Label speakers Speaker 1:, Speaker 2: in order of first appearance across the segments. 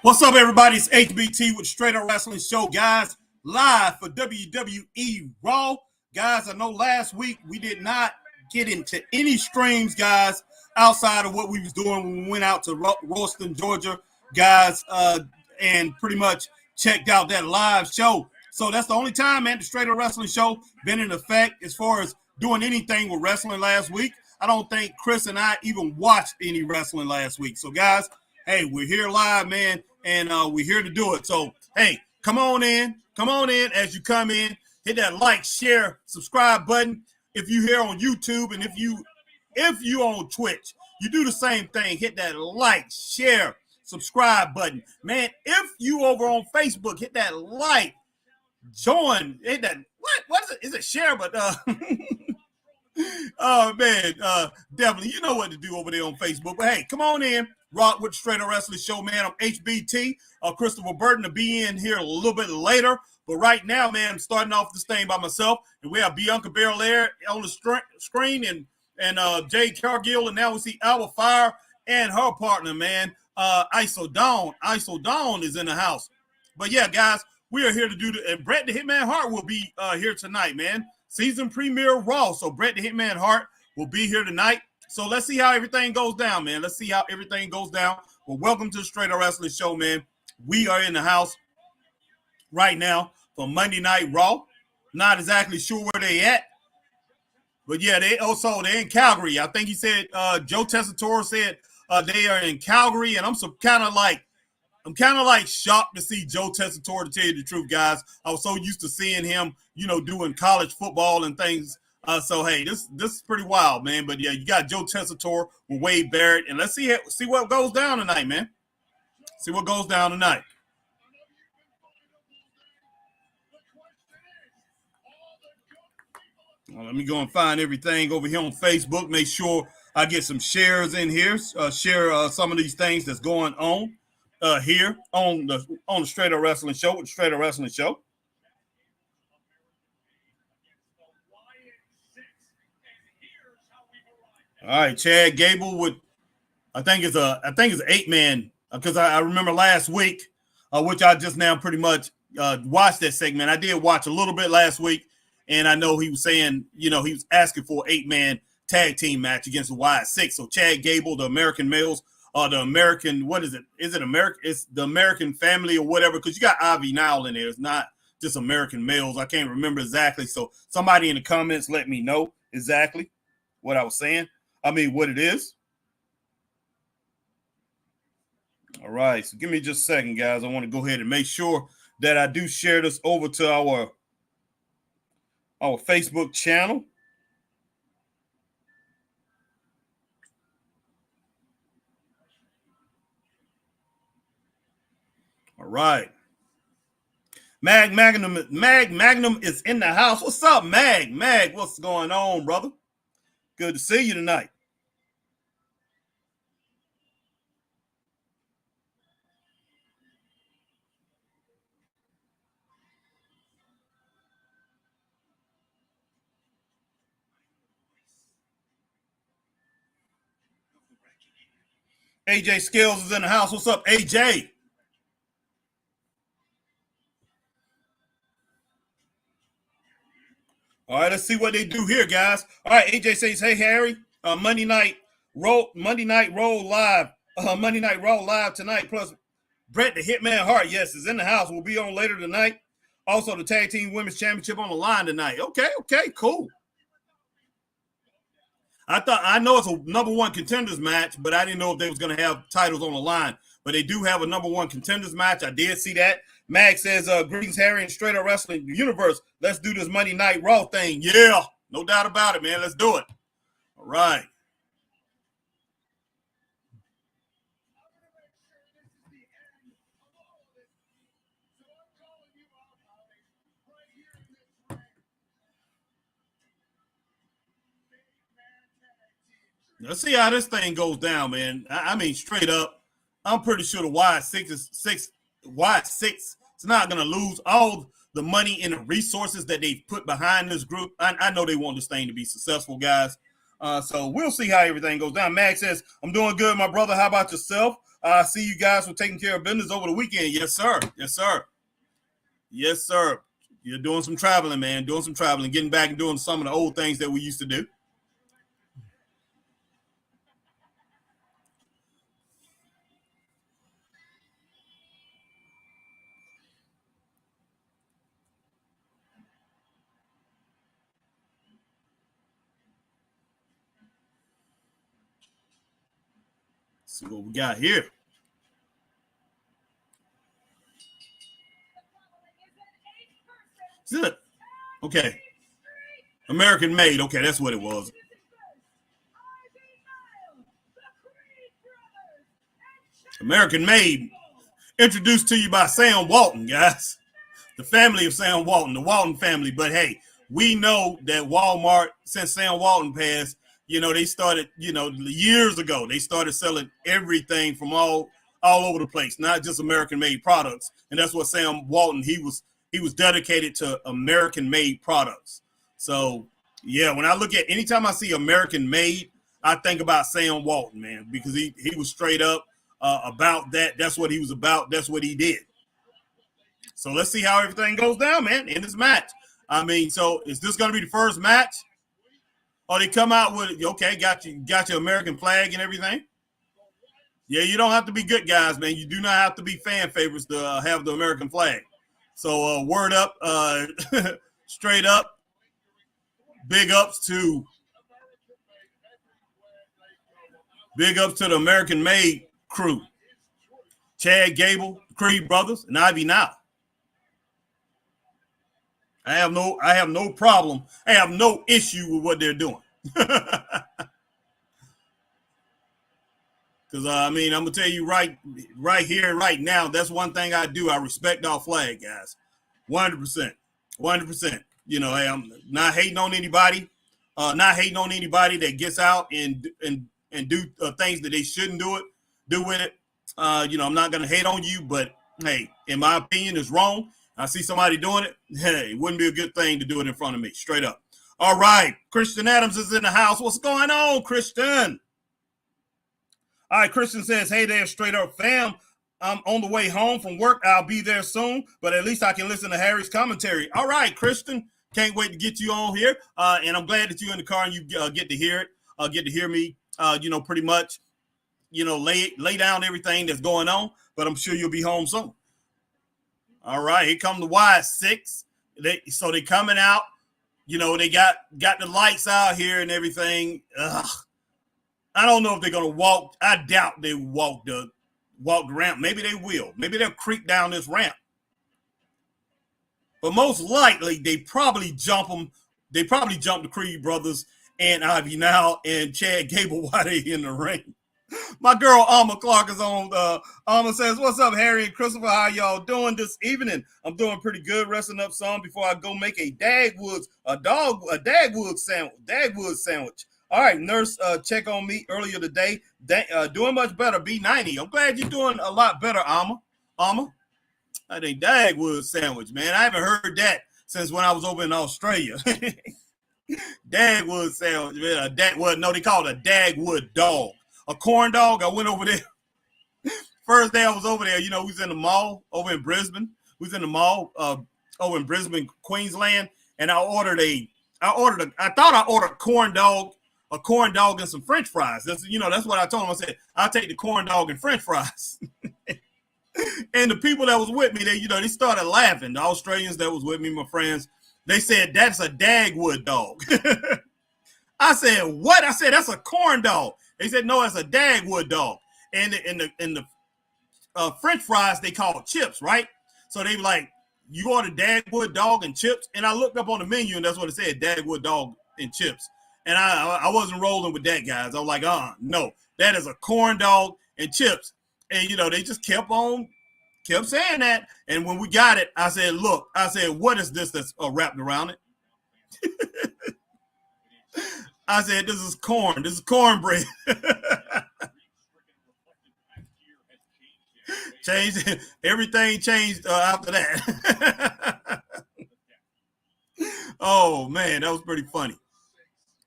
Speaker 1: What's up, everybody? It's HBT with Straight Up Wrestling Show, guys, live for WWE Raw. Guys, I know last week we did not get into any streams, guys, outside of what we was doing when we went out to Ralston, Georgia, guys, and pretty much checked out that live show. So that's the only time, man, the Straight Up Wrestling Show been in effect as far as doing anything with wrestling last week. I don't think Chris and I even watched any wrestling last week. So, guys, hey, we're here live, man, and we're here to do it. So, hey, come on in as you come in. Hit that like, share, subscribe button. If you're here on YouTube and if you on Twitch, you do the same thing. Hit that like, share, subscribe button. Man, if you over on Facebook, hit that like, join, hit that, what is it? Is it share? But oh man, definitely, you know what to do over there on Facebook. But hey, come on in, rock with the Straight Up Wrestling Show, man. I'm HBT, Christopher Burton, to be in here a little bit later. But right now, man, I'm starting off this thing by myself, and we have Bianca Belair on the screen, and Jade Cargill, and now we see Alba Fire and her partner, man, ISO Dawn. ISO Dawn is in the house. But yeah, guys, we are here to do and Bret the Hitman Hart will be here tonight, man. Season premiere Raw. So Bret the Hitman Hart will be here tonight. So let's see how everything goes down, man. Let's see how everything goes down. Well, welcome to the Straight Up Wrestling Show, man. We are in the house right now for Monday Night Raw. Not exactly sure where they at. But yeah, they're in Calgary. I think he said Joe Tessitore said they are in Calgary, and I'm kind of like shocked to see Joe Tessitore, to tell you the truth, guys. I was so used to seeing him, doing college football and things. So hey, this is pretty wild, man. But yeah, you got Joe Tessitore with Wade Barrett, and let's see what goes down tonight, man. See what goes down tonight. Well, let me go and find everything over here on Facebook. Make sure I get some shares in here. Share some of these things that's going on here on the Straight Up Wrestling Show with the Straight Up Wrestling Show. All right, Chad Gable with I think it's an 8-man because I remember last week, which I just now pretty much watched that segment. I did watch a little bit last week, and I know he was saying, he was asking for an 8-man tag team match against the Wyatt Six. So Chad Gable, the American Males, the American, what is it? Is it American? It's the American Family or whatever, because you got Ivy Nile in there. It's not just American Males. I can't remember exactly. So somebody in the comments let me know exactly what I was saying. What it is. All right. So give me just a second, guys. I want to go ahead and make sure that I do share this over to our Facebook channel. All right. Mag Magnum is in the house. What's up, Mag? Mag, what's going on, brother? Good to see you tonight. AJ Scales is in the house. What's up, AJ? All right, let's see what they do here, guys. All right, AJ says, "Hey Harry, Monday Night Raw live tonight. Plus, Bret the Hitman Hart, yes, is in the house. Will be on later tonight. Also, the Tag Team Women's Championship on the line tonight. Okay, cool. I know it's a number one contenders match, but I didn't know if they was going to have titles on the line. But they do have a number one contenders match. I did see that. Mag says, greetings, Harry, and Straight Up Wrestling Universe. Let's do this Monday Night Raw thing. Yeah, no doubt about it, man. Let's do it. All right. Let's see how this thing goes down, man. Straight up, I'm pretty sure the Wyatt Six is not going to lose all the money and the resources that they've put behind this group. I know they want this thing to be successful, guys. So we'll see how everything goes down. Mag says, I'm doing good, my brother. How about yourself? I see you guys were taking care of business over the weekend. Yes, sir. Yes, sir. Yes, sir. You're doing some traveling, man. Doing some traveling, getting back and doing some of the old things that we used to do. Let's see what we got here. Is it? Okay. American made. Okay, that's what it was. American made. Introduced to you by Sam Walton, guys. The family of Sam Walton, the Walton family. But hey, we know that Walmart, since Sam Walton passed, they started, years ago, they started selling everything from all over the place, not just American made products. And that's what Sam Walton, he was dedicated to American made products. So yeah, when I look at, anytime I see American made, I think about Sam Walton, man, because he was straight up about that. That's what he was about. That's what he did. So let's see how everything goes down, man, in this match. I mean, so is this going to be the first match? Or they come out with, okay, got your American flag and everything? Yeah, you don't have to be good guys, man. You do not have to be fan favorites to have the American flag. So word up, straight up, big ups to the American made crew. Chad Gable, Creed Brothers, and Ivy Now. I have no problem. I have no issue with what they're doing. Because, I'm going to tell you right here, right now, that's one thing I do. I respect our flag, guys. 100%. 100%. Hey, I'm not hating on anybody. Not hating on anybody that gets out and do things that they shouldn't do with it. I'm not going to hate on you, but, hey, in my opinion, it's wrong. I see somebody doing it. Hey, it wouldn't be a good thing to do it in front of me, straight up. All right, Christian Adams is in the house. What's going on, Christian? All right, Christian says, hey there, straight up fam. I'm on the way home from work. I'll be there soon, but at least I can listen to Harry's commentary. All right, Christian, can't wait to get you on here. And I'm glad that you're in the car and you get to hear it, get to hear me, pretty much, lay down everything that's going on, but I'm sure you'll be home soon. All right, here come the Y6. So they coming out. They got the lights out here and everything. Ugh. I don't know if they're gonna walk. I doubt they walk the ramp. Maybe they will. Maybe they'll creep down this ramp. But most likely they probably jump them. They probably jump the Creed Brothers and Ivy Now and Chad Gable while they in the ring. My girl Alma Clark is on. Alma says, "What's up, Harry and Christopher? How y'all doing this evening? I'm doing pretty good. Resting up some before I go make a Dagwood sandwich. All right, nurse, check on me earlier today. Doing much better. B90. I'm glad you're doing a lot better, Alma. I think Dagwood sandwich, man. I haven't heard that since when I was over in Australia. Dagwood sandwich, man. They call it a Dagwood dog. A corn dog. I went over there. First day I was over there, we was in the mall over in Brisbane. We was in the mall over in Brisbane, Queensland, and I thought I ordered a corn dog and some French fries. That's what I told him. I said, I'll take the corn dog and French fries. And the people that was with me, they started laughing. The Australians that was with me, my friends, they said, that's a Dagwood dog. I said, what? I said, that's a corn dog. They said, no, it's a Dagwood dog. And the French fries, they call chips, right? So they were like, you order Dagwood dog and chips? And I looked up on the menu, and that's what it said, Dagwood dog and chips. And I wasn't rolling with that, guys. I was like, no, that is a corn dog and chips. And, they just kept saying that. And when we got it, I said, look, what is this that's wrapped around it? I said, this is corn. This is cornbread. Changed. Everything changed after that. Oh, man, that was pretty funny.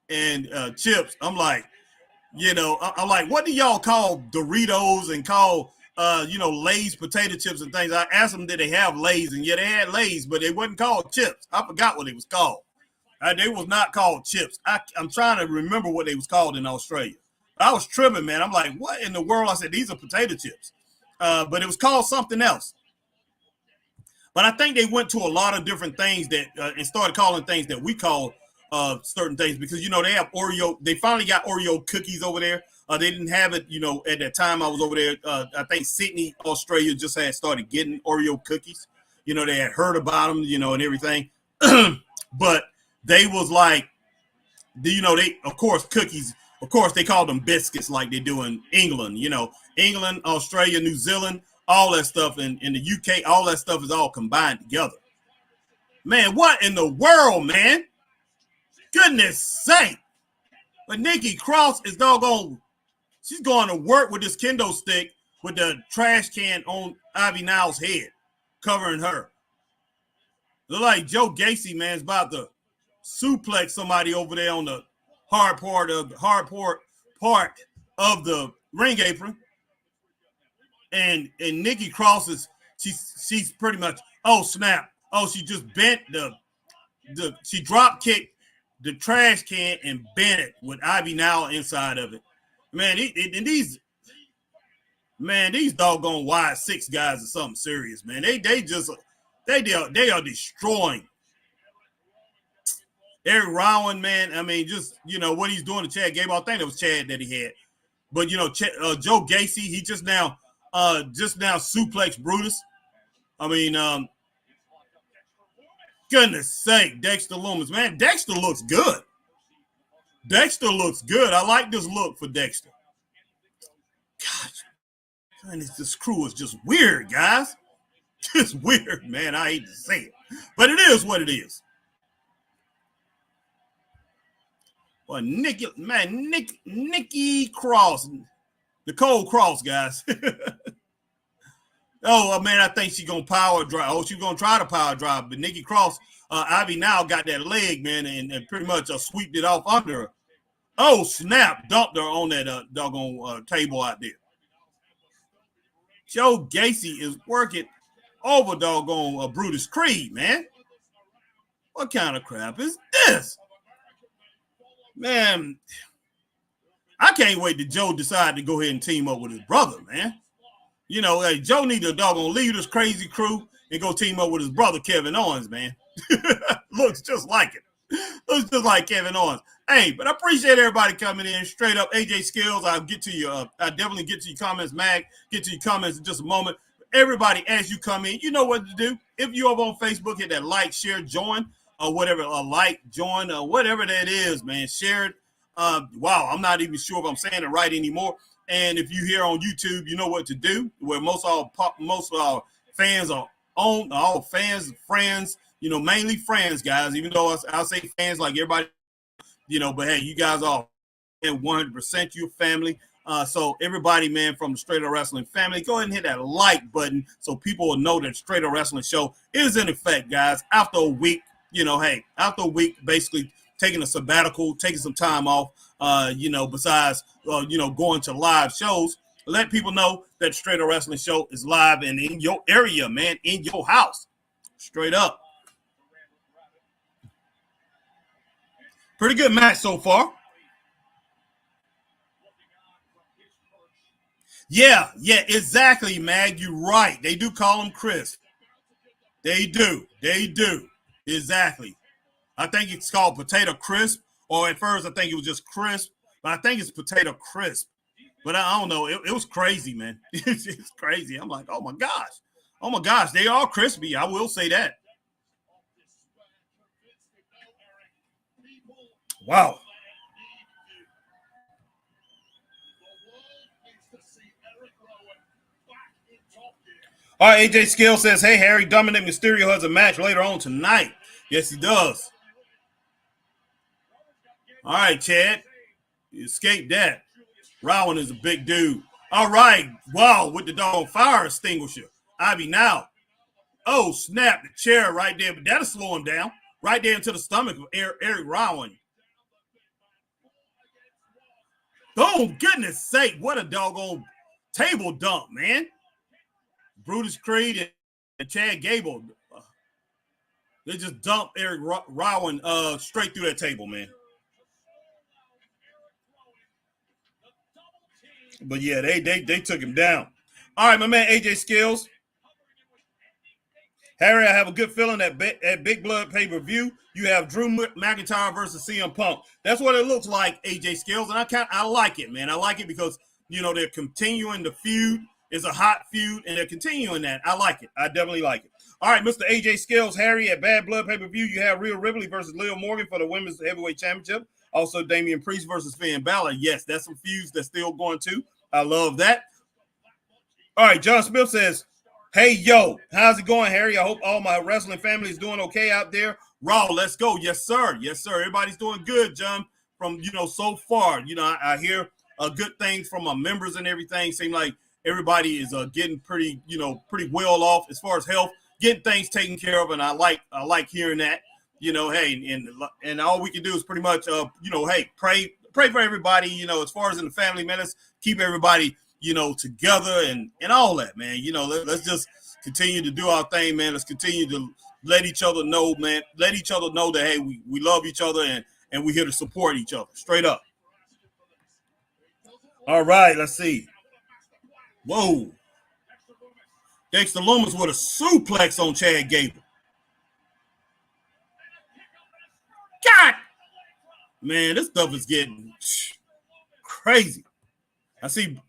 Speaker 1: And chips, I'm like, You know, I'm like, what do y'all call Doritos and call, Lay's potato chips and things? I asked them, did they have Lay's? And yeah, they had Lay's, but they wasn't called chips. I forgot what it was called. They was not called chips. I'm trying to remember what they was called in Australia. I was tripping, man. I'm like, what in the world? I said, these are potato chips. But it was called something else. But I think they went to a lot of different things that and started calling things that we call certain things because, they have Oreo. They finally got Oreo cookies over there. They didn't have it, at that time I was over there. I think Sydney, Australia just had started getting Oreo cookies. They had heard about them, and everything. But they was like, they, of course, cookies. Of course, they call them biscuits like they do in England. England, Australia, New Zealand, all that stuff in the UK, all that stuff is all combined together. Man, what in the world, man? Goodness sake. But Nikki Cross is doggone, she's going to work with this kendo stick with the trash can on Ivy Niles' head, covering her. Look like Joe Gacy, man, is about to suplex somebody over there on the hard part of the ring apron. And Nikki Cross is she's pretty much, oh snap. Oh, she just bent she drop kicked the trash can and bent it with Ivy Nile inside of it. Man, these doggone wide six guys are something serious, man. They are destroying Eric Rowan, man. I mean, just what he's doing to Chad Gable. I think it was Chad that he had, but Joe Gacy, he just now suplex Brutus. I mean, goodness sake, Dexter Lumis, man. Dexter looks good. I like this look for Dexter. Gosh, man, this crew is just weird, guys. It's weird, man. I hate to say it, but it is what it is. Well, Nikki Cross, Nicole Cross, guys. Oh, man, I think she's going to power drive. Oh, she's going to try to power drive. But Nikki Cross, Ivy now got that leg, man, and pretty much sweeped it off under her. Oh, snap. Dumped her on that doggone table out there. Joe Gacy is working over doggone Brutus Creed, man. What kind of crap is this? Man, I can't wait till Joe decide to go ahead and team up with his brother, man. Hey, Joe need to doggone leave this crazy crew and go team up with his brother, Kevin Owens, man. Looks just like it. Looks just like Kevin Owens. Hey, but I appreciate everybody coming in. Straight up, AJ Skills, I'll get to you. I definitely get to your comments, Mag. Get to your comments in just a moment. Everybody, as you come in, you know what to do. If you're over on Facebook, hit that like, share, join, or whatever, join, or whatever that is, man. Share it. Wow, I'm not even sure if I'm saying it right anymore. And if you're here on YouTube, you know what to do. Where most of our fans are on, all fans, friends, mainly friends, guys. Even though I'll say fans like everybody, but hey, you guys are 100% your family. So everybody, man, from the Straight Up Wrestling family, go ahead and hit that like button so people will know that Straight Up Wrestling show is in effect, guys. After a week, basically taking a sabbatical, taking some time off, besides, going to live shows, let people know that Straight Up Wrestling show is live and in your area, man, in your house. Straight up. Pretty good match so far. Yeah, exactly, Mag. You're right. They do call him Chris. They do. Exactly. I think it's called Potato Crisp, or at first I think it was just Crisp, but I think it's Potato Crisp. But I don't know. It was crazy, man. It's crazy. I'm like, oh my gosh, they are crispy. I will say that. Wow. All right, AJ Skill says, hey, Harry, Dominic Mysterio has a match later on tonight. Yes, he does. All right, Chad. You escaped that. Rowan is a big dude. All right. Wow, with the dog fire extinguisher. Ivy now. Oh, snap. The chair right there. But that'll slow him down. Right there into the stomach of Eric Rowan. Boom, goodness sake, what a doggone table dump, man. Brutus Creed and Chad Gable, they just dumped Eric Rowan straight through that table, man. But yeah, they took him down. All right, my man AJ Skills. Harry, I have a good feeling at Big Blood pay-per-view, you have Drew McIntyre versus CM Punk. That's what it looks like, AJ Skills, and I like it, man. I like it because, you know, they're continuing the feud. It's a hot feud, and they're continuing that. I like it. I definitely like it. All right, Mr. AJ Skills, Harry, at Bad Blood pay-per-view, you have Rhea Ripley versus Liv Morgan for the Women's Heavyweight Championship. Also, Damian Priest versus Finn Balor. Yes, that's some feuds that's still going too. I love that. All right, John Smith says, hey, yo, how's it going, Harry? I hope all my wrestling family is doing okay out there. Raw, let's go. Yes, sir. Yes, sir. Everybody's doing good, John, from, you know, so far. You know, I hear good things from my members and everything. Seem like everybody is getting pretty, you know, pretty well off as far as health, getting things taken care of, and I like hearing that. You know, hey, and all we can do is pretty much, you know, hey, pray for everybody, you know, as far as in the family, man, let's keep everybody, you know, together and all that, man. You know, let's just continue to do our thing, man. Let's continue to let each other know, man. Let each other know that, hey, we love each other and we're here to support each other. Straight up. All right, let's see. Whoa. Dexter Lumis with a suplex on Chad Gable. God! Man, this stuff is getting crazy. I see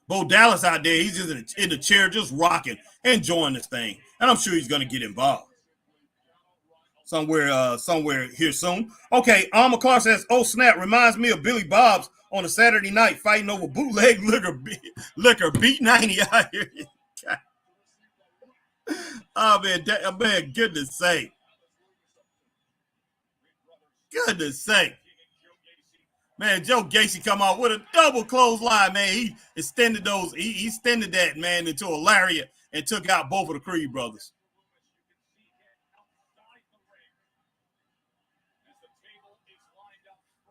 Speaker 1: Bo Dallas out there. He's just in the chair, just rocking, enjoying this thing. And I'm sure he's going to get involved somewhere here soon. Okay, Alma Clark says, oh, snap, reminds me of Billy Bob's on a Saturday night fighting over bootleg liquor B90 out here. Oh, man, goodness sake. Goodness sake. Man, Joe Gacy come out with a double clothesline, man. He extended he extended that, man, into a lariat and took out both of the Creed brothers.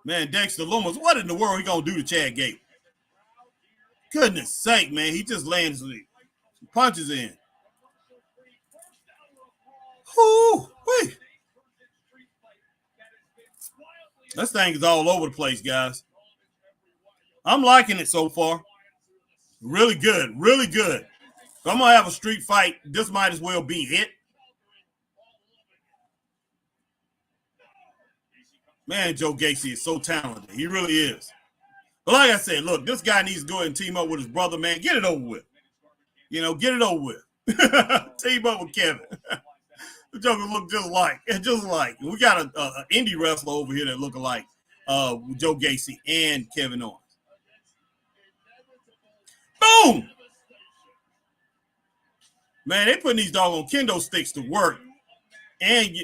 Speaker 1: Man, Dexter Lumis, what in the world he gonna do to Chad Gable? Goodness sake, man, he just lands punches in. Whoo, wait. This thing is all over the place, guys. I'm liking it so far. Really good, really good. If I'm gonna have a street fight, this might as well be it. Man, Joe Gacy is so talented. He really is. But like I said, look, this guy needs to go ahead and team up with his brother, man. Get it over with. You know, get it over with. Team up with Kevin. The Joker look just like. We got an indie wrestler over here that look like Joe Gacy and Kevin Owens. Boom! Man, they putting these doggone kendo sticks to work and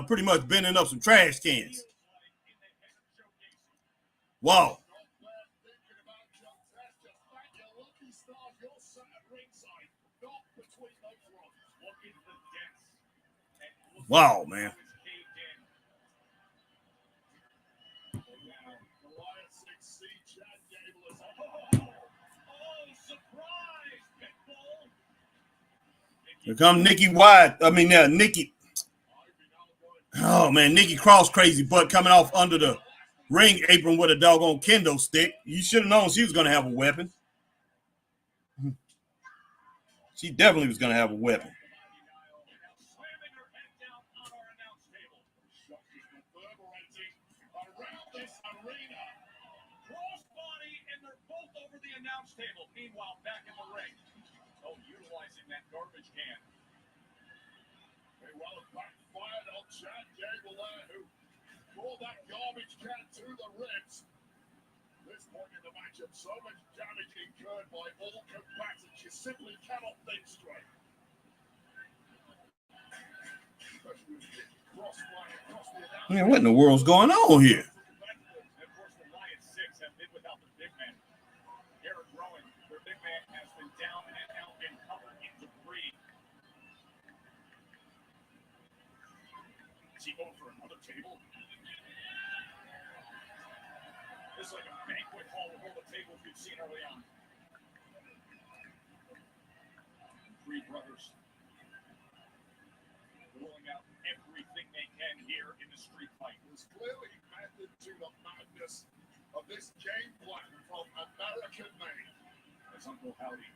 Speaker 1: pretty much bending up some trash cans. Wow. Wow, man. Here come Nikki Wyatt. Nikki. Oh, man, Nikki Cross crazy butt coming off under the ring apron with a doggone kendo stick. You should have known she was going to have a weapon. She definitely was going to have a weapon. Table. Meanwhile, back in the ring. Oh, utilizing that garbage can. Very well, it backfired on Chad Gable there, who pulled that garbage can to the ribs. This point in the matchup, so much damage incurred by all combatants, you simply cannot think straight. Man, what in the world's going on here?
Speaker 2: It's like a banquet hall with all the tables we've seen early on. Three brothers rolling out everything they can here in the street fight.
Speaker 3: There's clearly method to the madness of this game plan from American made.
Speaker 2: As Uncle Howdy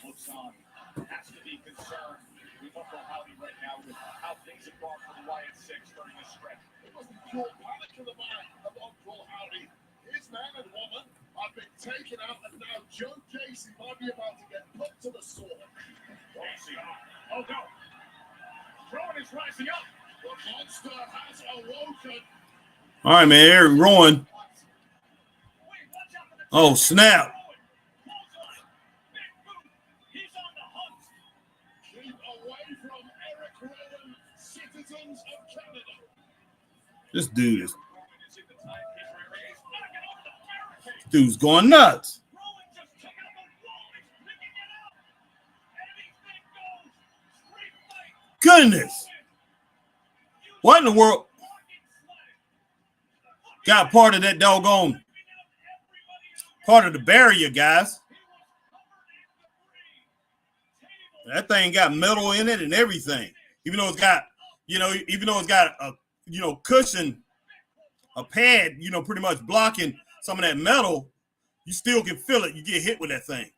Speaker 2: looks on, has to be concerned with Uncle Howdy right now with how things have gone for the Wyatt Six during this stretch.
Speaker 3: It wasn't pure panic in the mind of Uncle Howdy. His man and woman have been taken out, and now Joe Gacy might be about to get put to the sword.
Speaker 2: Gacy. Oh no! Rowan is rising up.
Speaker 3: The monster has awoken.
Speaker 1: All right, man. Eric Rowan. Oh, snap.
Speaker 3: Keep away from Eric Rowan, citizens of Canada.
Speaker 1: This dude's going nuts. Goodness. What in the world? Got part of that doggone, part of the barrier, guys. That thing got metal in it and everything. Even though it's got, a, cushion, a pad, pretty much blocking some of that metal, you still can feel it. You get hit with that thing.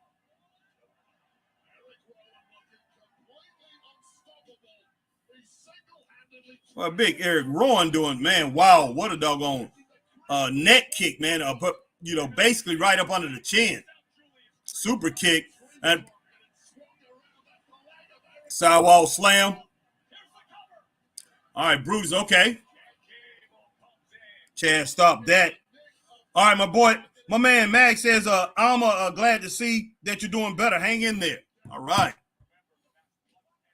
Speaker 1: Well, big Eric Rowan doing, man, wow, what a doggone neck kick, man. Basically right up under the chin. Super kick. And sidewall slam. All right, Bruce, okay. Chad, stop that. All right, my man Max says, I'm glad to see that you're doing better. Hang in there. All right.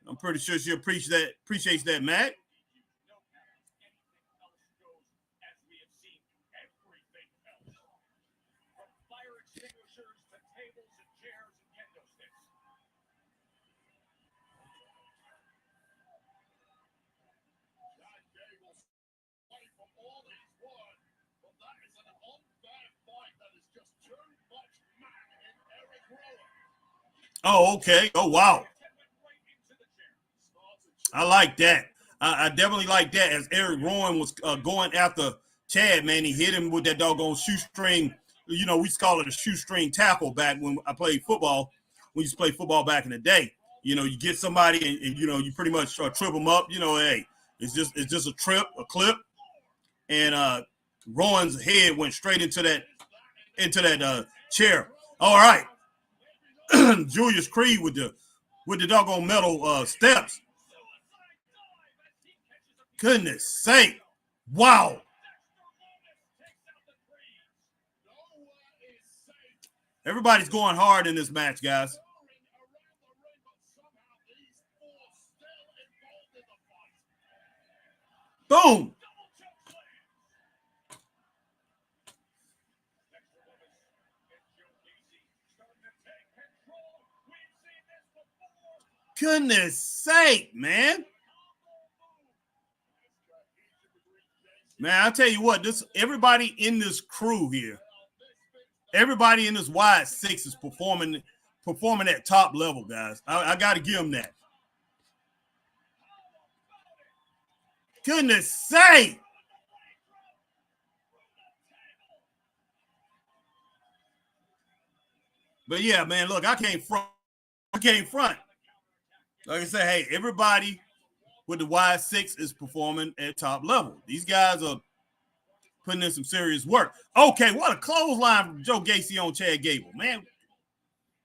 Speaker 1: I'm pretty sure she appreciates that, Mac. Oh, okay. Oh, wow. I like that. I definitely like that. As Eric Rowan was going after Chad, man, he hit him with that doggone shoestring. We used to call it a shoestring tackle back when I played football. We used to play football back in the day. You get somebody and you pretty much trip them up. Hey, it's just a clip. And Rowan's head went straight into that chair. All right. Julius Creed with the doggone metal steps. Goodness sake. Wow. Everybody's going hard in this match, guys. Boom. Goodness sake, man. Man, I'll tell you what, everybody in this crew here, everybody in this Wyatt Six is performing at top level, guys. I got to give them that. Goodness sake. But yeah, man, look, I can't front. Like I said, hey, everybody with the Wyatt Six is performing at top level. These guys are putting in some serious work. Okay, what a clothesline from Joe Gacy on Chad Gable, man.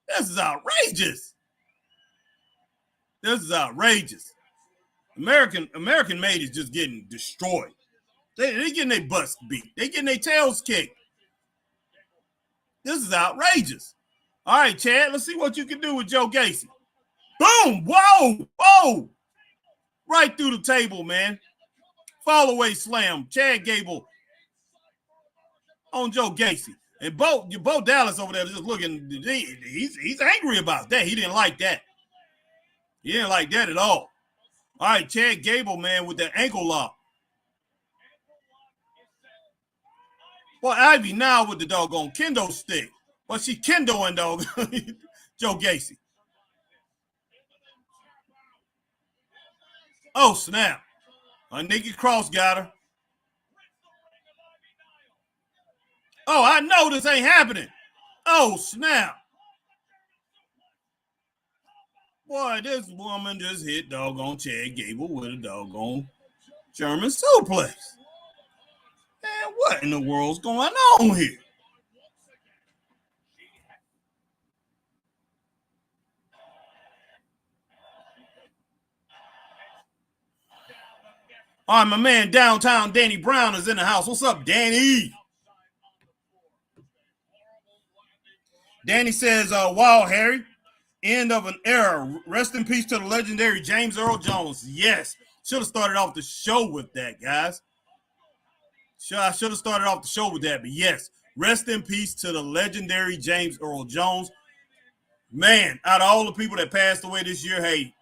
Speaker 1: This is outrageous. This is outrageous. American Made is just getting destroyed. They're getting their butts beat. They're getting their tails kicked. This is outrageous. All right, Chad, let's see what you can do with Joe Gacy. Boom! Whoa! Right through the table, man. Fall away slam. Chad Gable on Joe Gacy. And Bo Dallas over there just looking, he's angry about that. He didn't like that. He didn't like that at all. All right, Chad Gable, man, with that ankle lock. Well, Ivy now with the doggone kendo stick. Well, she kendoing, dog. Joe Gacy. Oh, snap. Nikki Cross got her. Oh, I know this ain't happening. Oh, snap. Boy, this woman just hit doggone Chad Gable with a doggone German suplex. Man, what in the world's going on here? All right, my man downtown Danny Brown is in the house. What's up, Danny? Danny says, wow, Harry, end of an era. Rest in peace to the legendary James Earl Jones. Yes, should have started off the show with that, guys. I should have started off the show with that, but yes, rest in peace to the legendary James Earl Jones. Man, out of all the people that passed away this year, hey,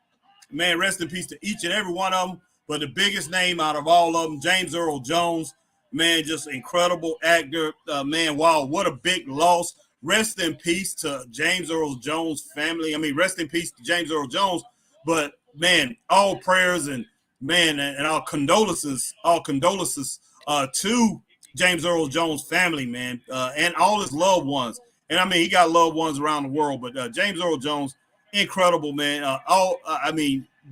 Speaker 1: man, rest in peace to each and every one of them. But the biggest name out of all of them, James Earl Jones, man, just incredible actor. Man, wow, what a big loss. Rest in peace to James Earl Jones' family. I mean, rest in peace to James Earl Jones. But, man, all prayers and, man, and our condolences to James Earl Jones' family, man, and all his loved ones. And, I mean, he got loved ones around the world. But James Earl Jones, incredible, man.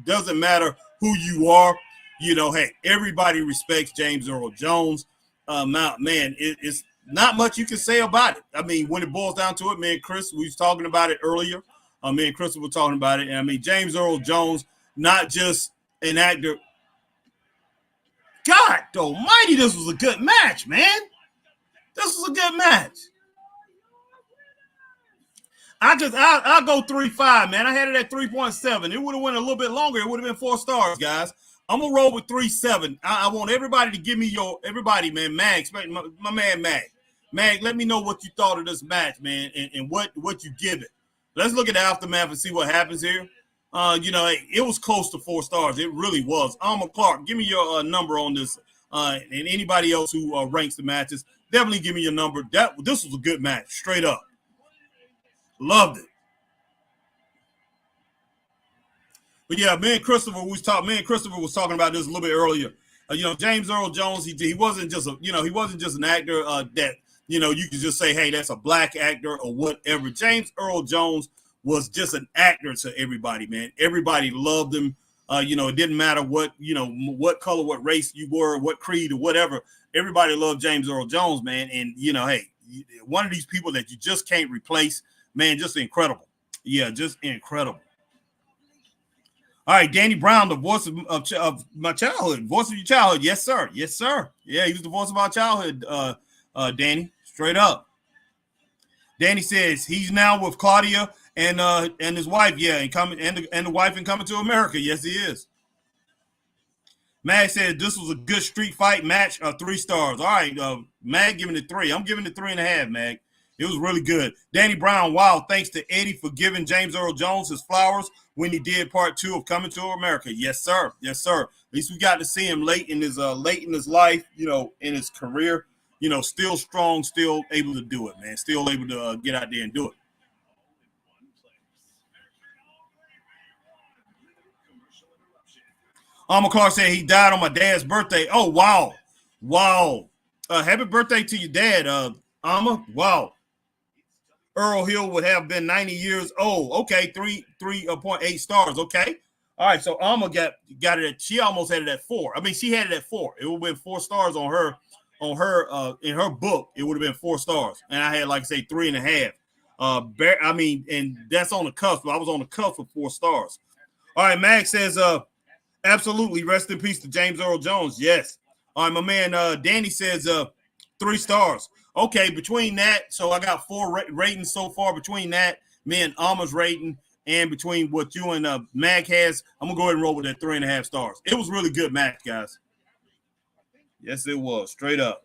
Speaker 1: Doesn't matter who you are, you know, hey, everybody respects James Earl Jones. Man, it's not much you can say about it. I mean, when it boils down to it, man, Chris, we was talking about it earlier. Me and Chris were talking about it. And I mean, James Earl Jones, not just an actor. God almighty, this was a good match, man. This was a good match. I'll go 3.5, man. I had it at 3.7. It would have went a little bit longer. It would have been 4 stars, guys. I'm gonna roll with 3.7. I want everybody to give me everybody, man. Mag, my man Mag. Mag, let me know what you thought of this match, man, and what you give it. Let's look at the aftermath and see what happens here. You know, it was close to 4 stars. It really was. Alma Clark, give me your number on this. And anybody else who ranks the matches, definitely give me your number. This was a good match, straight up. Loved it. But yeah, me and Christopher was talking about this a little bit earlier. You know, James Earl Jones, he wasn't just an actor that, you know, you could just say, hey, that's a black actor or whatever. James Earl Jones was just an actor to everybody, man. Everybody loved him. You know, it didn't matter what color, what race you were, what creed or whatever. Everybody loved James Earl Jones, man. And, you know, hey, one of these people that you just can't replace. Man, just incredible. Yeah, just incredible. All right, Danny Brown, the voice of my childhood. Voice of your childhood. Yes, sir. Yes, sir. Yeah, he was the voice of our childhood, Danny. Straight up. Danny says he's now with Claudia and his wife, yeah, and the wife in Coming to America. Yes, he is. Mag said this was a good street fight match, 3 stars. All right, Mag giving it 3. I'm giving it 3.5, Mag. It was really good. Danny Brown, wow, thanks to Eddie for giving James Earl Jones his flowers when he did part 2 of Coming to America. Yes, sir. Yes, sir. At least we got to see him late in his life, you know, in his career, you know, still strong, still able to do it, man. Still able to get out there and do it. Alma Clark said he died on my dad's birthday. Oh, wow. Wow. Happy birthday to your dad, Alma. Wow. Earl Hill would have been 90 years old. Okay, 3.8 stars. Okay. All right, so Alma got it at, she almost had it at 4. I mean, she had it at 4. It would have been 4 stars on her in her book. It would have been 4 stars. And I had, like I say, 3.5. I mean, and that's on the cusp. I was on the cusp of 4 stars. All right, Max says, absolutely, rest in peace to James Earl Jones. Yes. All right, my man Danny says 3 stars. Okay, between that, so I got 4 ratings so far. Between that, me and Alma's rating, and between what you and Mag has, I'm going to go ahead and roll with that 3.5 stars. It was really good match, guys. Yes, it was. Straight up.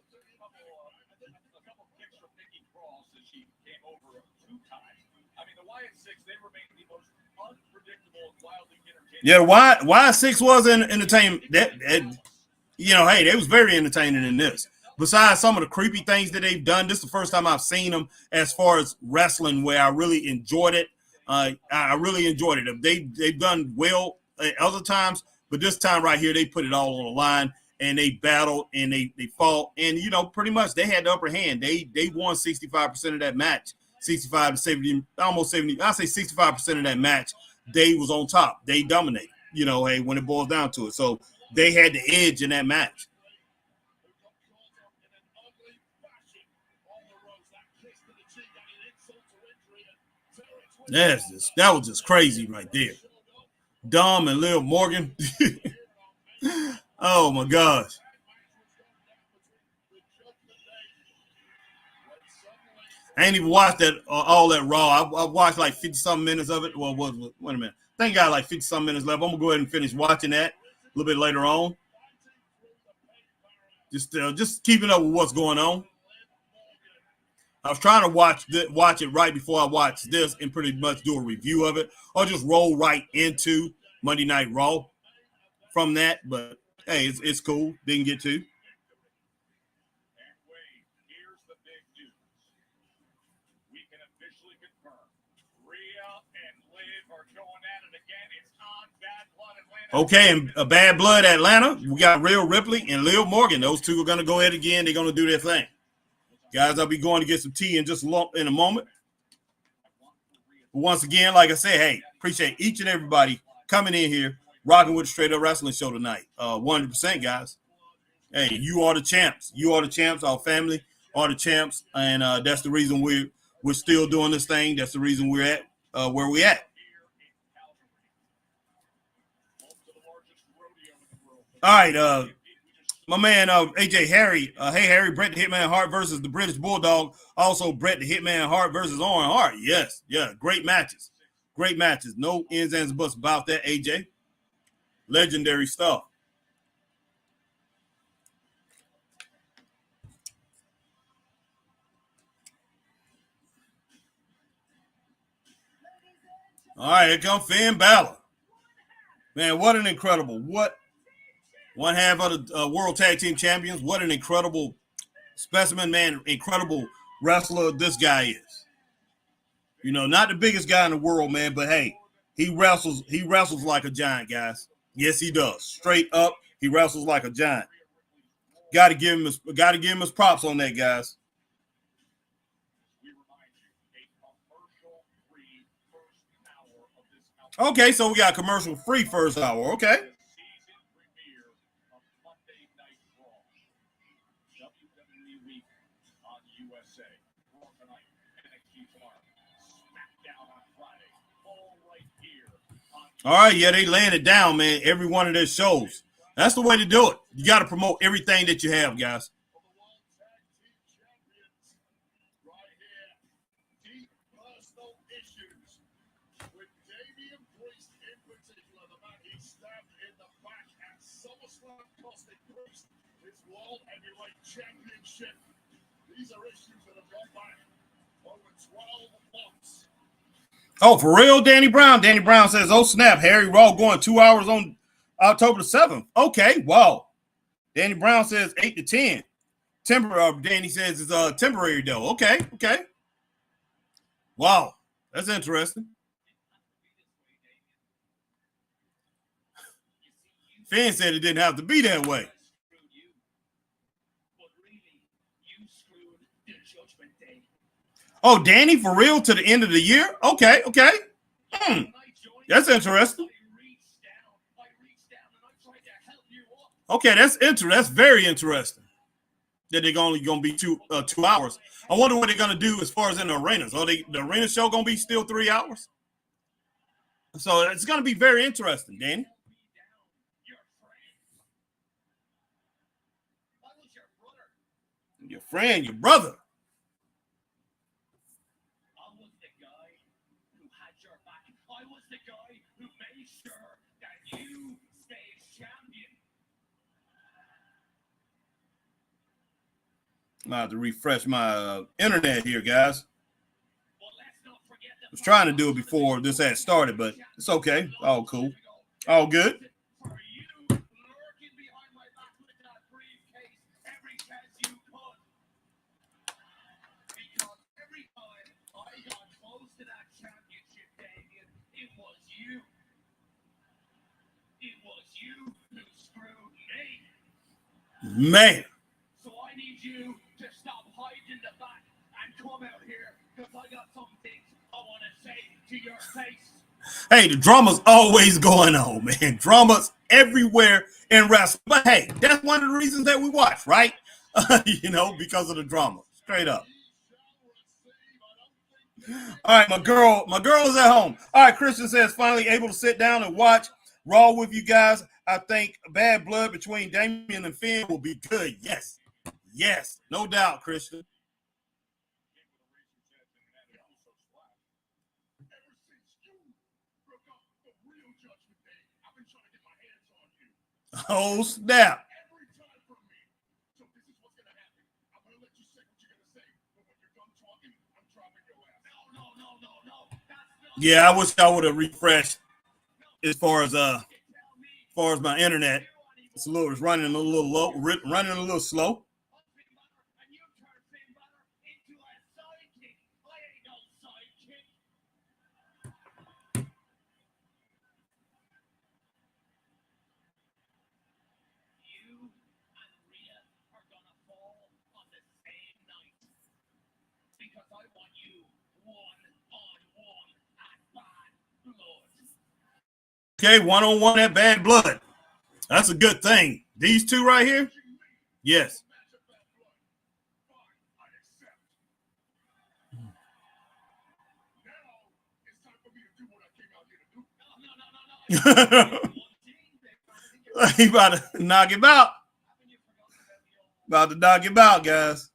Speaker 1: Yeah, why 6 was entertainment. That you know, hey, they was very entertaining in this. besides some of the creepy things that they've done, this is the first time I've seen them as far as wrestling where I really enjoyed it. I really enjoyed it. They've done well at other times, but this time right here, they put it all on the line and they battled and they fought. And, you know, pretty much they had the upper hand. They won 65% of that match, 65 to 70, almost 70. I say 65% of that match. They was on top. They dominated, you know, hey, when it boils down to it. So they had the edge in that match. Yes, that was just crazy right there. Dom and Liv Morgan. Oh my gosh. I ain't even watched that all that Raw. I watched like 50-something minutes of it. Well, wait a minute. I think I got like 50-something minutes left. I'm gonna go ahead and finish watching that a little bit later on. Just keeping up with what's going on. I was trying to watch it right before I watched this and pretty much do a review of it, or just roll right into Monday Night Raw from that. But hey, it's cool. Didn't get to.
Speaker 2: And Wade, here's the big news. We can officially confirm Rhea and Liv are going at it again. It's on Bad Blood Atlanta.
Speaker 1: Okay, and Bad Blood Atlanta, we got Rhea Ripley and Liv Morgan. Those two are going to go ahead again. They're going to do their thing. Guys, I'll be going to get some tea in just in a moment. But once again, like I said, hey, appreciate each and everybody coming in here, rocking with the Straight Up Wrestling Show tonight. 100%, guys. Hey, you are the champs. You are the champs. Our family are the champs, and that's the reason we're still doing this thing. That's the reason we're at where we're at. All right, my man, AJ Harry, hey Harry, Bret the Hitman Hart versus the British Bulldog. Also, Bret the Hitman Hart versus Owen Hart. Yes, yeah, great matches. Great matches. No ins and buts about that, AJ. Legendary stuff. All right, here comes Finn Balor. Man, what an incredible, one half of the World Tag Team Champions. What an incredible specimen, man. Incredible wrestler this guy is. You know, not the biggest guy in the world, man, but hey, he wrestles like a giant, guys. Yes, he does. Straight up, he wrestles like a giant. Got to give him his props on that, guys. Okay, so we got commercial-free first hour. Okay. All right, yeah, they laying it down, man. Every one of their shows. That's the way to do it. You got to promote everything that you have, guys.
Speaker 3: Championship. These are issues that have gone back over 12 months.
Speaker 1: Oh, for real, Danny Brown? Danny Brown says, oh, snap, Harry Raw going 2 hours on October the 7th. Okay, wow. Danny Brown says 8 to 10. Danny says it's temporary, though. Okay. Wow, that's interesting. Finn said it didn't have to be that way. Oh, Danny, for real, to the end of the year? Okay. That's interesting. Okay, that's very interesting. That they're only going to be 2 hours. I wonder what they're going to do as far as in the arenas. Are the arena show going to be still 3 hours? So it's going to be very interesting, Danny. Your friend, your brother. I'm about to refresh my internet here, guys. I was trying to do it before this had started, but it's okay. All cool. All good.
Speaker 2: you. It was you who screwed me.
Speaker 1: Man.
Speaker 2: So I need you to stop hiding in the back and come out here because I got some things I want to say to your face.
Speaker 1: Hey, the drama's always going on, man. Drama's everywhere in wrestling. But hey, that's one of the reasons that we watch, right? You know, because of the drama. Straight up. All right, my girl is at home. All right, Christian says finally able to sit down and watch Raw with you guys. I think bad blood between Damian and Finn will be good. Yes. Yes. No doubt, Christian. Oh, snap. Yeah, I wish I would have refreshed as far as my internet. It's running a little low, running a little slow. Okay, one-on-one at Bad Blood. That's a good thing. These two right here? Yes. He about to knock him out. About to knock him out, guys.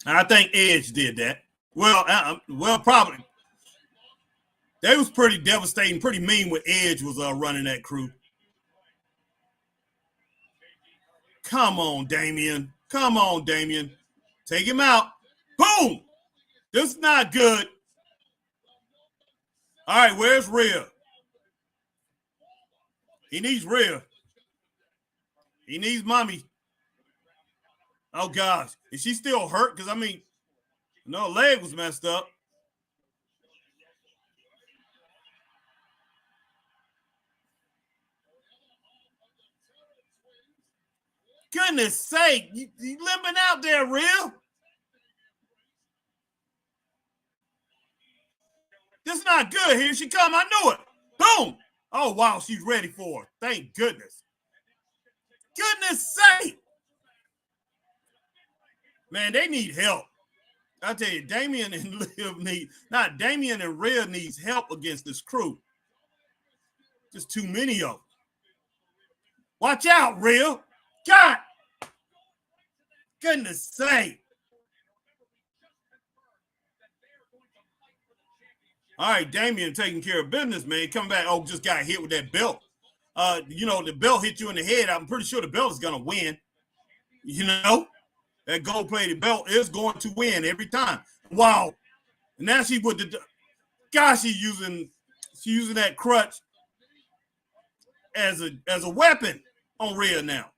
Speaker 1: I think Edge did that. Well, probably. They was pretty devastating, pretty mean when Edge was running that crew. Come on, Damian. Come on, Damian. Take him out. Boom! This is not good. All right, where's Rhea? He needs Rhea. He needs mommy. Oh, gosh. Is she still hurt? Because, I mean, no, her leg was messed up. Goodness sake. You limping out there, Rhea. This is not good. Here she come. I knew it. Boom. Oh, wow. She's ready for it. Thank goodness. Goodness sake. Man, they need help. I tell you, Damian and Liv Damian and Rhea needs help against this crew. Just too many of them. Watch out, Rhea. God. Goodness sake. All right, Damian taking care of business, man. Come back. Oh, just got hit with that belt. The belt hit you in the head. I'm pretty sure the belt is going to win. You know? That gold-plated belt is going to win every time. Wow. And now she's using that crutch as a weapon on Rhea now.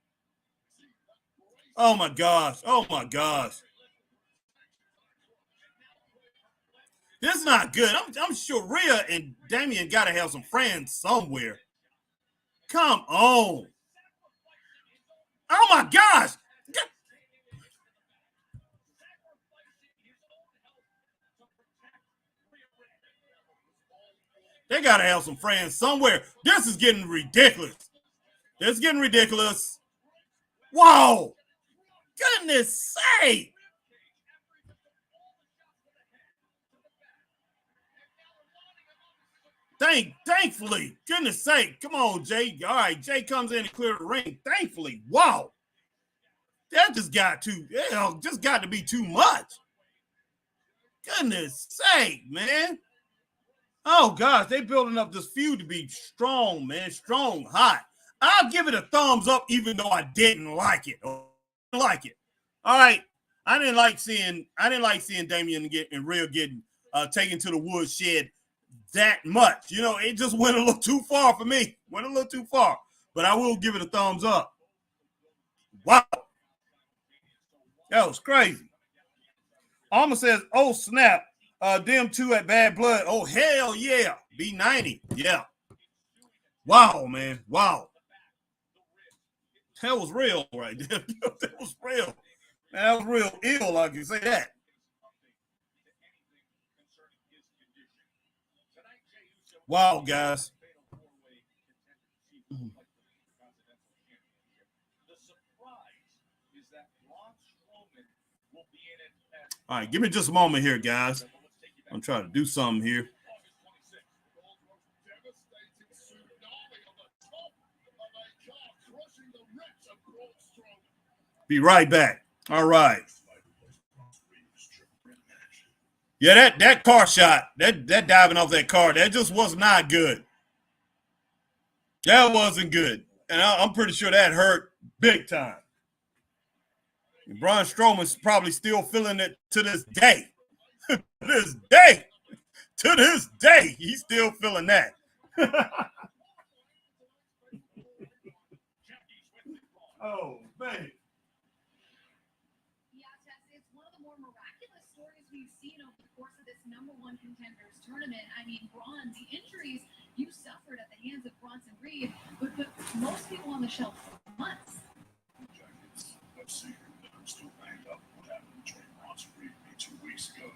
Speaker 1: Oh my gosh. Oh my gosh. This is not good. I'm sure Rhea and Damian gotta have some friends somewhere. Come on. Oh my gosh. They got to have some friends somewhere. This is getting ridiculous. This is getting ridiculous. Wow. Goodness sake. Thankfully. Goodness sake. Come on, Jay. All right, Jay comes in and clears the ring. Thankfully. Wow. That just got to be too much. Goodness sake, man. Oh, gosh, they building up this feud to be strong, man. Strong, hot. I'll give it a thumbs up even though I didn't like it. All right. I didn't like seeing Damian and Rhea getting taken to the woodshed that much. You know, it just went a little too far for me. Went a little too far. But I will give it a thumbs up. Wow. That was crazy. Alma says, oh, snap. Them two at Bad Blood. Oh, hell yeah. B90. Yeah. Wow, man. Wow. That was real right there. That was real. Man, that was real ill, I can say that. Wow, guys. All right, give me just a moment here, guys. I'm trying to do something here. Be right back. All right. Yeah, that car shot, that diving off that car, that just was not good. That wasn't good. And I'm pretty sure that hurt big time. And Braun Strowman's probably still feeling it to this day. To this day. To this day, he's still feeling that. Oh, man.
Speaker 4: #1 contenders tournament. I mean, Braun, the injuries you suffered at the hands of Bronson Reed would put most people on the shelf for months.
Speaker 3: Let's see. I'm still banged up. What happened between Bronson Reed and me 2 weeks ago?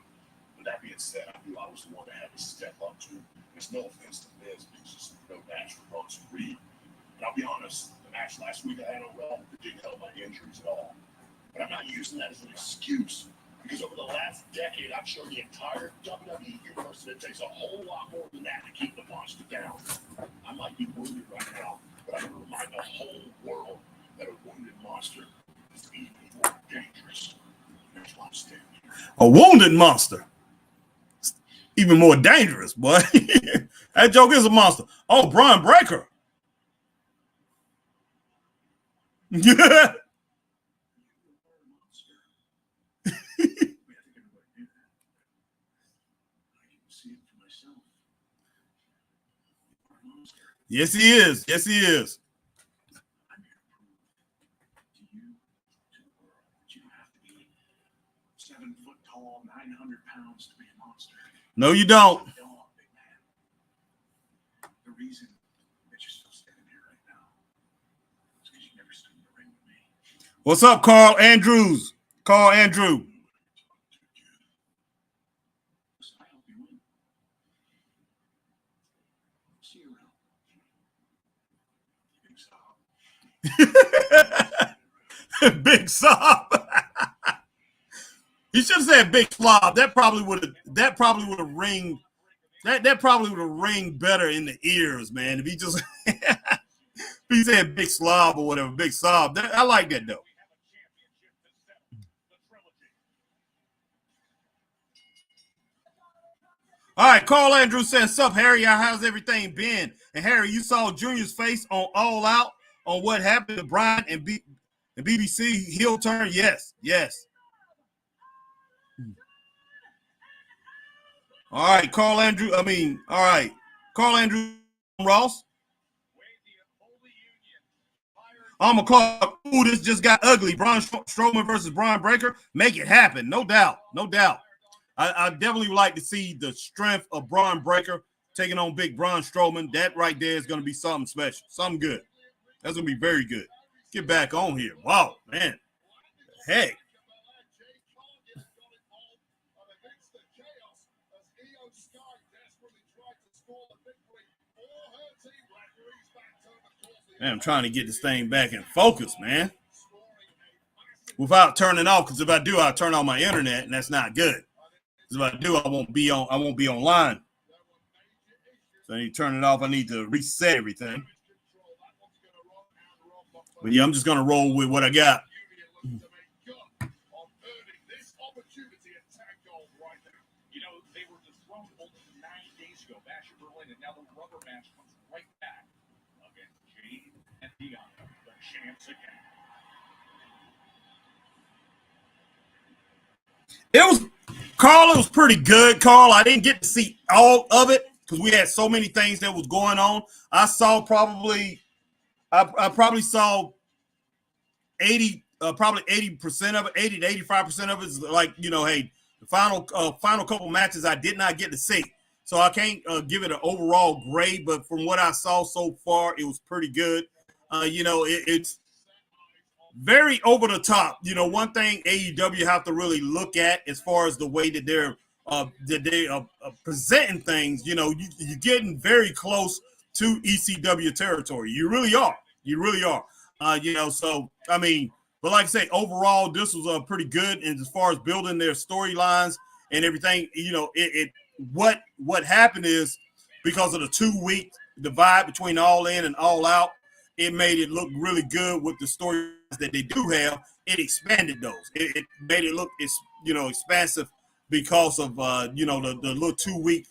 Speaker 3: But that being said, I knew I was the one that had to step up to. There's no offense to Miz, but it's just no match for Bronson Reed. And I'll be honest, the match last week I had on Raw didn't help my injuries at all. But I'm not using that as an excuse. Because over the last decade, I've shown the entire WWE universe that it takes a whole lot more than that to keep the monster down. I might be wounded right now, but I'm going to remind the whole world that a wounded monster is even more dangerous. That's why I'm standing here.
Speaker 1: A wounded monster. Even more dangerous, boy. That joke is a monster. Oh, Braun Breaker. Yeah. Yes, he is. Yes, he is.
Speaker 3: I'm here to prove to you, to the world, that you don't have to be 7 foot tall, 900 pounds to be a monster.
Speaker 1: No, you don't.
Speaker 3: Big man. The reason that you're still standing here right now is because you never stood in the ring with me.
Speaker 1: What's up, Carl Andrews? Carl Andrew.
Speaker 3: Listen, I hope you win. See you around.
Speaker 1: Big Sob. He should have said Big Slob. That probably would have ring. That probably would have ring better in the ears, man. If he just if he said Big Slob or whatever, Big Sob. I like that though. All right, Carl Andrews says, "Sup, Harry? How's everything been?" And Harry, you saw Junior's face on All Out on what happened to Brian and BBC heel turn. Yes, yes. All right, Carl Andrew. All right, Carl Andrew Ross. Alma Clark. Ooh, this just got ugly. Braun Strowman versus Braun Breaker. Make it happen. No doubt. No doubt. I definitely would like to see the strength of Braun Breaker taking on big Braun Strowman. That right there is going to be something special. Something good. That's going to be very good. Get back on here. Wow, man. Heck. Man, I'm trying to get this thing back in focus, man. Without turning off, because if I do, I'll turn on my internet, and that's not good. Because if I do, I won't be online. So I need to turn it off. I need to reset everything. But yeah, I'm just gonna roll with what I got.
Speaker 2: You know, they were dethroned 9 days ago, Bash in Berlin, and now the rubber match comes right back against Jade and Bianca, the champs again.
Speaker 1: It was pretty good, Carl. I didn't get to see all of it because we had so many things that was going on. I probably saw 80 probably 80% of it, 80 to 85% of it is like, hey, the final couple matches I did not get to see. So I can't give it an overall grade, but from what I saw so far, it was pretty good. It's very over the top. One thing AEW have to really look at as far as the way that they're presenting things. You're getting very close to ECW territory. You really are. You really are. So I mean, but like I say, overall, this was pretty good. And as far as building their storylines and everything, what happened is because of the 2-week divide between All In and All Out, it made it look really good with the stories that they do have. It expanded those. It made it look, expansive because of the little 2-week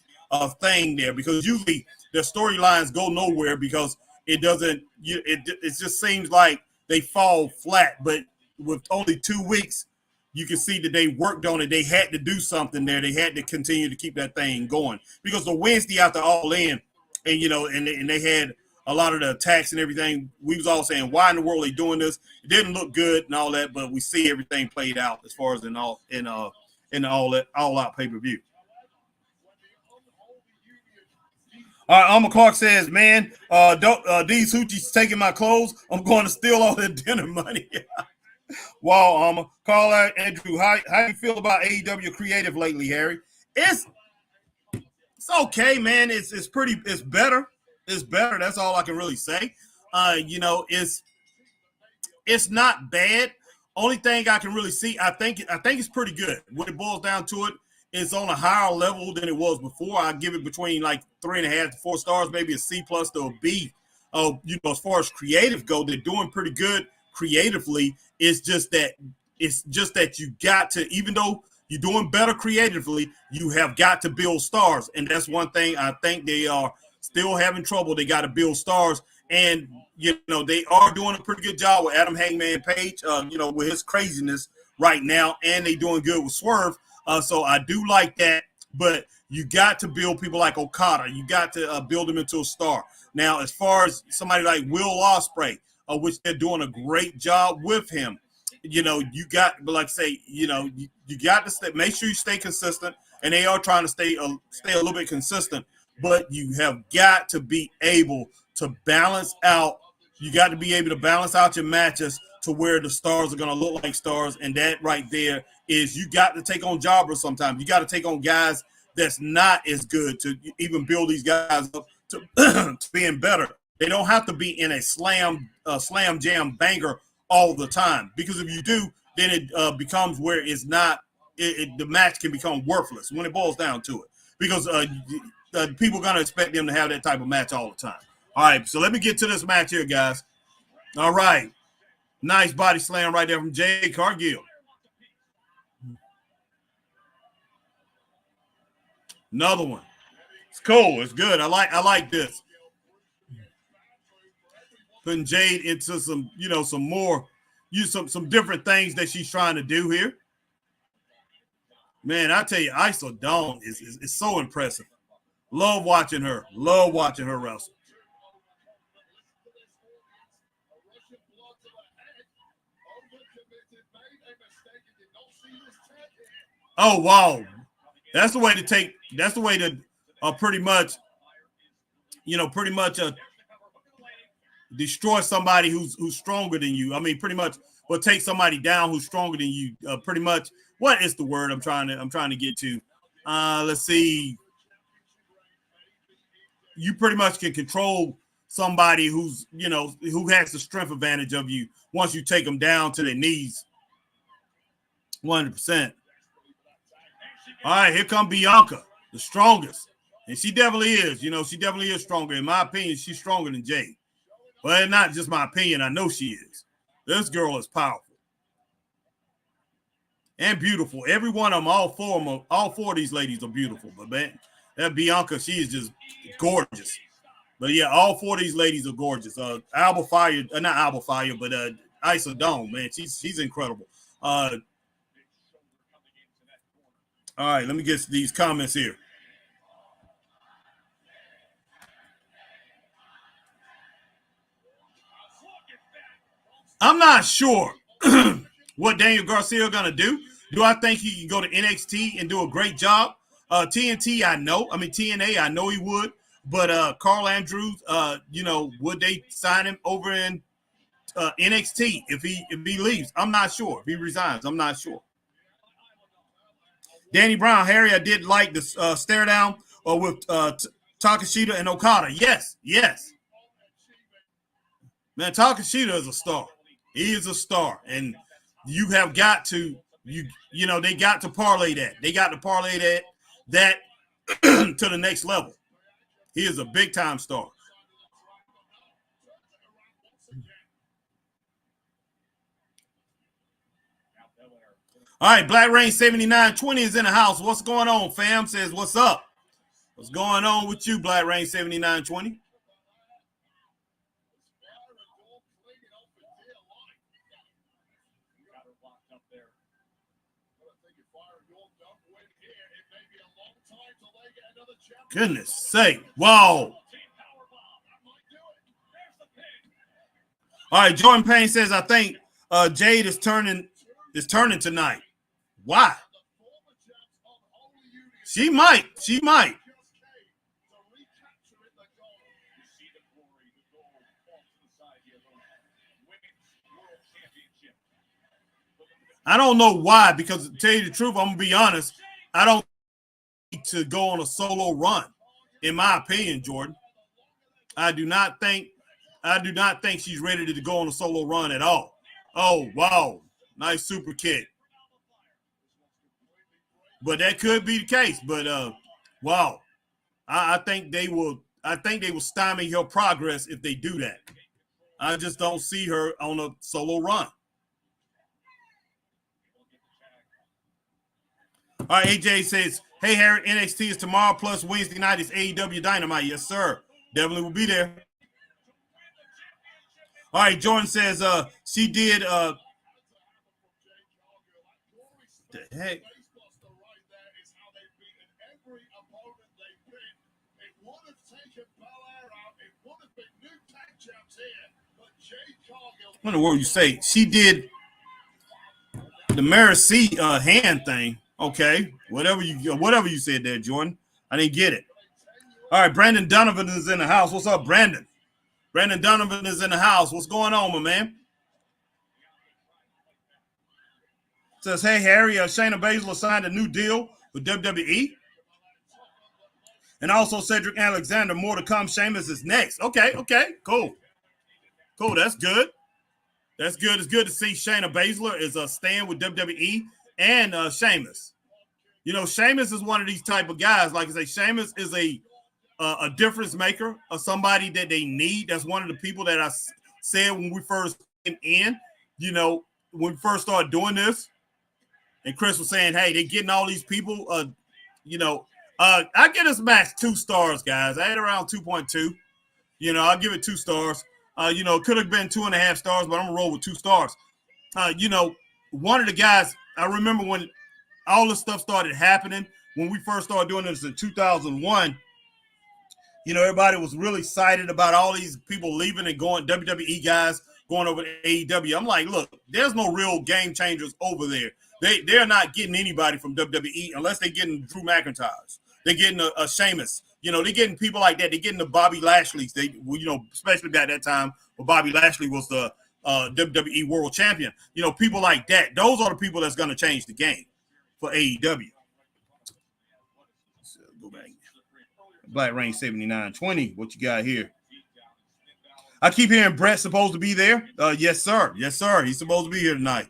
Speaker 1: thing there. Because usually the storylines go nowhere because it doesn't. It just seems like they fall flat. But with only 2 weeks, you can see that they worked on it. They had to do something there. They had to continue to keep that thing going because the Wednesday after All In, and they had a lot of the attacks and everything. We was all saying, why in the world are they doing this? It didn't look good and all that, but we see everything played out as far as in the all out pay-per-view. All right, Alma Clark says, man, these hoochies taking my clothes. I'm going to steal all their dinner money. Wow, Alma. Carl Andrew, how you feel about AEW creative lately, Harry? It's okay, man. It's better. It's better. That's all I can really say. It's not bad. Only thing I can really see, I think it's pretty good. When it boils down to it, it's on a higher level than it was before. I give it between like 3.5 to 4 stars, maybe a C+ to a B. As far as creative go, they're doing pretty good creatively. It's just that you got to, even though you're doing better creatively, you have got to build stars, and that's one thing I think they are still having trouble. They got to build stars, and they are doing a pretty good job with Adam Hangman Page, with his craziness right now, and they doing good with Swerve. So I do like that, but you got to build people like Okada. You got to build him into a star. Now, as far as somebody like Will Ospreay, which they're doing a great job with him, you got, but like I say, you got to make sure you stay consistent, and they are trying to stay a little bit consistent. But you have got to be able to balance out. You got to be able to balance out your matches to where the stars are going to look like stars. And that right there is you got to take on jobbers sometimes. You got to take on guys that's not as good to even build these guys up to, to being better. They don't have to be in a slam jam banger all the time. Because if you do, then it becomes where it's not, the match can become worthless when it boils down to it. Because people are going to expect them to have that type of match all the time. All right, so let me get to this match here, guys. All right. Nice body slam right there from Jade Cargill. Another one. It's cool. It's good. I like this. Putting Jade into some, some more, some different things that she's trying to do here. Man, I tell you, Isla Dawn is so impressive. Love watching her. Love watching her wrestle. Oh, wow. That's the way to take, that's the way to pretty much destroy somebody who's stronger than you. I mean, pretty much, or take somebody down who's stronger than you. Pretty much, what is the word I'm trying to get to? Let's see. You pretty much can control somebody who's, who has the strength advantage of you once you take them down to their knees. 100%. All right, here comes Bianca, the strongest. And she definitely is. She definitely is stronger. In my opinion, she's stronger than Jade. But not just my opinion. I know she is. This girl is powerful. And beautiful. Every one of them, all four of these ladies are beautiful. But man, that Bianca, she is just gorgeous. But yeah, all four of these ladies are gorgeous. Alba Fire, not Alba Fire, but Isla Dawn, man, she's incredible. All right, let me get to these comments here. I'm not sure. what Daniel Garcia gonna do? Do I think he can go to NXT and do a great job? TNT, I know. I mean TNA, I know he would. But Carl Andrews, would they sign him over in NXT if he leaves? I'm not sure. If he resigns, I'm not sure. Danny Brown, Harry, I did like the stare down with Takeshita and Okada. Yes. Man, Takeshita is a star. He is a star, and you have got to they got to parlay that. They got to parlay that to the next level. He is a big time star. All right, Black Rain 7920 is in the house. What's going on, fam? Says, what's up? What's going on with you, Black Rain 7920? Goodness sake. Whoa. All right, Jordan Payne says, I think Jade is turning tonight. Why? She might. I don't know why, because to tell you the truth, I'm gonna be honest, I don't need to go on a solo run, in my opinion, Jordan. I do not think she's ready to go on a solo run at all. Oh, wow. Nice super kick. But that could be the case. But wow. I think they will stymie her progress if they do that. I just don't see her on a solo run. All right, AJ says, hey, Harry, NXT is tomorrow, plus Wednesday night is AEW Dynamite. Yes, sir. Definitely will be there. All right, Jordan says she did the heck? What in the world you say? She did the Mercy hand thing. Okay, whatever you said there, Jordan. I didn't get it. All right, Brandon Donovan is in the house. What's up, Brandon? Brandon Donovan is in the house. What's going on, my man? Says, hey, Harry, Shayna Baszler signed a new deal with WWE. And also Cedric Alexander, more to come. Sheamus is next. Okay, cool. Cool, that's good. That's good. It's good to see Shayna Baszler is staying with WWE and Sheamus. You know, Sheamus is one of these type of guys. Like I say, Sheamus is a difference maker, or somebody that they need. That's one of the people that I said when we first came in, when we first started doing this, and Chris was saying, hey, they're getting all these people, I get this match 2 stars, guys. I had around 2.2. I'll give it 2 stars. It could have been 2.5 stars, but I'm gonna roll with 2 stars. One of the guys, I remember when all this stuff started happening, when we first started doing this in 2001, everybody was really excited about all these people leaving and going, WWE guys going over to AEW. I'm like, look, there's no real game changers over there. They're not getting anybody from WWE unless they're getting Drew McIntyre's. They're getting a Sheamus. They're getting people like that. They're getting the Bobby Lashley's. Especially at that time when Bobby Lashley was the WWE World Champion. People like that. Those are the people that's going to change the game for AEW. So go back. Black Rain 7920. What you got here? I keep hearing Brett's supposed to be there. Yes, sir. Yes, sir. He's supposed to be here tonight.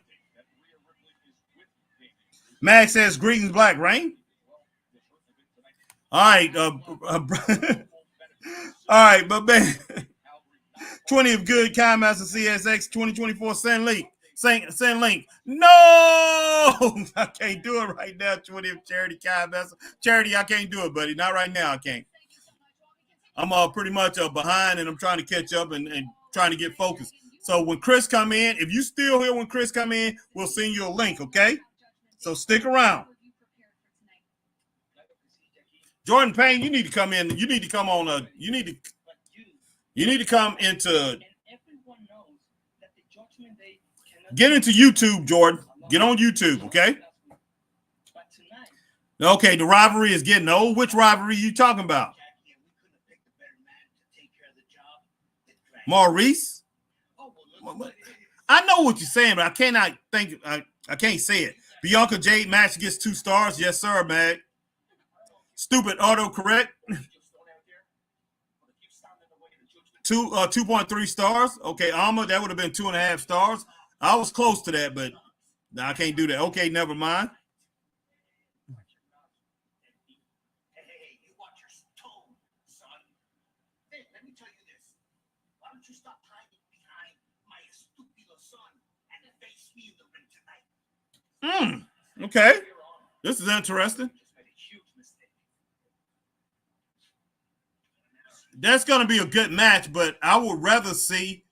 Speaker 1: Max says, greetings, Black Rain. All right. All right, but man, 20 of good, Kind Master CSX 2024 send link. Send link. No, I can't do it right now. 20 of Charity Kind Master. Charity, I can't do it, buddy. Not right now. I can't. I'm pretty much behind, and I'm trying to catch up and trying to get focused. So when Chris come in, if you still here when Chris come in, we'll send you a link, okay? So stick around. Jordan Payne, you need to come in. You need to come on. You need to come into. Get into YouTube, Jordan. Get on YouTube, okay? Okay, the rivalry is getting old. Which rivalry are you talking about? Maurice? I know what you're saying, but I cannot think. I can't say it. Bianca Jade match gets 2 stars. Yes, sir, Mag. Stupid autocorrect. 2.3 stars. Okay, Alma, that would have been 2.5 stars. I was close to that, but no, I can't do that. Okay, never mind.
Speaker 3: Hey, you watch your tone, son. Hey, let me tell you this. Why don't you stop hiding behind my estúpido son and face me in the ring tonight?
Speaker 1: Okay. This is interesting. That's going to be a good match, but I would rather see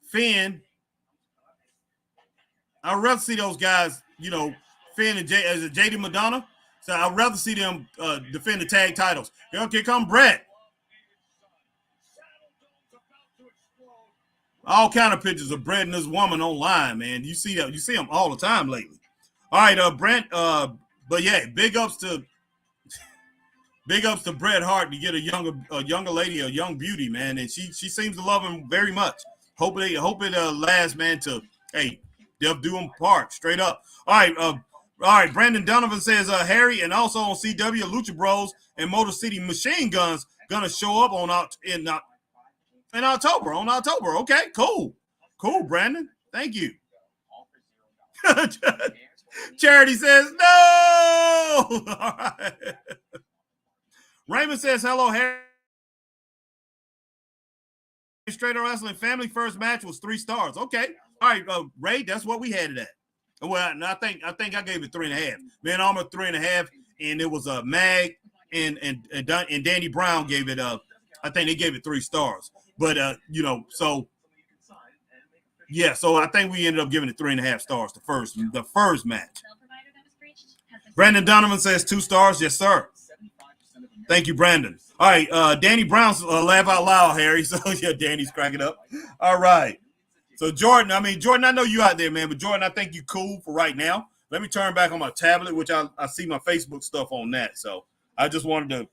Speaker 1: Finn. I'd rather see those guys, Finn and JD Madonna. So I'd rather see them defend the tag titles. Here come Brett. All kind of pictures of Brett and this woman online, man. You see that? You see them all the time lately. All right, Brent. But yeah, big ups to Bret Hart to get a younger lady, a young beauty, man, and she seems to love him very much. Hope it lasts, man. To they'll do him part straight up. All right. Brandon Donovan says Harry, and also on CW, Lucha Bros and Motor City Machine Guns gonna show up in October. On October, okay, cool, Brandon. Thank you. Charity says no. All right. Raymond says, hello, Harry. Straight Up Wrestling family first match was 3 stars. Okay. All right, Ray, that's what we had it at. Well, I think I gave it 3.5. Man, Armour 3.5, and it was Mag and Danny Brown gave it I think they gave it 3 stars. But so yeah, so I think we ended up giving it 3.5 stars the first match. Brandon Donovan says 2 stars. Yes, sir. Thank you, Brandon. All right, Danny Brown's laugh out loud, Harry. So yeah, Danny's cracking up. All right. So Jordan, I know you out there, man, but Jordan, I think you cool for right now. Let me turn back on my tablet, which I see my Facebook stuff on that. So I just wanted to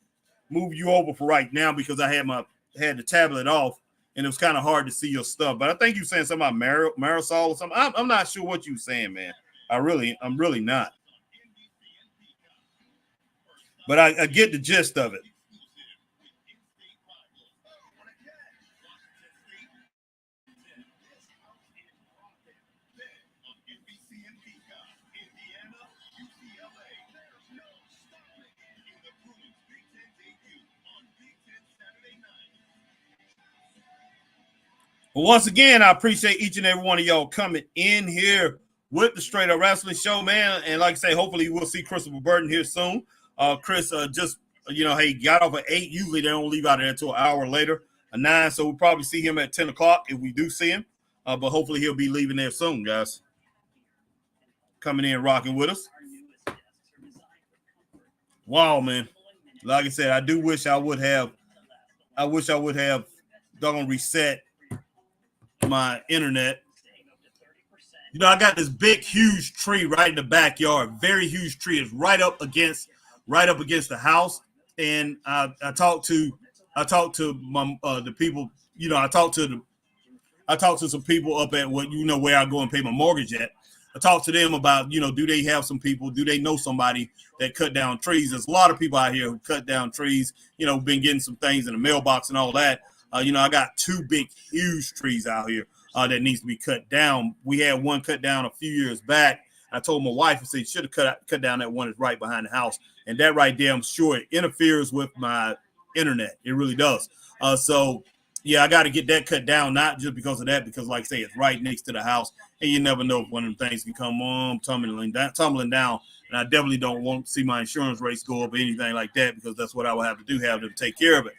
Speaker 1: move you over for right now because I had the tablet off and it was kind of hard to see your stuff. But I think you saying something about Marisol or something. I'm not sure what you saying, man. I'm really not. But I get the gist of it. Well, once again, I appreciate each and every one of y'all coming in here with the Straight Up Wrestling Show, man. And like I say, hopefully we'll see Christopher Burton here soon. Chris just, got off at 8. Usually they don't leave out of there until an hour later, 9. So we'll probably see him at 10 o'clock if we do see him. But hopefully he'll be leaving there soon, guys. Coming in rocking with us. Wow, man. Like I said, I wish I would have doggone reset my internet. I got this big, huge tree right in the backyard. Very huge tree. It's right up against the house. And I talked to my the people. I talked to some people up at where I go and pay my mortgage at. I talked to them about do they have some people? Do they know somebody that cut down trees? There's a lot of people out here who cut down trees. Been getting some things in the mailbox and all that. I got 2 big, huge trees out here that needs to be cut down. We had one cut down a few years back. I told my wife, I said, should have cut down that one that's right behind the house. And that right there, I'm sure it interferes with my internet. It really does. So, yeah, I got to get that cut down, not just because of that, because, like I say, it's right next to the house. And you never know if one of them things can come on tumbling down. And I definitely don't want to see my insurance rates go up or anything like that, because that's what I would have to do, have to take care of it.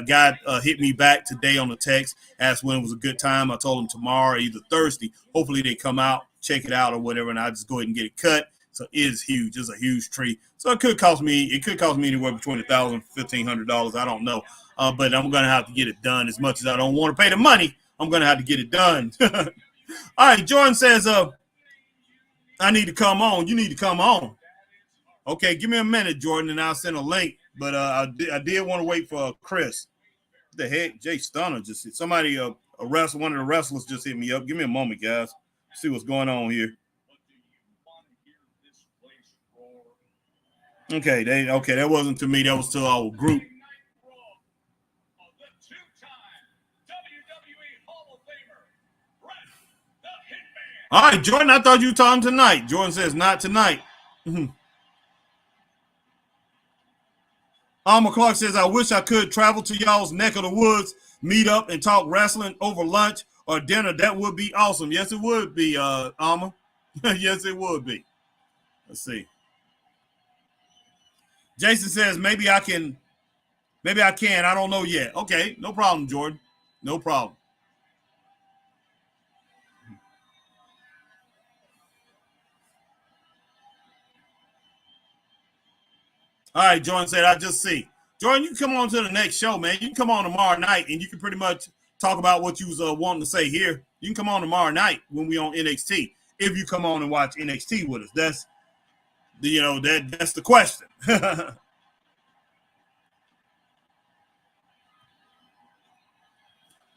Speaker 1: God hit me back today on the text, asked when it was a good time. I told him tomorrow, either Thursday. Hopefully they come out, check it out or whatever, and I just go ahead and get it cut. So it is huge. It's a huge tree. So it could cost me anywhere between $1,000 and $1,500. I don't know. but I'm gonna have to get it done. As much as I don't want to pay the money, I'm gonna have to get it done. All right, Jordan says, I need to come on. You need to come on. Okay, give me a minute, Jordan, and I'll send a link. But I did want to wait for Chris. What the heck, Jay Stunner just somebody one of the wrestlers just hit me up. Give me a moment, guys. See what's going on here. Okay, that wasn't to me. That was to our group. All right, Jordan, I thought you were talking tonight. Jordan says not tonight. Alma Clark says, I wish I could travel to y'all's neck of the woods, meet up and talk wrestling over lunch or dinner. That would be awesome. Yes, it would be, Alma. Yes, it would be. Let's see. Jason says, maybe I can. I don't know yet. Okay, no problem, Jordan. No problem. All right, Jordan said, I just see. Jordan, you can come on to the next show, man. You can come on tomorrow night, and you can pretty much talk about what you was wanting to say here. You can come on tomorrow night when we on NXT. If you come on and watch NXT with us, that's the question.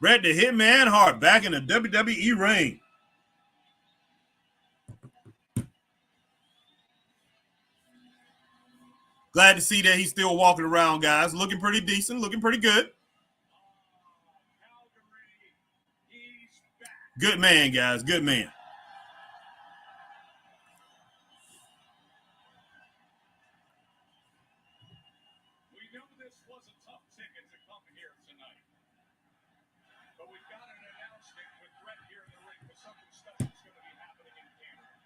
Speaker 1: Bret the Hitman Hart back in the WWE ring. Glad to see that he's still walking around, guys. Looking pretty decent, looking pretty good. Good man, guys. Good man.
Speaker 2: We knew this was a tough ticket to come here tonight. But we've got an announcement with Bret here in the ring with something special that's going to be happening in Canada.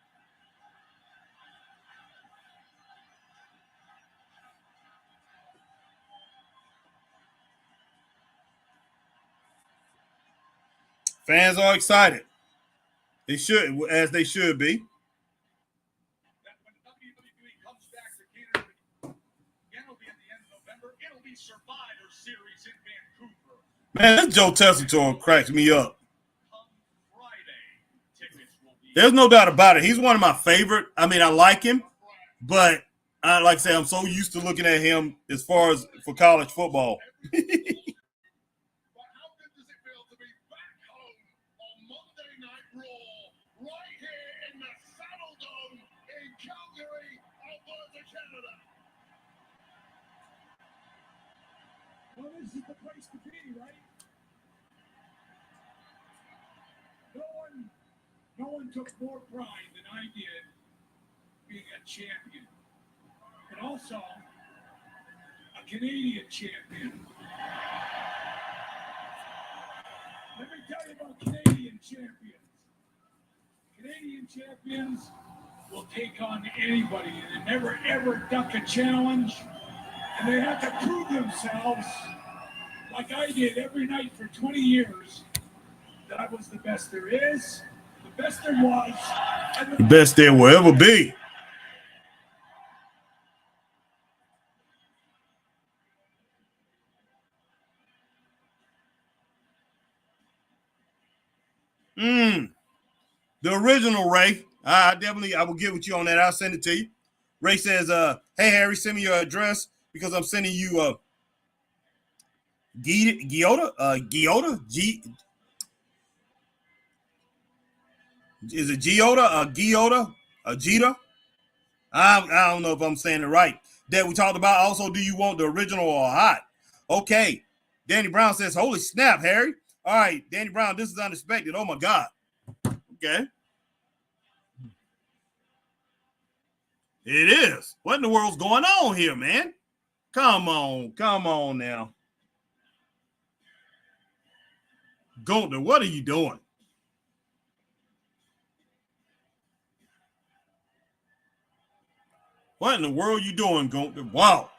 Speaker 1: Fans are excited. They should, as they should be.
Speaker 2: That when WWE comes back to Canada, again, it'll be at the end of November. It'll be Survivor Series in Vancouver.
Speaker 1: Man, this Joe Tessitore cracks me up.
Speaker 2: Come Friday, tickets will be.
Speaker 1: There's no doubt about it. He's one of my favorite. I mean, I like him, but like I say, I'm so used to looking at him as far as for college football.
Speaker 2: Well, this is the place to be, right? No one took more pride than I did being a champion, but also a Canadian champion. Let me tell you about Canadian champions. Canadian champions will take on anybody and they never ever duck a challenge. And they have to prove themselves, like I did every night for 20 years, that I was the best there is, the best there was, and
Speaker 1: The best there will ever be. The original Ray. I will get with you on that. I'll send it to you. Ray says, hey, Harry, send me your address because I'm sending you Giota? Is it Giota? Giota? Gita? I don't know if I'm saying it right. That we talked about. Also, do you want the original or hot? Okay. Danny Brown says, holy snap, Harry. All right, Danny Brown, this is unexpected. Oh, my God. Okay. It is. What in the world's going on here, man? Come on now. Gunther, what are you doing? What in the world are you doing, Gunther? Wow.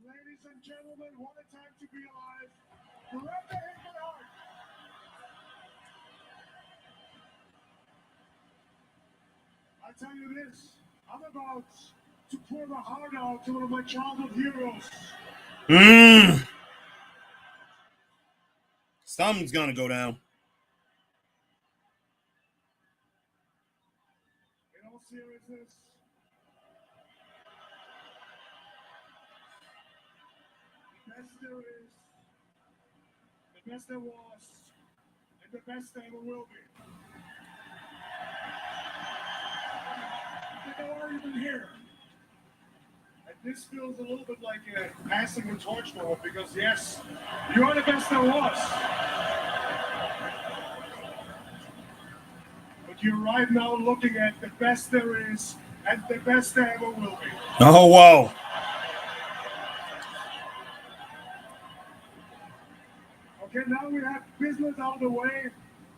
Speaker 3: Ladies and gentlemen, what a time to be alive. Bret Hart. I tell you this, I'm about to pour the heart out to one of my childhood heroes.
Speaker 1: Something's gonna go down.
Speaker 3: In all seriousness, the best there is, the best there was, and the best there ever will be. They are even here. And this feels a little bit like passing the torch for them because, yes, you are the best there was. But you're right now looking at the best there is and the best there ever will be.
Speaker 1: Oh, wow.
Speaker 3: Okay, now we have business out of the way.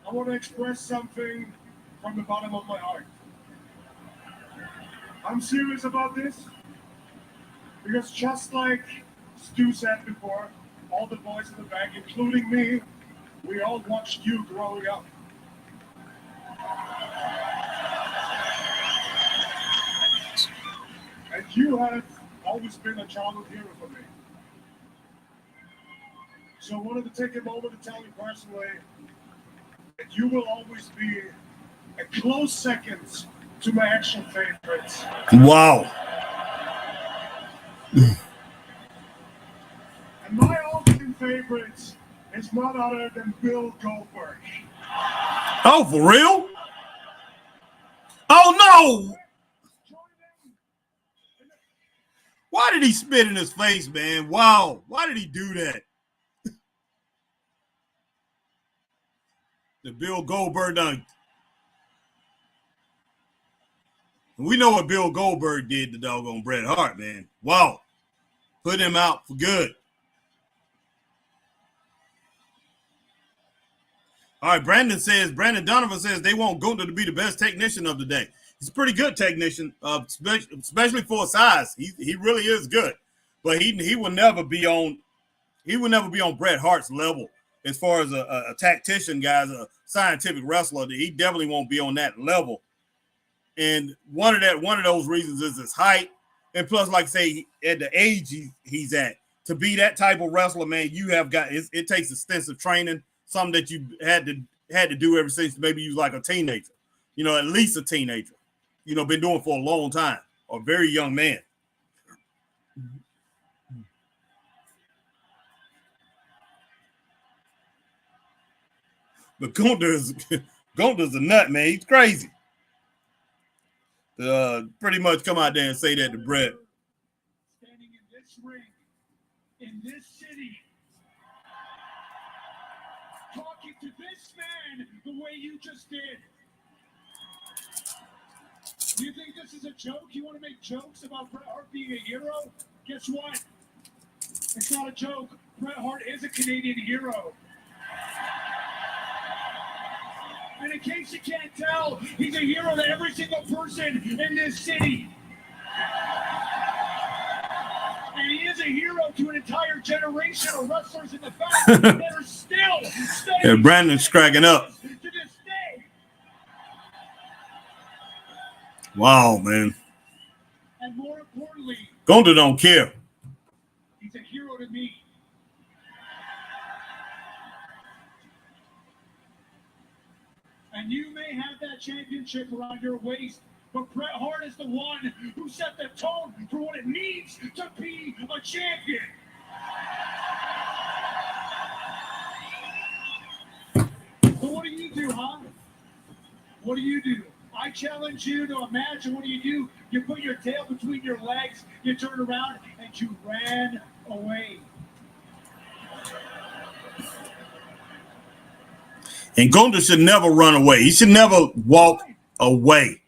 Speaker 3: I want to express something from the bottom of my heart. I'm serious about this because just like Stu said before, all the boys in the back, including me, we all watched you growing up. And you have always been a childhood hero for me. So I wanted to take a moment to tell you personally that you will always be a close second to my action favorites.
Speaker 1: Wow.
Speaker 3: And my all-time favorite is none other than Bill Goldberg.
Speaker 1: Oh, for real? Oh, no. Why did he spit in his face, man? Wow. Why did he do that? The Bill Goldberg done. We know what Bill Goldberg did to doggone Bret Hart, man. Wow. Put him out for good. All right, Brandon Donovan says they want Gunther to be the best technician of the day. He's a pretty good technician, especially for his size. He really is good. But he will never be on Bret Hart's level as far as a tactician, guys, a scientific wrestler. He definitely won't be on that level. And one of those reasons is his height, and plus, like I say, at the age he's at, to be that type of wrestler, man, you have got it takes extensive training, something that you had to do ever since maybe you was like a teenager, at least a teenager, been doing for a long time, or a very young man. But Gunther's a nut, man. He's crazy. Pretty much come out there and say that to Bret.
Speaker 2: Standing in this ring, in this city, talking to this man the way you just did. Do you think this is a joke? You want to make jokes about Bret Hart being a hero? Guess what? It's not a joke. Bret Hart is a Canadian hero. And in case you can't tell, he's a hero to every single person in this city. And he is a hero to an entire generation of wrestlers in the back that are still studying.
Speaker 1: Yeah, Brandon's cracking up.
Speaker 2: To this day.
Speaker 1: Wow, man.
Speaker 2: And more importantly,
Speaker 1: Gunther don't care.
Speaker 2: he's a hero to me. And you may have that championship around your waist, but Bret Hart is the one who set the tone for what it means to be a champion. So what do you do, huh? What do you do? I challenge you to imagine, what do? You put your tail between your legs, you turn around, and you ran away.
Speaker 1: And Gunther should never run away. He should never walk away.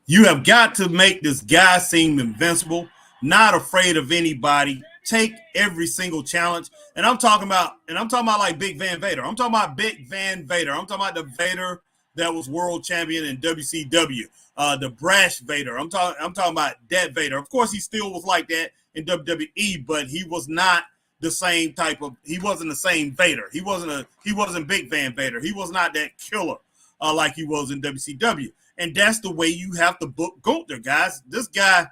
Speaker 1: You have got to make this guy seem invincible, not afraid of anybody. Take every single challenge. And I'm talking about like Big Van Vader. I'm talking about Big Van Vader. I'm talking about the Vader that was world champion in WCW. The brash Vader. I'm talking about that Vader. Of course, he still was like that in WWE, but he was not the same type of. He wasn't the same Vader. He wasn't Big Van Vader. He was not that killer like he was in WCW. And that's the way you have to book Gunther, guys. This guy,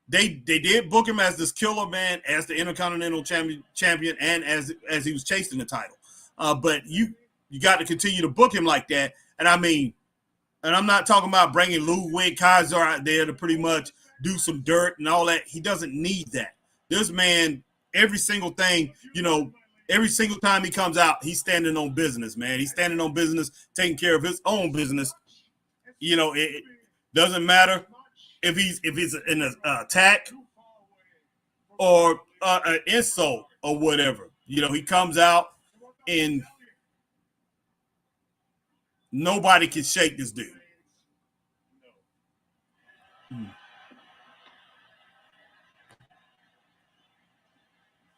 Speaker 1: they did book him as this killer man, as the Intercontinental champion, and as he was chasing the title. But you got to continue to book him like that. And I mean, and I'm not talking about bringing Ludwig Kaiser out there to pretty much do some dirt and all that. He doesn't need that. This man, every single thing, every single time he comes out, he's standing on business, man. He's standing on business, taking care of his own business. It doesn't matter if he's in an attack or an insult or whatever. He comes out and nobody can shake this dude.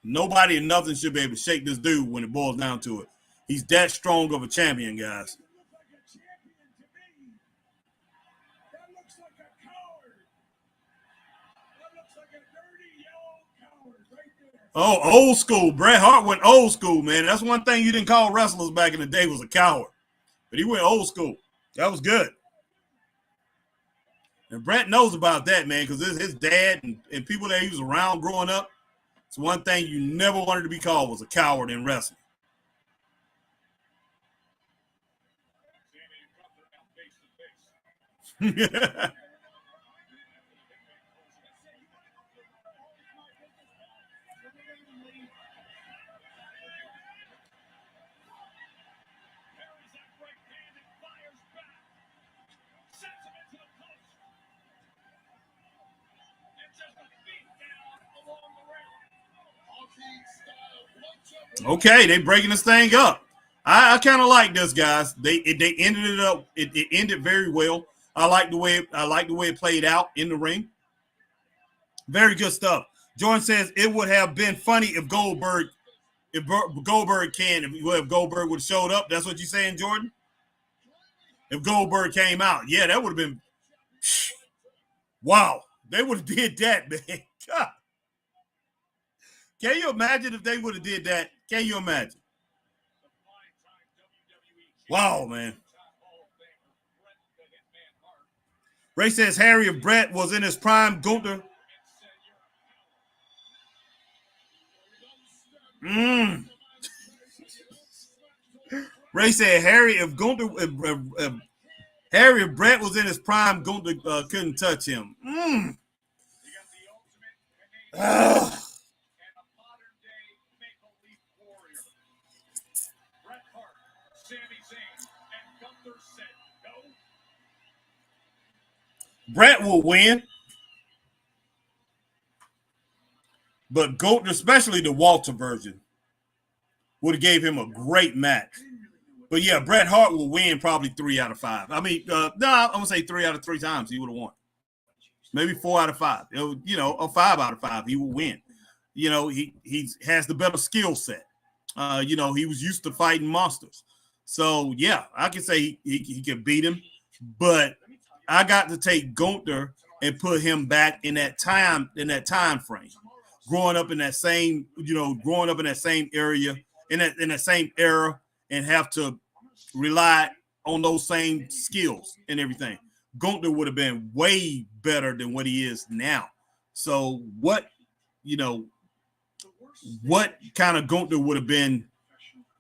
Speaker 1: Nobody and nothing should be able to shake this dude when it boils down to it. He's that strong of a champion, guys. Oh, old school. Bret Hart went old school, man. That's one thing you didn't call wrestlers back in the day was a coward. But he went old school. That was good. And Bret knows about that, man, because his dad and people that he was around growing up, it's one thing you never wanted to be called was a coward in wrestling. Okay, they breaking this thing up. I kind of like this, guys. They ended it up. It ended very well. I like the way it played out in the ring. Very good stuff. Jordan says it would have been funny if Goldberg would have showed up. That's what you're saying, Jordan? If Goldberg came out, yeah, that would have been wow. They would have did that, man. God. Can you imagine if they would have did that? Can you imagine? Wow, man. Ray says Harry, if Bret was in his prime, Gunther. Ray said Harry, if Bret was in his prime, Gunther couldn't touch him. Bret will win, but Gunther, especially the Walter version, would have gave him a great match. But yeah, Bret Hart will win probably 3 out of 5. I mean, I'm gonna say 3 out of 3 times he would have won. Maybe 4 out of 5. Or 5 out of 5 he will win. He has the better skill set. He was used to fighting monsters. So yeah, I can say he can beat him, but I got to take Gunther and put him back in that time frame, growing up in that same area, in that same era, and have to rely on those same skills and everything. Gunther would have been way better than what he is now. So what kind of Gunther would have been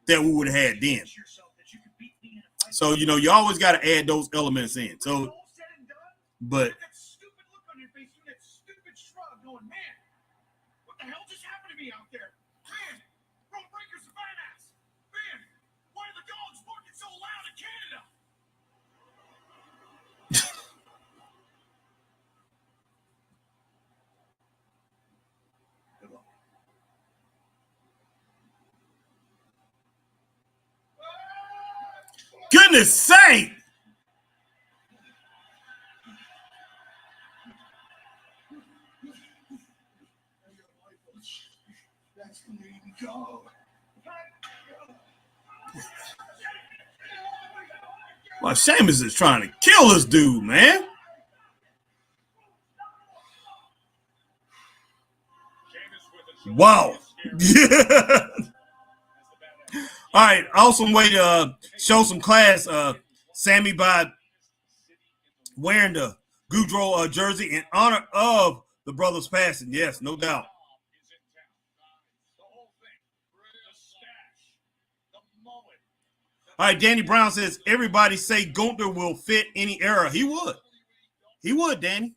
Speaker 1: that we would have had then? So you always got to add those elements in. So. But that stupid look on your face, that stupid shrug, going, man, what the hell just happened to me out there? Man, Bro Breaker's a badass. Man, why are the dogs barking so loud in Canada? Goodness sake! Well, Sheamus is trying to kill this dude, man. Wow. Yeah. All right. Awesome way to show some class, Sammy, by wearing the Goudreau jersey in honor of the brother's passing. Yes, no doubt. All right, Danny Brown says, everybody say Gunther will fit any era. He would. He would, Danny.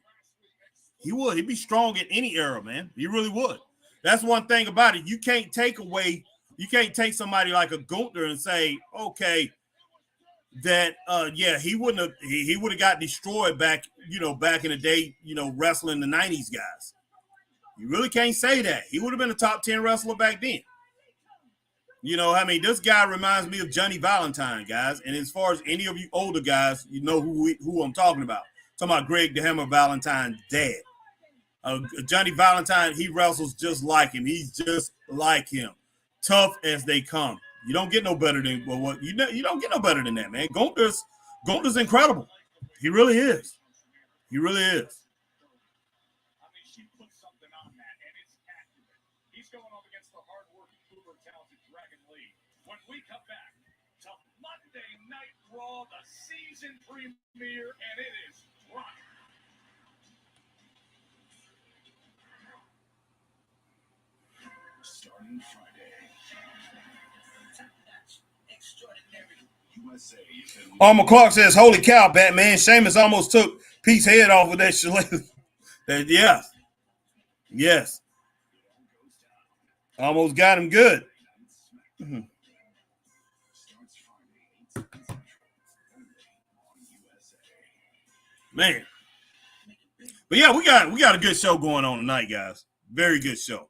Speaker 1: He would. He'd be strong in any era, man. He really would. That's one thing about it. You can't take somebody like a Gunther and say, okay, that he would have got destroyed back in the day, wrestling the 90s guys. You really can't say that. He would have been a top 10 wrestler back then. This guy reminds me of Johnny Valentine, guys. And as far as any of you older guys, you know who I'm talking about. I'm talking about Greg the Hammer Valentine's dad. Johnny Valentine, he wrestles just like him. He's just like him. Tough as they come. You don't get no better than you don't get no better than that, man. Gunther's incredible. He really is. He really is.
Speaker 2: I mean, she put something on that, and it's accurate. He's going up against the hard-working, uber-talented Dragon Lee. When we come back to Monday Night Raw, the season premiere, and it is rock.
Speaker 3: Starting Friday. USA.
Speaker 1: McClark says, holy cow, Batman. Sheamus almost took Pete's head off with that shillelagh. Yes. Yes. Almost got him good. Mm-hmm. Man. But yeah, we got a good show going on tonight, guys. Very good show.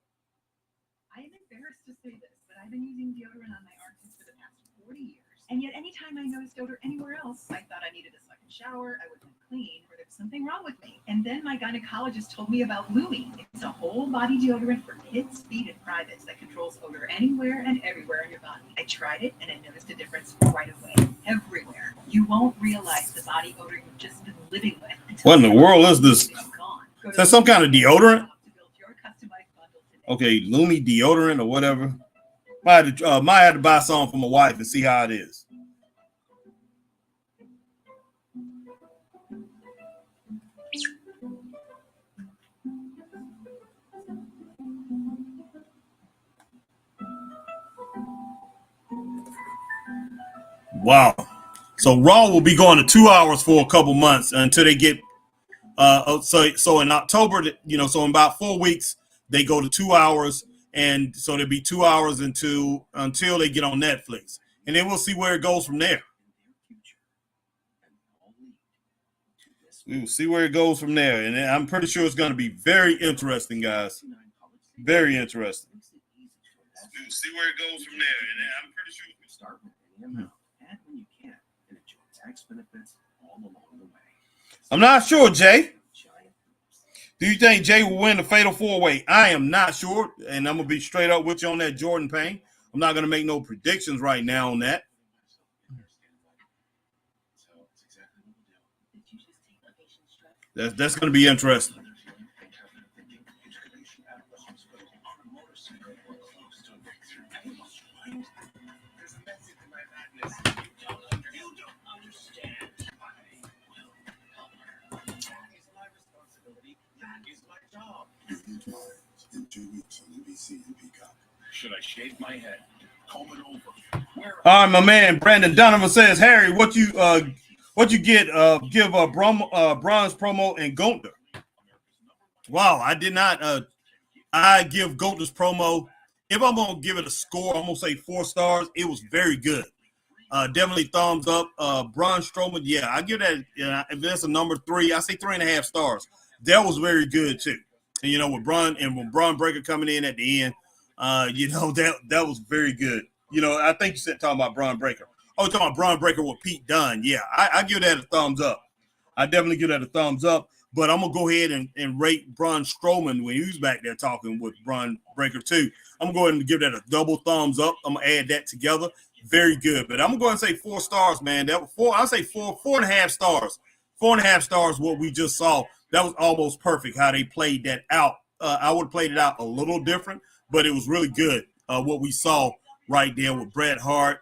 Speaker 5: I am embarrassed to say this, but I've been using deodorant on my armpits for the past 40 years. And yet anytime I noticed odor anywhere else, I thought I needed a second shower, I wasn't clean, or there was something wrong with me. And then my gynecologist told me about Lumi. It's a whole body deodorant for kids, feet, and privates that controls odor anywhere and everywhere in your body. I tried it and I noticed a difference right away. Everywhere. You won't realize the body odor you've just been living with.
Speaker 1: What in the world is this? Is that some kind of deodorant? Okay, Lumi deodorant or whatever. Might have to buy some for my wife and see how it is. Wow. So Raw will be going to 2 hours for a couple months until they get so in October, so in about 4 weeks, they go to 2 hours, and so there'll be 2 hours until they get on Netflix. And then we'll see where it goes from there. We will see where it goes from there. And I'm pretty sure it's going to be very interesting, guys. Very interesting. We'll see where it goes from there. And I'm pretty sure we start with any amount. Add when you can and enjoy tax benefits all along the way. I'm not sure, Jay. Do you think Jay will win the Fatal 4-Way? I am not sure, and I'm going to be straight up with you on that, Jordan Payne. I'm not going to make no predictions right now on that. That's going to be interesting.
Speaker 3: Should I shave my head? Comb it over.
Speaker 1: All right, my man Brandon Donovan says, Harry, what you get? Give Braun's promo and Gunther. Wow, I did not. I give Gunther's promo. If I'm gonna give it a score, I'm gonna say 4 stars. It was very good. Definitely thumbs up. Braun Strowman, yeah, I give that. If that's a number 3, I say 3.5 stars. That was very good too. And with Braun Breaker coming in at the end, that was very good. I think you said talking about Braun Breaker. Oh, talking about Braun Breaker with Pete Dunne. Yeah, I give that a thumbs up. I definitely give that a thumbs up. But I'm gonna go ahead and rate Braun Strowman when he was back there talking with Braun Breaker too. I'm going to give that a double thumbs up. I'm gonna add that together. Very good. But I'm gonna go and say 4 stars, man. That was 4. I'll say 4.5 stars. 4.5 stars. What we just saw. That was almost perfect how they played that out. I would have played it out a little different, but it was really good what we saw right there with Bret Hart,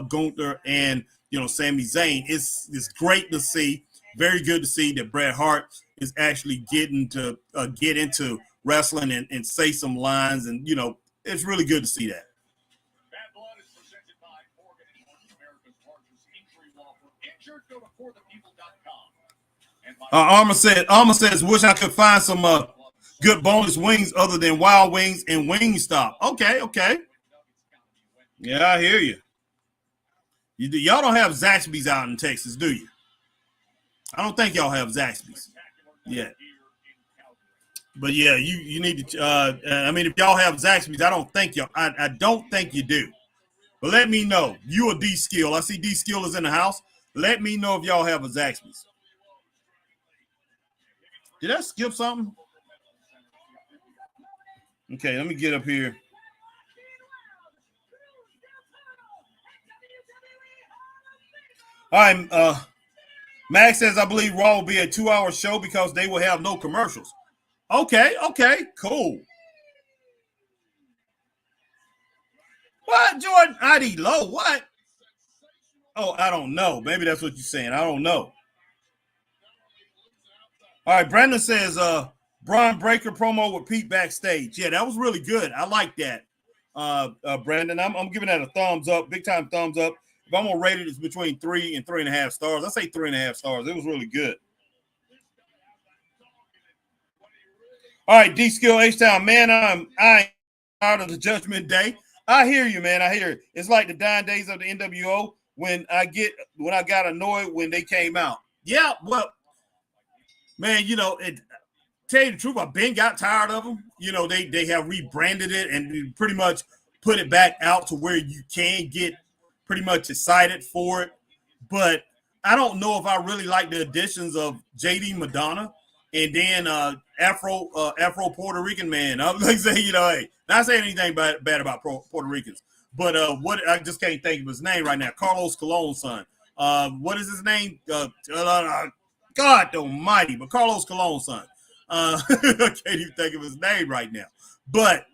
Speaker 1: Gunther, and Sami Zayn. It's great to see. Very good to see that Bret Hart is actually getting to get into wrestling and say some lines, and it's really good to see that.
Speaker 2: Bad Blood is presented by Morgan & Morgan, America's largest injury law firm. Injured, go to forthepeople.com. And
Speaker 1: Arma says, wish I could find some good boneless wings other than Wild Wings and Wingstop. Okay. Yeah, I hear you. Y'all don't have Zaxby's out in Texas, do you? I don't think y'all have Zaxby's yet. But yeah, you need to. I mean, if y'all have Zaxby's, I don't think you do. But let me know. You a D Skill? I see D Skill is in the house. Let me know if y'all have a Zaxby's. Did I skip something? Okay, let me get up here. All right, Max says, I believe Raw will be a 2-hour show because they will have no commercials. Okay, cool. What, Jordan? ID low, what? Oh, I don't know. Maybe that's what you're saying. I don't know. All right, Brandon says, Braun Breaker promo with Pete backstage. Yeah, that was really good. I like that, Brandon. I'm giving that a thumbs up, big time thumbs up. If I'm gonna rate it, it's between 3 and 3.5 stars. I say 3.5 stars. It was really good. All right, D Skill H-Town, man, I'm out of the Judgment Day. I hear you, man. I hear it. It's like the dying days of the NWO when I got annoyed when they came out. Yeah, well, man, tell you the truth, I've been got tired of them. They have rebranded it and pretty much put it back out to where you can get pretty much excited for it. But I don't know if I really like the additions of JD Madonna and then Afro Puerto Rican man. I'm like saying, hey, not saying anything bad about Puerto Ricans, but what I just can't think of his name right now. Carlos Colon's son. What is his name? God almighty, but Carlos Colon's son. I can't even think of his name right now. But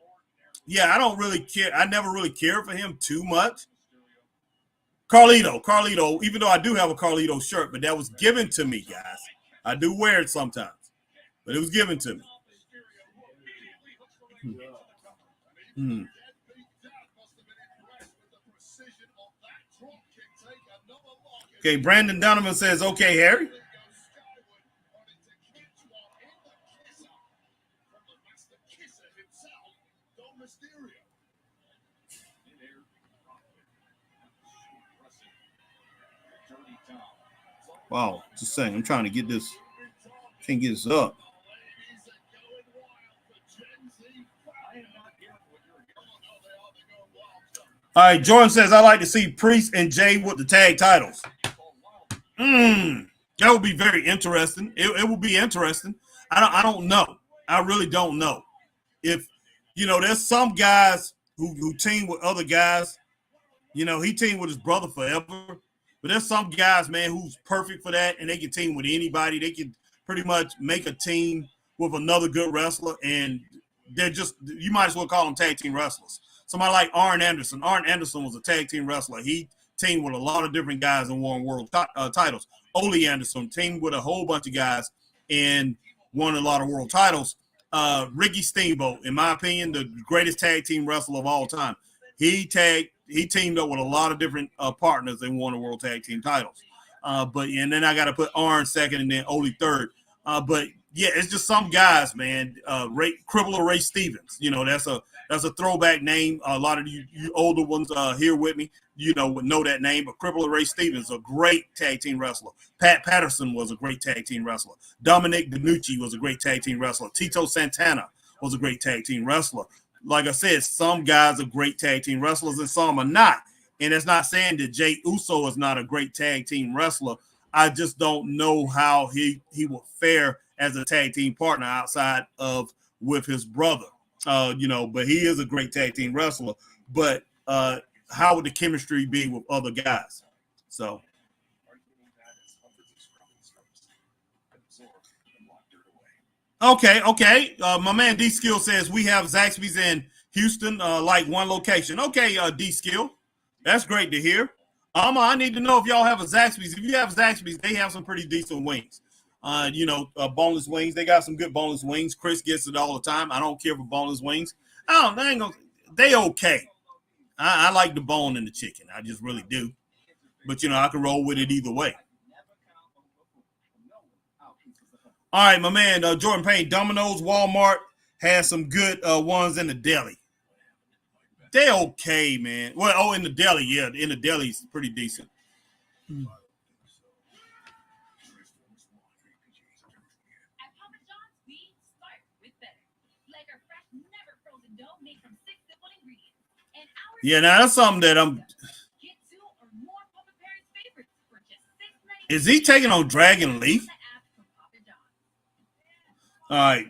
Speaker 1: yeah, I don't really care. I never really cared for him too much. Carlito, even though I do have a Carlito shirt, but that was given to me, guys. I do wear it sometimes, but it was given to me. Okay, Brandon Donovan says, okay, Harry. Wow, just saying, I'm trying to get this. Can't get this up. All right, Jordan says, I like to see Priest and Jay with the tag titles. That would be very interesting. It will be interesting. I don't know. I really don't know. If, there's some guys who team with other guys. He teamed with his brother forever. But there's some guys, man, who's perfect for that, and they can team with anybody. They can pretty much make a team with another good wrestler, and they're just, you might as well call them tag team wrestlers. Somebody like Arn Anderson. Arn Anderson was a tag team wrestler. He teamed with a lot of different guys and won world titles. Ole Anderson teamed with a whole bunch of guys and won a lot of world titles. Ricky Steamboat, in my opinion, the greatest tag team wrestler of all time. He teamed up with a lot of different partners and won the world tag team titles. And then I got to put Arn second and then Ole third. But yeah, it's just some guys, man. Crippler Ray Stevens, that's a throwback name. A lot of you older ones here with me, would know that name. But Crippler Ray Stevens, a great tag team wrestler. Pat Patterson was a great tag team wrestler. Dominic DiNucci was a great tag team wrestler. Tito Santana was a great tag team wrestler. Like I said, some guys are great tag team wrestlers and some are not. And it's not saying that Jey Uso is not a great tag team wrestler. I just don't know how he will fare as a tag team partner outside of with his brother. But he is a great tag team wrestler. But how would the chemistry be with other guys? So. Okay. My man D Skill says we have Zaxby's in Houston, like one location. Okay, D-Skill. That's great to hear. I need to know if y'all have a Zaxby's. If you have Zaxby's, they have some pretty decent wings. Boneless wings. They got some good boneless wings. Chris gets it all the time. I don't care for boneless wings. They okay. I like the bone in the chicken. I just really do. But, I can roll with it either way. All right, my man, Jordan Payne, Domino's, Walmart has some good ones in the deli. They okay, man. Well, in the deli, yeah. In the deli, it's pretty decent.
Speaker 4: At Papa John's, we start with better. Like our fresh, never frozen dough made from 6 simple ingredients. And our
Speaker 1: Yeah, now that's something that
Speaker 4: get 2 or more Papa Perry's favorites for just $6.99
Speaker 1: Is he taking on Dragon Lee?
Speaker 4: on the app from Papa John's.
Speaker 1: All right.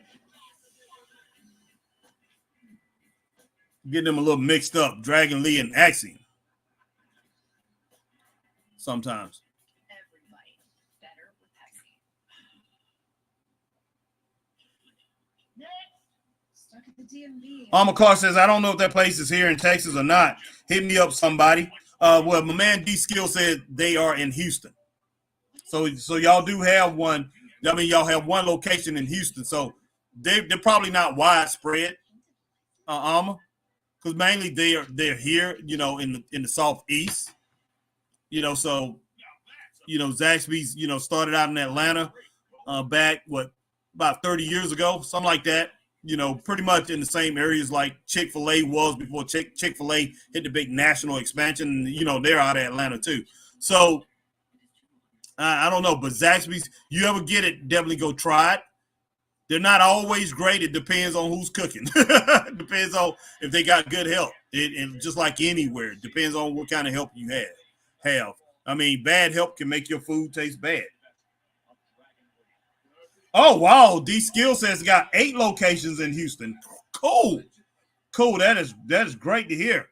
Speaker 1: Getting them a little mixed up, Dragon Lee and Axiom. Sometimes.
Speaker 5: Everybody better with Pepsi. Stuck at the DMV.
Speaker 1: McCall says, I don't know if that place is here in Texas or not. Hit me up, somebody. Well, my man D-Skill said they are in Houston. So y'all do have one. I mean, y'all have one location in Houston. So they're probably not widespread, because mainly they're here, in the Southeast. So Zaxby's, started out in Atlanta back about 30 years ago, something like that. Pretty much in the same areas like Chick-fil-A was before Chick-fil-A hit the big national expansion. They're out of Atlanta too. So I don't know, but Zaxby's, you ever get it, definitely go try it. They're not always great. It depends on who's cooking. It depends on if they got good help. And just like anywhere, it depends on what kind of help you have. I mean, bad help can make your food taste bad. Oh, wow. D-Skill says got 8 locations in Houston. Cool. That is great to hear.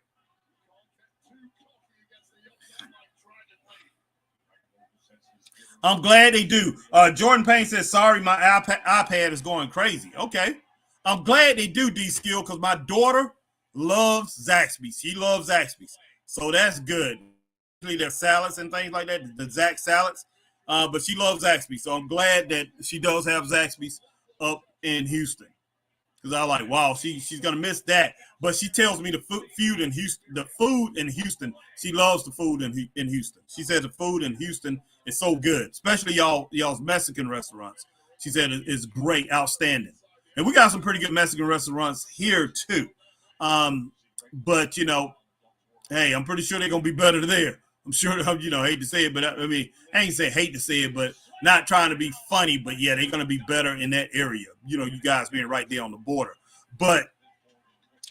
Speaker 1: I'm glad they do. Jordan Payne says, sorry, my iPad is going crazy. Okay. I'm glad they do, D-Skill, because my daughter loves Zaxby's. She loves Zaxby's. So that's good. Their salads and things like that, the Zax salads. But she loves Zaxby's. So I'm glad that she does have Zaxby's up in Houston. Because I like, wow, she's going to miss that. But she tells me the food in Houston, she loves the food in Houston. She said the food in Houston is so good, especially y'all's Mexican restaurants. She said it's great, outstanding. And we got some pretty good Mexican restaurants here too. But, hey, I'm pretty sure they're going to be better there. I'm sure, hate to say it, but I mean, I ain't say hate to say it, but not trying to be funny, but yeah, they're going to be better in that area. You guys being right there on the border. But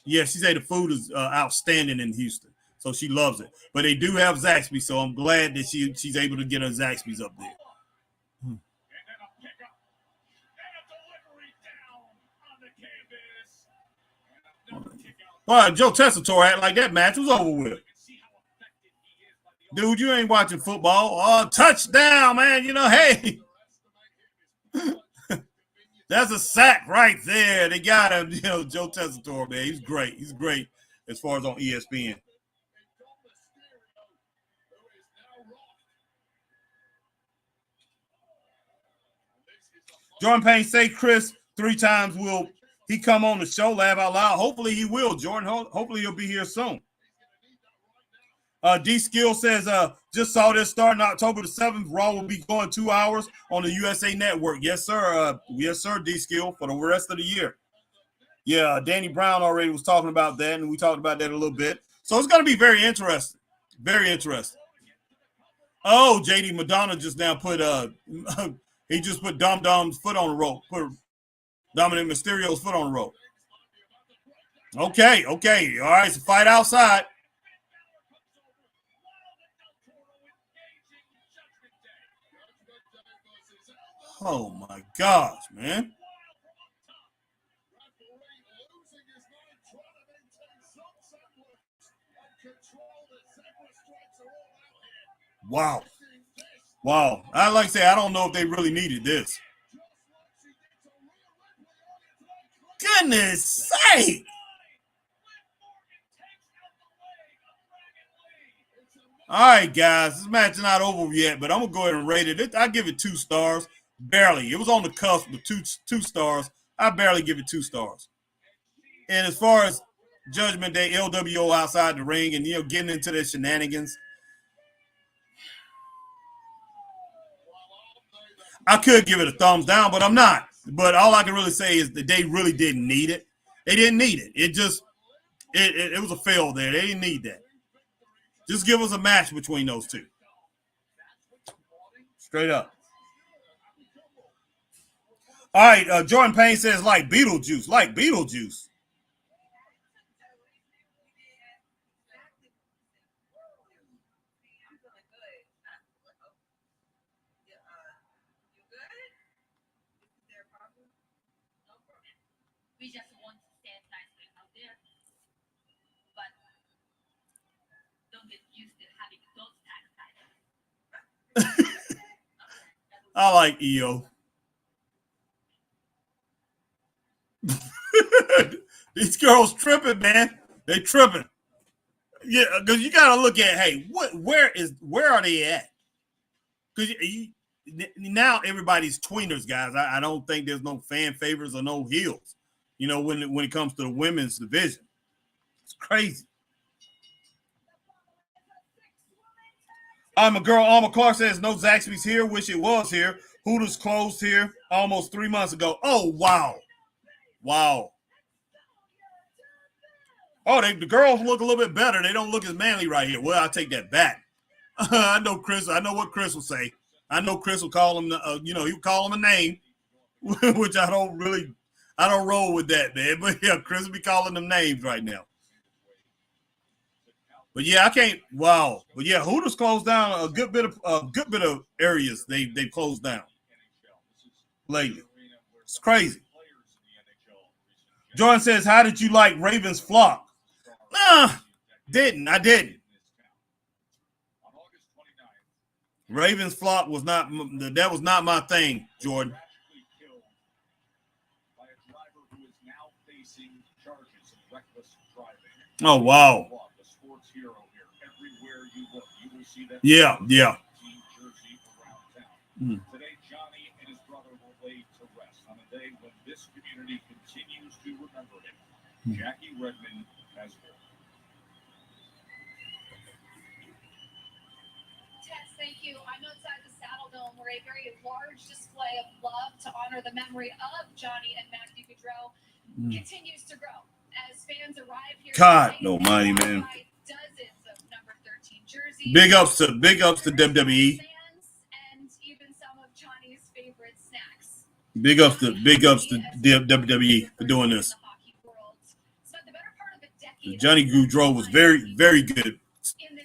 Speaker 1: yeah, she said the food is outstanding in Houston, so she loves it. But they do have Zaxby's, so I'm glad that she's able to get her Zaxby's up there.
Speaker 2: And then a pickup and a delivery down on the canvas. And another kick out.
Speaker 1: Well, Joe Tessitore acting like that match was over with. Dude, you ain't watching football. Oh, touchdown, man. Hey. That's a sack right there. They got him, Joe Tessitore, man. He's great. He's great as far as on ESPN. Jordan Payne, say Chris 3 times. Will he come on the show, laugh out loud? Hopefully he will, Jordan. Hopefully he'll be here soon. D-Skill says, just saw this starting October the 7th. Raw will be going 2 hours on the USA Network. Yes, sir. Yes, sir, D-Skill, for the rest of the year. Yeah, Danny Brown already was talking about that, and we talked about that a little bit. So it's going to be very interesting. Very interesting. Oh, JD Madonna just now put he just put Dom Dom's foot on the rope. Put Dominic Mysterio's foot on the rope. Okay. All right, it's a fight outside. Oh, my gosh, man. Wow. I like to say, I don't know if they really needed this. Goodness sake. All right, guys, this match is not over yet, but I'm gonna go ahead and rate it. I give it 2 stars, barely. It was on the cusp of two stars. I barely give it 2 stars. And as far as Judgment Day, LWO outside the ring, and getting into their shenanigans, I could give it a thumbs down, but I'm not. But all I can really say is that they really didn't need it. They didn't need it. It was a fail there. They didn't need that. Just give us a match between those two. Straight up. All right, Jordan Payne says like Beetlejuice. Like Beetlejuice.
Speaker 4: We just want to stand nicely out there. But don't get used to having those tax titles.
Speaker 1: I like EO. These girls tripping, man. They tripping. Yeah, because you gotta look at, hey, where are they at? Because now everybody's tweeners, guys. I don't think there's no fan favorites or no heels. When it comes to the women's division, it's crazy. My girl Alma Clark says no Zaxby's here. Wish it was here. Hooters closed here almost 3 months ago. Oh wow. Oh, the girls look a little bit better. They don't look as manly right here. Well, I'll take that back. I know Chris. I know what Chris will say. I know Chris will call him. He'll call him a name, which I don't roll with that, man. But yeah, Chris will be calling them names right now. But yeah, I can't. Wow. But yeah, Hooters closed down a good bit of areas. They closed down lately. It's crazy. Jordan says, "How did you like Ravens flop?" I didn't. Ravens flop was not my thing, Jordan. Oh wow. Yeah.
Speaker 3: Today, Johnny and his brother were laid to rest on a day when this community continues to remember him. Jackie Redmond has been.
Speaker 4: Tex, thank you. I'm outside the Saddle Dome where a very large display of love to honor the memory of Johnny and Matthew Gaudreau continues to grow as fans arrive here.
Speaker 1: God almighty, man.
Speaker 4: Dozens of number 13 jerseys.
Speaker 1: Big ups to WWE.
Speaker 4: And even some of Johnny's favorite snacks.
Speaker 1: Big ups to WWE for doing this. Johnny Gaudreau was very, very good.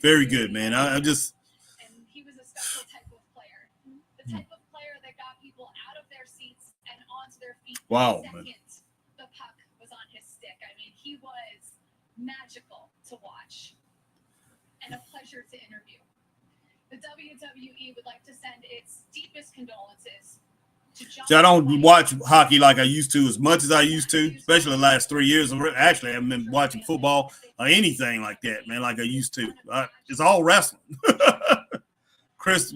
Speaker 1: Very good, man.
Speaker 4: And he was a special type of player. The type of player that got people out of their seats and onto their feet.
Speaker 1: Wow,
Speaker 4: man. The puck was on his stick. I mean, he was magical to watch and a pleasure to interview. The WWE would like to send its deepest condolences to Johnny.
Speaker 1: So I don't watch hockey like I used to as much as I used to, especially the last 3 years. Actually, I haven't been watching football or anything like that, man, like I used to. It's all wrestling. Chris,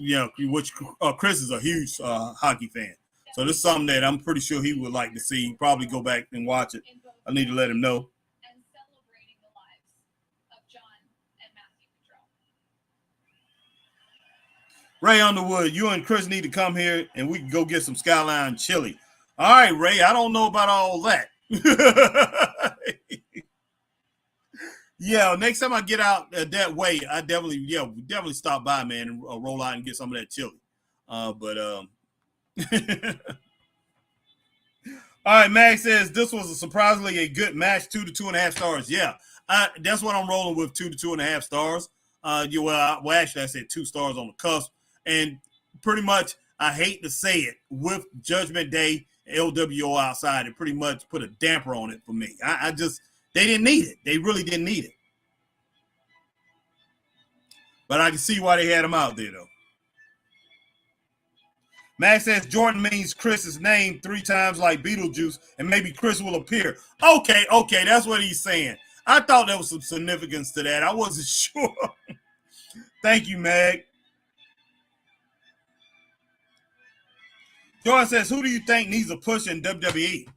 Speaker 1: Chris is a huge hockey fan. So this is something that I'm pretty sure he would like to see. Probably go back and watch it. I need to let him know.
Speaker 4: And celebrating the lives of John and Matthew Gaudreau.
Speaker 1: Ray Underwood, you and Chris need to come here and we can go get some Skyline chili. All right, Ray, I don't know about all that. Yeah, next time I get out that way, I definitely stop by, man, and roll out and get some of that chili. All right, Mag says this was surprisingly a good match, 2 to 2.5 stars. Yeah, that's what I'm rolling with, 2 to 2.5 stars. Actually, I said 2 stars on the cusp, and pretty much I hate to say it, with Judgment Day, LWO outside, it pretty much put a damper on it for me. They didn't need it. They really didn't need it. But I can see why they had him out there, though. Max says Jordan means Chris's name 3 times like Beetlejuice, and maybe Chris will appear. Okay, that's what he's saying. I thought there was some significance to that. I wasn't sure. Thank you, Meg. Jordan says, who do you think needs a push in WWE?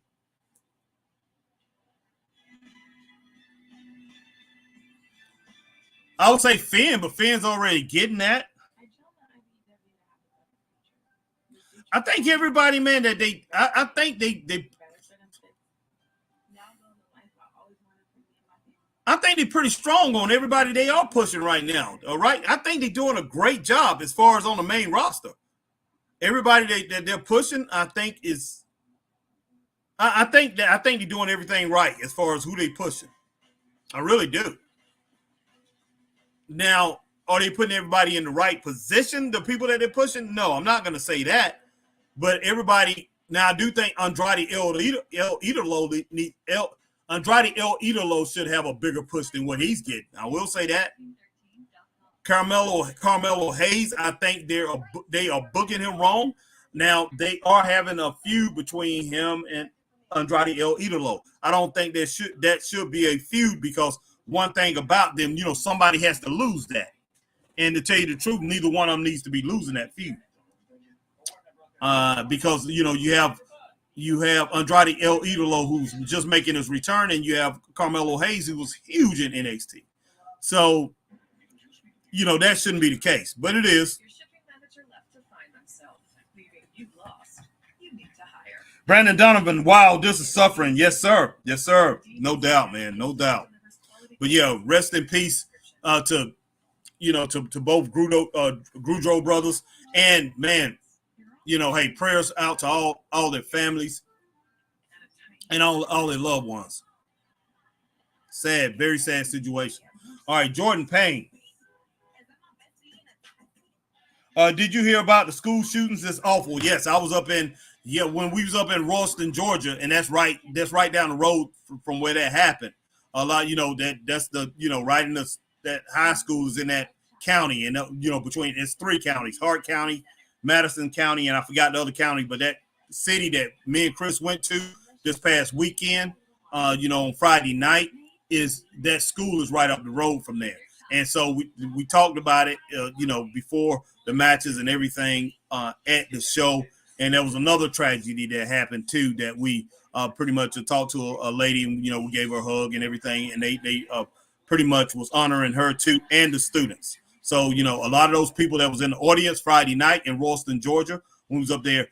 Speaker 1: I would say Finn, but Finn's already getting that. I think everybody, man, that I think they I think they're pretty strong on everybody they are pushing right now. All right. I think they're doing a great job as far as on the main roster. Everybody that they're pushing, I think is I think they're doing everything right as far as who they pushing. I really do. Now, are they putting everybody in the right position, the people that they're pushing? No, I'm not going to say that. But everybody, now I do think Andrade El Idolo should have a bigger push than what he's getting. I will say that. Carmelo Hayes, I think they are booking him wrong. Now, they are having a feud between him and Andrade El Idolo. I don't think that should be a feud because one thing about them, you know, somebody has to lose that. And to tell you the truth, neither one of them needs to be losing that feud. Because, you know, you have Andrade El Idolo who's just making his return, and you have Carmelo Hayes who was huge in NXT. So, you know, that shouldn't be the case, but it is.
Speaker 5: Your shipping manager left to find themselves, leaving you lost. You need to hire.
Speaker 1: Brandon Donovan, wow, this is suffering. Yes, sir. Yes, sir. No doubt, man. No doubt. But yeah, rest in peace to both Grudro brothers. And man, you know, hey, prayers out to all their families and all their loved ones. Sad, very sad situation. All right, Jordan Payne. Did you hear about the school shootings? It's awful. Yes, I was when we was up in Ralston, Georgia, and that's right down the road from where that happened. A lot, you know, that's the, you know, right in that high school is in that county, and you know, between it's 3 counties: Hart County, Madison County, and I forgot the other county. But that city that me and Chris went to this past weekend, you know, on Friday night, is that school is right up the road from there. And so we talked about it, you know, before the matches and everything at the show. And there was another tragedy that happened too that we pretty much talked to a lady, and, you know, we gave her a hug and everything, and they pretty much was honoring her too and the students. So, you know, a lot of those people that was in the audience Friday night in Ralston, Georgia, when we was up there,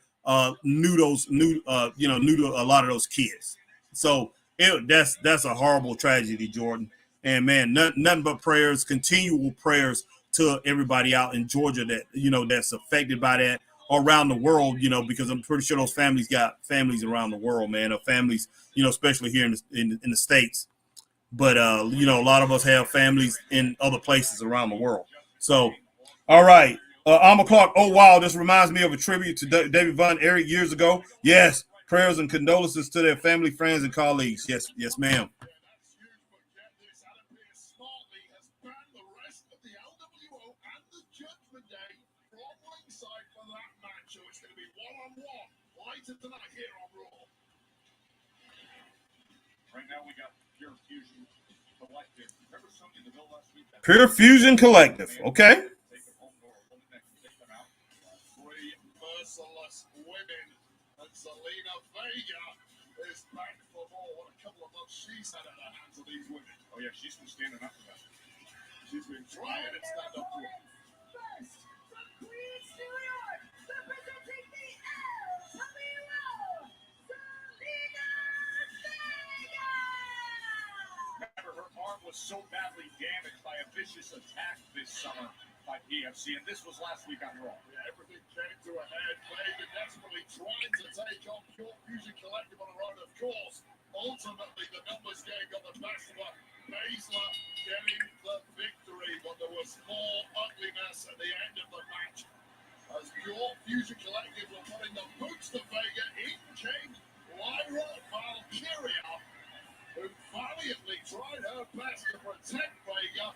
Speaker 1: knew to a lot of those kids. So that's a horrible tragedy, Jordan. And man, nothing but prayers, continual prayers to everybody out in Georgia that, you know, that's affected by that, around the world, you know, because I'm pretty sure those families got families around the world, man, or families, you know, especially here in the States. But, you know, a lot of us have families in other places around the world. So, all right. Alma Clark, oh, wow, this reminds me of a tribute to David Von Erich years ago. Yes, prayers and condolences to their family, friends, and colleagues. Yes, ma'am.
Speaker 3: Tonight here on Raw. Right now we got Pure Fusion Collective. Remember something in the middle last week?
Speaker 1: Pure Fusion Collective. Okay.
Speaker 3: Three merciless women, and Zelina Vega is back for more. What a couple of months she's had at the hands of these women. Oh yeah, she's been standing up to that. She's been trying to stand up to it.
Speaker 5: First, from Queens, New York, representing the LWO, Zelina Vega!
Speaker 3: Remember, her arm was so badly damaged by a vicious attack this summer by PFC, and this was last week on Raw. Yeah, everything came to a head. Vega desperately trying to take on Pure Fusion Collective on her own, of course. Ultimately, the numbers game got the best of her. Baszler getting the victory, but there was more ugliness at the end of the match. As Pure Fusion Collective were putting the boots to Vega, in came Lyra Valkyria, who valiantly tried her best to protect Vega.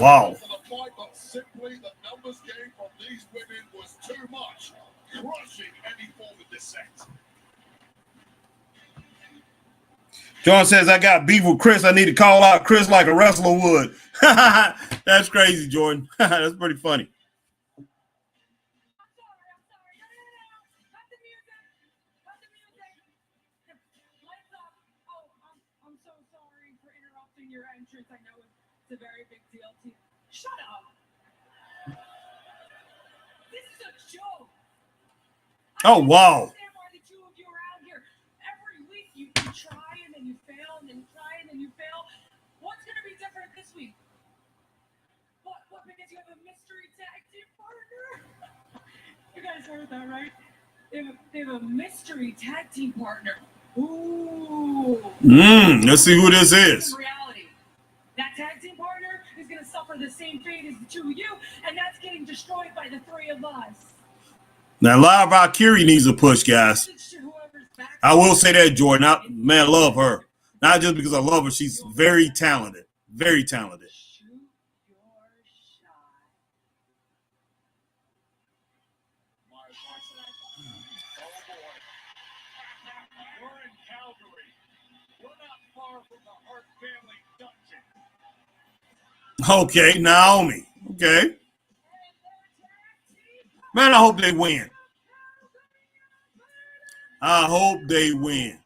Speaker 1: Wow.
Speaker 3: For the fight, but simply the numbers game from these women was too much, crushing any form of dissent.
Speaker 1: John says, I got beef with Chris. I need to call out Chris like a wrestler would. That's crazy, Jordan. That's pretty funny.
Speaker 5: I'm sorry. No. Cut the music. Lights up. Oh, I'm so sorry for interrupting your entrance. I know it's a very big deal to you. Shut up. This is a joke.
Speaker 1: Oh, wow.
Speaker 5: I understand why the two of you are out here. Every week you try and then you fail and then you try and then you fail. What's going to be different this week? What? Because you have a mystery tag team partner? You guys heard that, right? They have a mystery tag team partner. Ooh.
Speaker 1: Let's see who this is.
Speaker 5: In reality, that tag team partner is going to suffer the same fate as the two of you, and that's getting destroyed by the three of us.
Speaker 1: Now, Live Valkyrie needs a push, guys. I will say that, Jordan. I love her. Not just because I love her. She's very talented. Very talented.
Speaker 5: Shoot your shot.
Speaker 2: We're in Calgary. We're not far from the Hart family dungeon.
Speaker 1: Okay, Naomi. Okay. Man, I hope they win. I hope they win.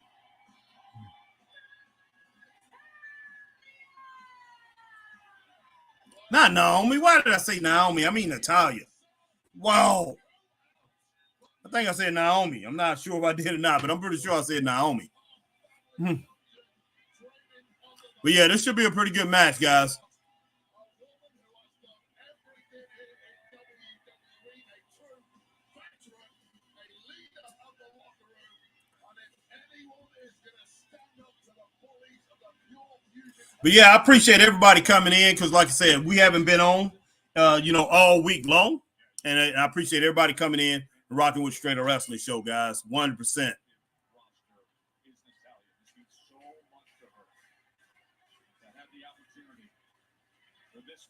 Speaker 1: Not Naomi. Why did I say Naomi? I mean Natalia. Wow. I think I said Naomi. I'm not sure if I did or not, but I'm pretty sure I said Naomi. But yeah, this should be a pretty good match, guys. But yeah, I appreciate everybody coming in because, like I said, we haven't been on, all week long. And I appreciate everybody coming in and rocking with Straight Up Wrestling Show, guys. 100%.
Speaker 2: This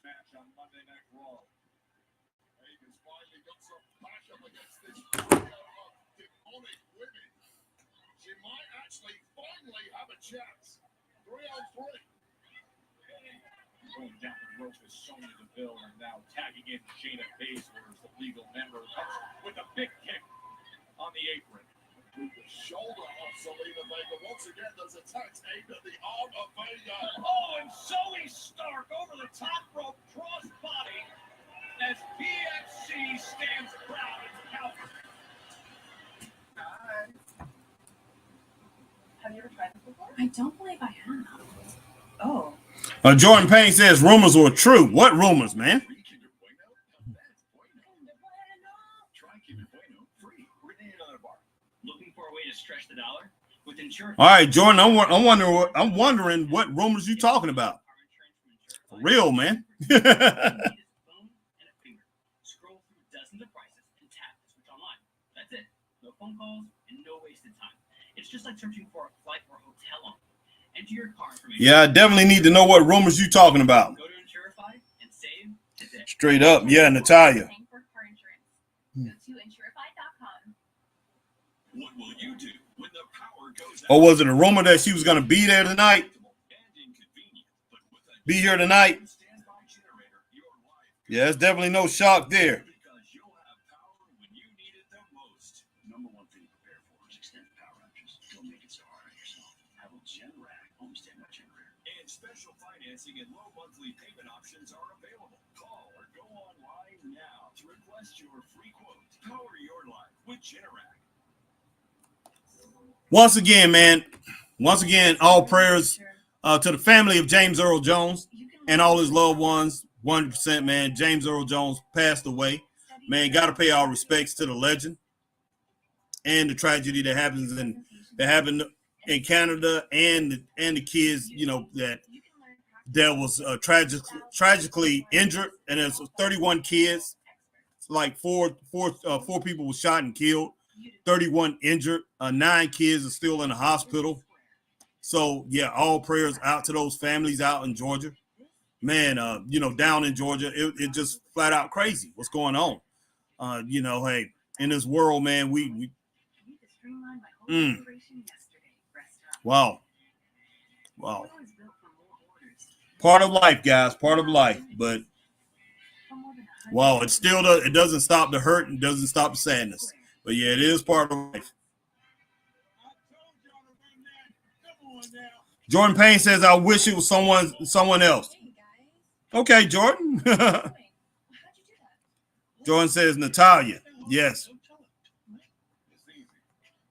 Speaker 2: match on Monday Night Raw. Hayden's finally got some matchup against this trio of demonic women. She might actually finally have a chance. 3-on-3. Going down the rope is Sonya Deville, and now tagging in Shayna Baszler as the legal member with a big kick on the apron. With the shoulder of Zelina Vega. Once again, there's attacks aimed at the arm of Vega. Oh, and Zoe Stark over the top rope crossbody as PFC stands proud in Calgary.
Speaker 5: Have you ever tried this before? I don't believe I have. Oh.
Speaker 1: Jordan Payne says rumors were true. What rumors, man?
Speaker 6: Looking for a way to stretch the dollar with insurance.
Speaker 1: All right, Jordan. I'm wondering what rumors you talking about. For real, man.
Speaker 6: Scroll through dozens of prices and tap to switch online. That's it. No phone calls and no wasted time. It's just like searching for a flight or a hotel on. Enter your car information.
Speaker 1: Yeah, I definitely need to know what rumors you talking about.
Speaker 6: Go to Insurify and save today.
Speaker 1: Straight up, yeah, Natalia.
Speaker 4: For car insurance. Go to insurify.com.
Speaker 3: What will you do when the power goes out?
Speaker 1: Or was it a rumor that she was going to be there tonight? Be here tonight? Yeah, it's definitely no shock there.
Speaker 3: Because you'll have power when you need it the most. Number one thing to prepare for is extended power outages. Don't make it so hard on yourself. Have a Generac Homestead by Generac. And special financing and low monthly payment options are available. Call or go online now to request your free quote. Power your life with Generac.
Speaker 1: Once again, man. Once again, all prayers to the family of James Earl Jones and all his loved ones. 100%, man. James Earl Jones passed away. Man, got to pay our respects to the legend and the tragedy that happened in Canada and the kids, that was tragically injured, and there's 31 kids, like four people were shot and killed, 31 injured, 9 kids are still in the hospital. So yeah, all prayers out to those families out in Georgia. Man, down in Georgia, it just flat out crazy what's going on. Hey, in this world, man, we Wow. Part of life, guys. Part of life. But wow, it still does. It doesn't stop the hurt and doesn't stop the sadness. But yeah, it is part of life. Jordan Payne says, "I wish it was someone else."
Speaker 4: Hey, guys.
Speaker 1: Okay, Jordan.
Speaker 4: How'd you do that?
Speaker 1: Jordan says, "Natalia." Yes.
Speaker 3: It's easy.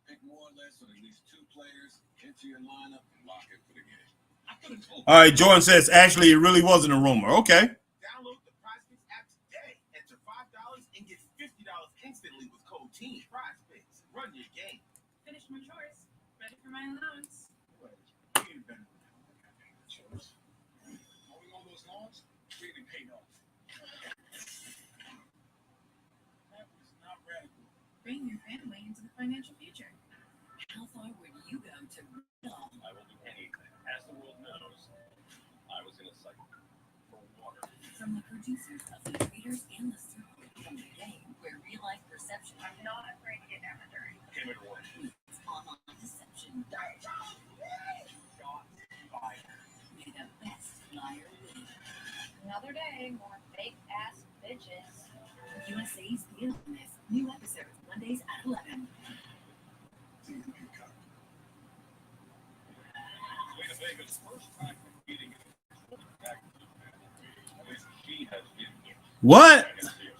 Speaker 3: Pick more or less of at least 2 players into your lineup and lock it for the game. I could have told you.
Speaker 1: All right, Jordan says, "Actually, it really wasn't a rumor." Okay.
Speaker 3: Download the PrizePicks app today. Enter $5 and get $50 instantly with code TEAM. PrizePicks. Run your game.
Speaker 5: Finished my chores. Ready for my allowance.
Speaker 2: Mowing all those lawns really paid off. That was not radical.
Speaker 5: Bring your family into the financial future.
Speaker 7: How far would you go to Rudolph?
Speaker 8: I will do anything. As the world knows, I was in a cycle for water.
Speaker 7: From the producers of The Traitors and The Circle, from the game where real-life perception
Speaker 4: I'm not afraid to get down and dirty.
Speaker 8: Came into work.
Speaker 7: meets online deception.
Speaker 8: Shots fired.
Speaker 7: May the best liar win.
Speaker 4: Another day, more fake ass bitches.
Speaker 7: USA's The Illness. New episodes Mondays at 11.
Speaker 3: Team you cut.
Speaker 8: Selena Vega's first time competing in the back. At least she has been.
Speaker 1: What?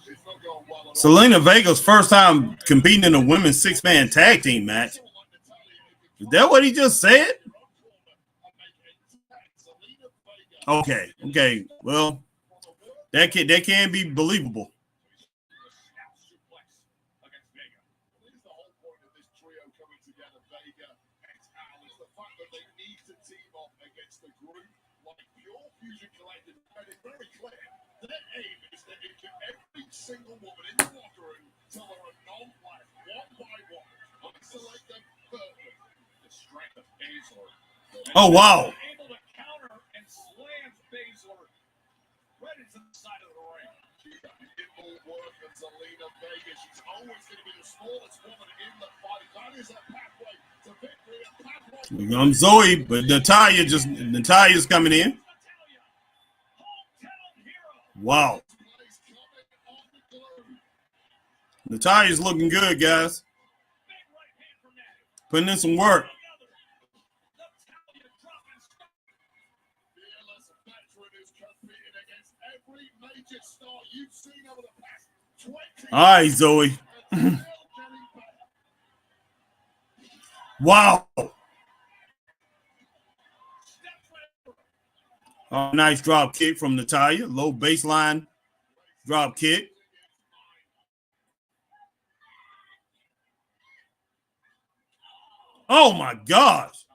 Speaker 3: It's not going well at all.
Speaker 1: Selena Vega's first time competing in a women's 6-man tag team match. Is that what he just said? Okay. Okay. Well, that can be believable.
Speaker 3: Here's the whole point of this trio coming together, Vega and Al, is the fact that they need to team up against a group like Pure Fusion Collective. And it's very clear. Their aim is to injure every single woman in the locker room till there are none left, one by one. Isolate them perfectly. The strength of Baszler.
Speaker 1: Oh, wow.
Speaker 2: Able to counter and slams Baszler right into the side of the ring.
Speaker 3: It will work for Zelina Vega. She's always going to be the smallest woman in the fight. That is a pathway to victory. A pathway.
Speaker 1: I'm Zoe, but Natalia's coming in.
Speaker 2: Natalia, hometown hero.
Speaker 1: Wow.
Speaker 3: Plays coming on the globe.
Speaker 1: Natalia's looking good, guys.
Speaker 2: Big right hand from Natty.
Speaker 1: Putting in some work.
Speaker 2: Another. Natalia dropping stuff.
Speaker 3: Fearless veteran who's competed against every major star you've seen over the past 20
Speaker 1: All right, Zoe.
Speaker 3: years. And still getting better.
Speaker 1: Wow.
Speaker 2: Steps right.
Speaker 1: Oh, nice drop kick from Natalia. Low baseline drop kick. Oh, my gosh.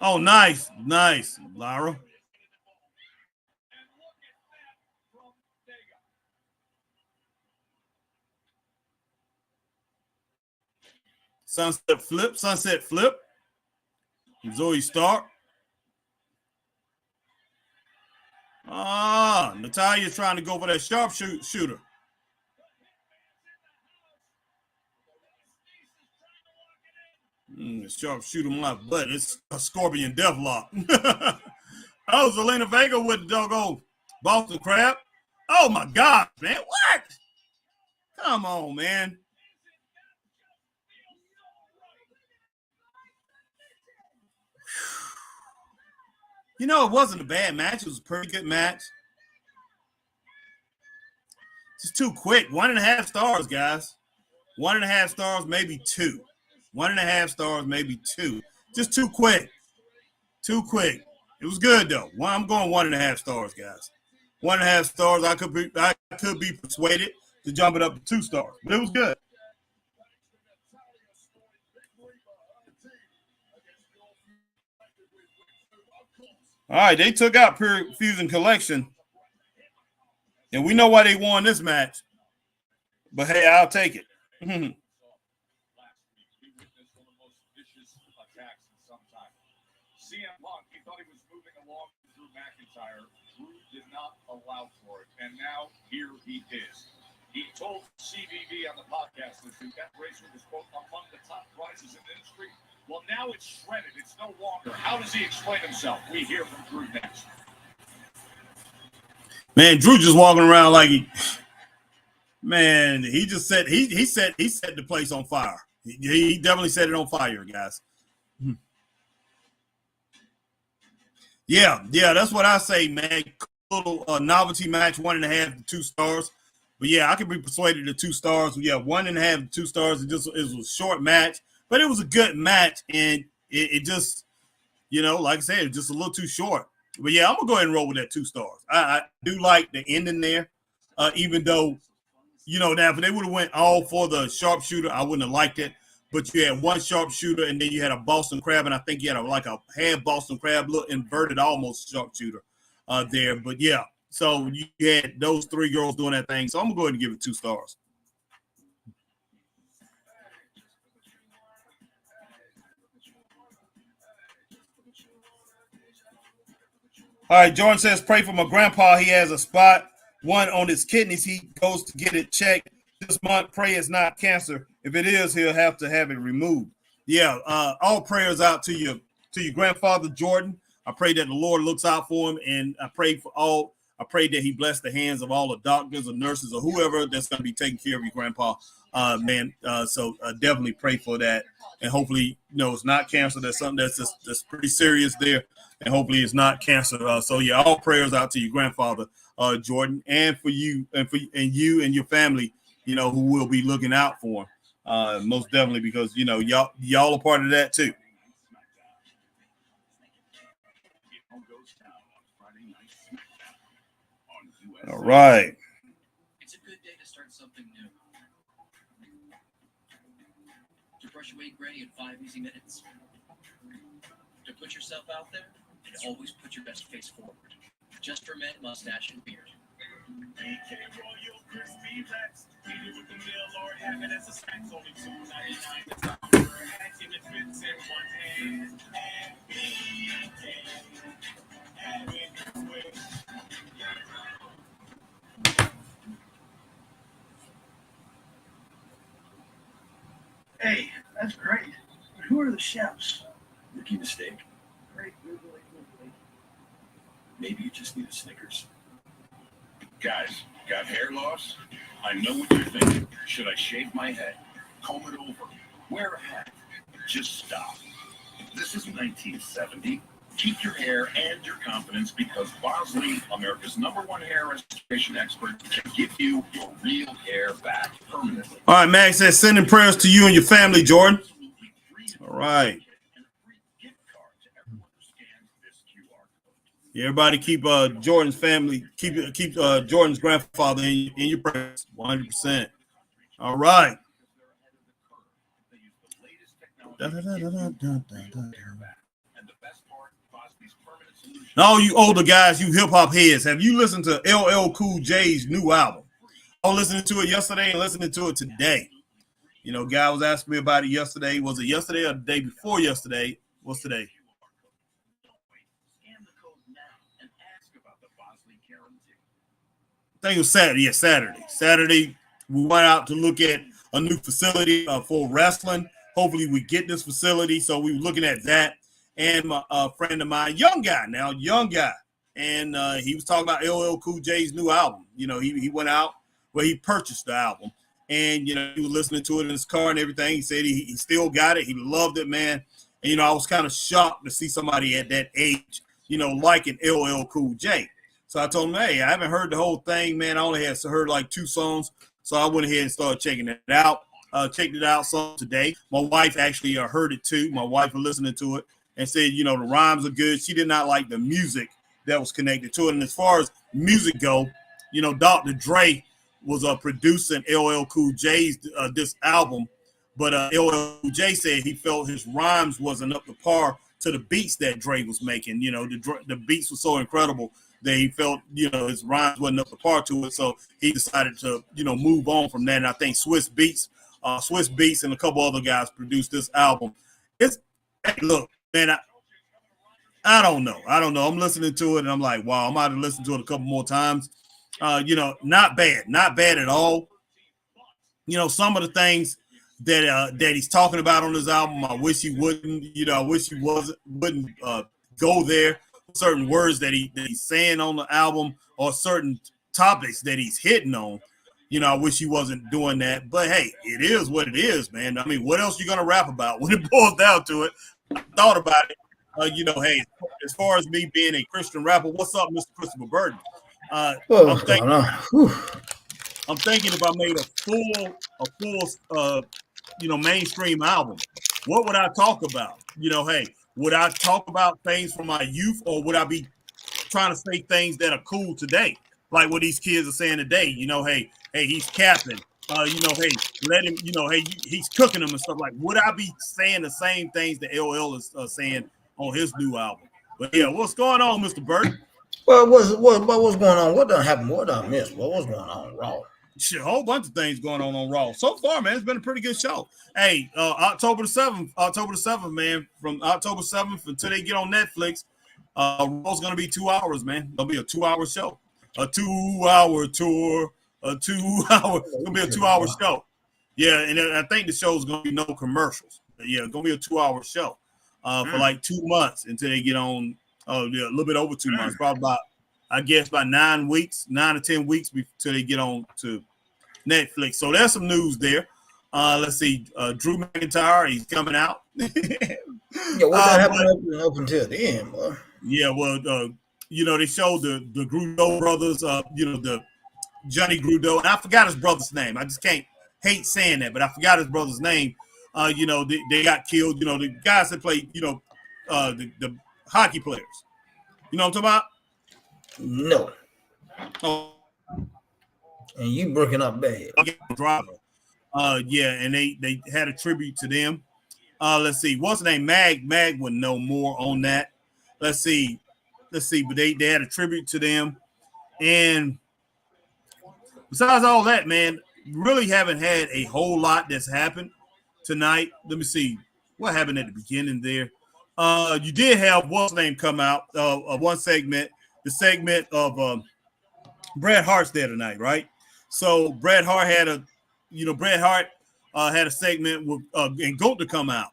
Speaker 1: Oh, nice. Nice, Lyra.
Speaker 2: And look at that from Vega.
Speaker 1: Sunset flip. Zoe Stark. Natalia's trying to go for that sharpshooter. Sharpshooter my butt. It's a Scorpion Deathlock. Oh, Zelina Vega with the doggone Boston Crab. Oh my God, man. What? Come on, man. You know, it wasn't a bad match. It was a pretty good match. Just too quick. 1.5 stars, guys. 1.5 stars, maybe 2. 1.5 stars, maybe 2. Just too quick. Too quick. It was good though. I'm going 1.5 stars, guys. 1.5 stars. I could be persuaded to jump it up to 2 stars, but it was good. All right, they took out Pure Fusion Collection, and we know why they won this match. But hey, I'll take it.
Speaker 8: Last week, we witnessed one of the most vicious attacks in some time. CM Punk, he thought he was moving along with Drew McIntyre. Drew did not allow for it. And now here he is. He told CBB on the podcast that racer was, quote, among the top prizes in the industry. Well, now it's shredded. It's no longer. How does he explain himself? We hear from Drew next.
Speaker 1: Man, Drew just walking around like he just said he set the place on fire. He definitely set it on fire, guys. Yeah, that's what I say, man. Little novelty match, 1.5 to 2 stars. But yeah, I could be persuaded to 2 stars. Yeah, 1.5 to 2 stars. It was a short match, but it was a good match, and it just, like I said, it's just a little too short. But yeah, I'm gonna go ahead and roll with that 2 stars. I do like the ending there, even though, now if they would have went all for the sharpshooter, I wouldn't have liked it. But you had one sharpshooter, and then you had a Boston Crab, and I think you had a half Boston Crab, look inverted, almost sharpshooter there. But yeah, so you had those 3 girls doing that thing. So I'm gonna go ahead and give it 2 stars. All right, Jordan says, pray for my grandpa. He has a spot 1 on his kidneys. He goes to get it checked this month. Pray it's not cancer. If it is, he'll have to have it removed. Yeah, all prayers out to your grandfather, Jordan. I pray that the Lord looks out for him, and I pray that he bless the hands of all the doctors or nurses or whoever that's going to be taking care of your grandpa, man. So definitely pray for that, and hopefully, it's not cancer. That's something that's pretty serious there, and hopefully it's not cancer. So yeah, all prayers out to your grandfather, Jordan, and for you and you and your family, who will be looking out for him. Most definitely, because y'all are part of that too. All right.
Speaker 6: It's a good day to start something new. To brush away gray in 5 easy minutes. To put yourself out there and always put your best face forward. Just for men, mustache, and beard.
Speaker 3: BK Royal Crispy Rex. Eat it with the meal or have it as a snack. Only $2.99. Acting it fits in one hand. And BK. Have it this way.
Speaker 9: Hey, that's great. But who are the chefs? Rookie mistake. Great. Maybe you just need a Snickers.
Speaker 3: Guys, got hair loss? I know what you're thinking. Should I shave my head? Comb it over? Wear a hat? Just stop. This is 1970. Keep your hair and your confidence, because Bosley, America's #1 hair restoration expert, can give you your real hair back permanently.
Speaker 1: All right, Max says, sending prayers to you and your family, Jordan. All right. Yeah, everybody keep Jordan's family, keep Jordan's grandfather in your prayers, 100%. All right. And all you older guys, you hip hop heads, have you listened to LL Cool J's new album? I was listening to it yesterday and listening to it today. Guy was asking me about it yesterday. Was it yesterday or the day before yesterday? What's today? I think it was Saturday. Yeah, Saturday. Saturday, we went out to look at a new facility for wrestling. Hopefully, we get this facility. So we were looking at that. And my friend of mine, young guy, and he was talking about LL Cool J's new album. He went out where he purchased the album, and he was listening to it in his car and everything. He said he still got it. He loved it, man. And I was kind of shocked to see somebody at that age, liking LL Cool J. So I told him, hey, I haven't heard the whole thing, man. I only had heard like 2 songs. So I went ahead and started checking it out. Checked it out some today. My wife actually heard it too. My wife was listening to it and said, the rhymes are good. She did not like the music that was connected to it. And as far as music go, Dr. Dre was producing LL Cool J's this album. But LL Cool J said he felt his rhymes wasn't up to par to the beats that Dre was making. The beats were so incredible that he felt, his rhymes wasn't up to par to it. So he decided to, move on from that. And I think Swiss Beats and a couple other guys produced this album. Look, man, I don't know. I'm listening to it and I'm like, wow, I'm about to listen to it a couple more times. Not bad at all. Some of the things that he's talking about on his album, I wish he wouldn't. I wish he wouldn't go there. Certain words that he's saying on the album or certain topics that he's hitting on. I wish he wasn't doing that. But hey, it is what it is, man. I mean, what else you gonna rap about when it boils down to it? I thought about it. Hey, as far as me being a Christian rapper, what's up, Mr. Christopher Burton? I'm thinking if I made a full mainstream album, what would I talk about? Hey, would I talk about things from my youth, or would I be trying to say things that are cool today, like what these kids are saying today? Hey, he's capping. Hey, let him. Hey, he's cooking them and stuff. Like, would I be saying the same things that LL is saying on his new album? But yeah, what's going on, Mr. Burton?
Speaker 10: Well, what's going on? What done happened? What done missed? What's going on Raw?
Speaker 1: Shit, a whole bunch of things going on Raw. So far, man, it's been a pretty good show. Hey, October the 7th, man, from October 7th until they get on Netflix, Raw's going to be 2 hours, man. It'll be a 2-hour show. A 2-hour tour, it's going to be a 2-hour show. Yeah, and I think the show's going to be no commercials. Yeah, it's going to be a 2-hour show for like 2 months until they get on, a little bit over 2 months, probably about 9 weeks, 9 or 10 weeks until they get on to Netflix. So there's some news there. Let's see. Drew McIntyre, he's coming out.
Speaker 10: Yeah, what happened up until the end, boy?
Speaker 1: Yeah, well, they showed the Grudeau brothers, the Johnny Grudeau, and I forgot his brother's name. I just hate saying that, but I forgot his brother's name. They got killed. The guys that played, the hockey players. You know what I'm talking about?
Speaker 10: No.
Speaker 1: Oh.
Speaker 10: And you breaking up bad.
Speaker 1: Driver. And they had a tribute to them. Let's see. What's the name? Mag would know more on that. Let's see. But they had a tribute to them. And besides all that, man, really haven't had a whole lot that's happened tonight. Let me see. What happened at the beginning there? You did have what's name come out, one segment, the segment of Bret Hart's there tonight, right? So Bret Hart had a segment with and Gunther come out.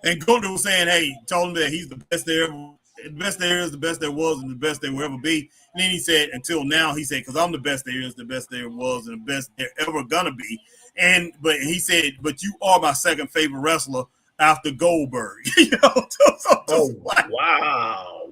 Speaker 1: And Gunther was saying, hey, told him that he's the best there ever, the best there is, the best there was, and the best there will ever be. And then he said, until now, he said, because I'm the best there is, the best there was, and the best there ever gonna be. But he said, but you are my second favorite wrestler after Goldberg.
Speaker 10: Wow.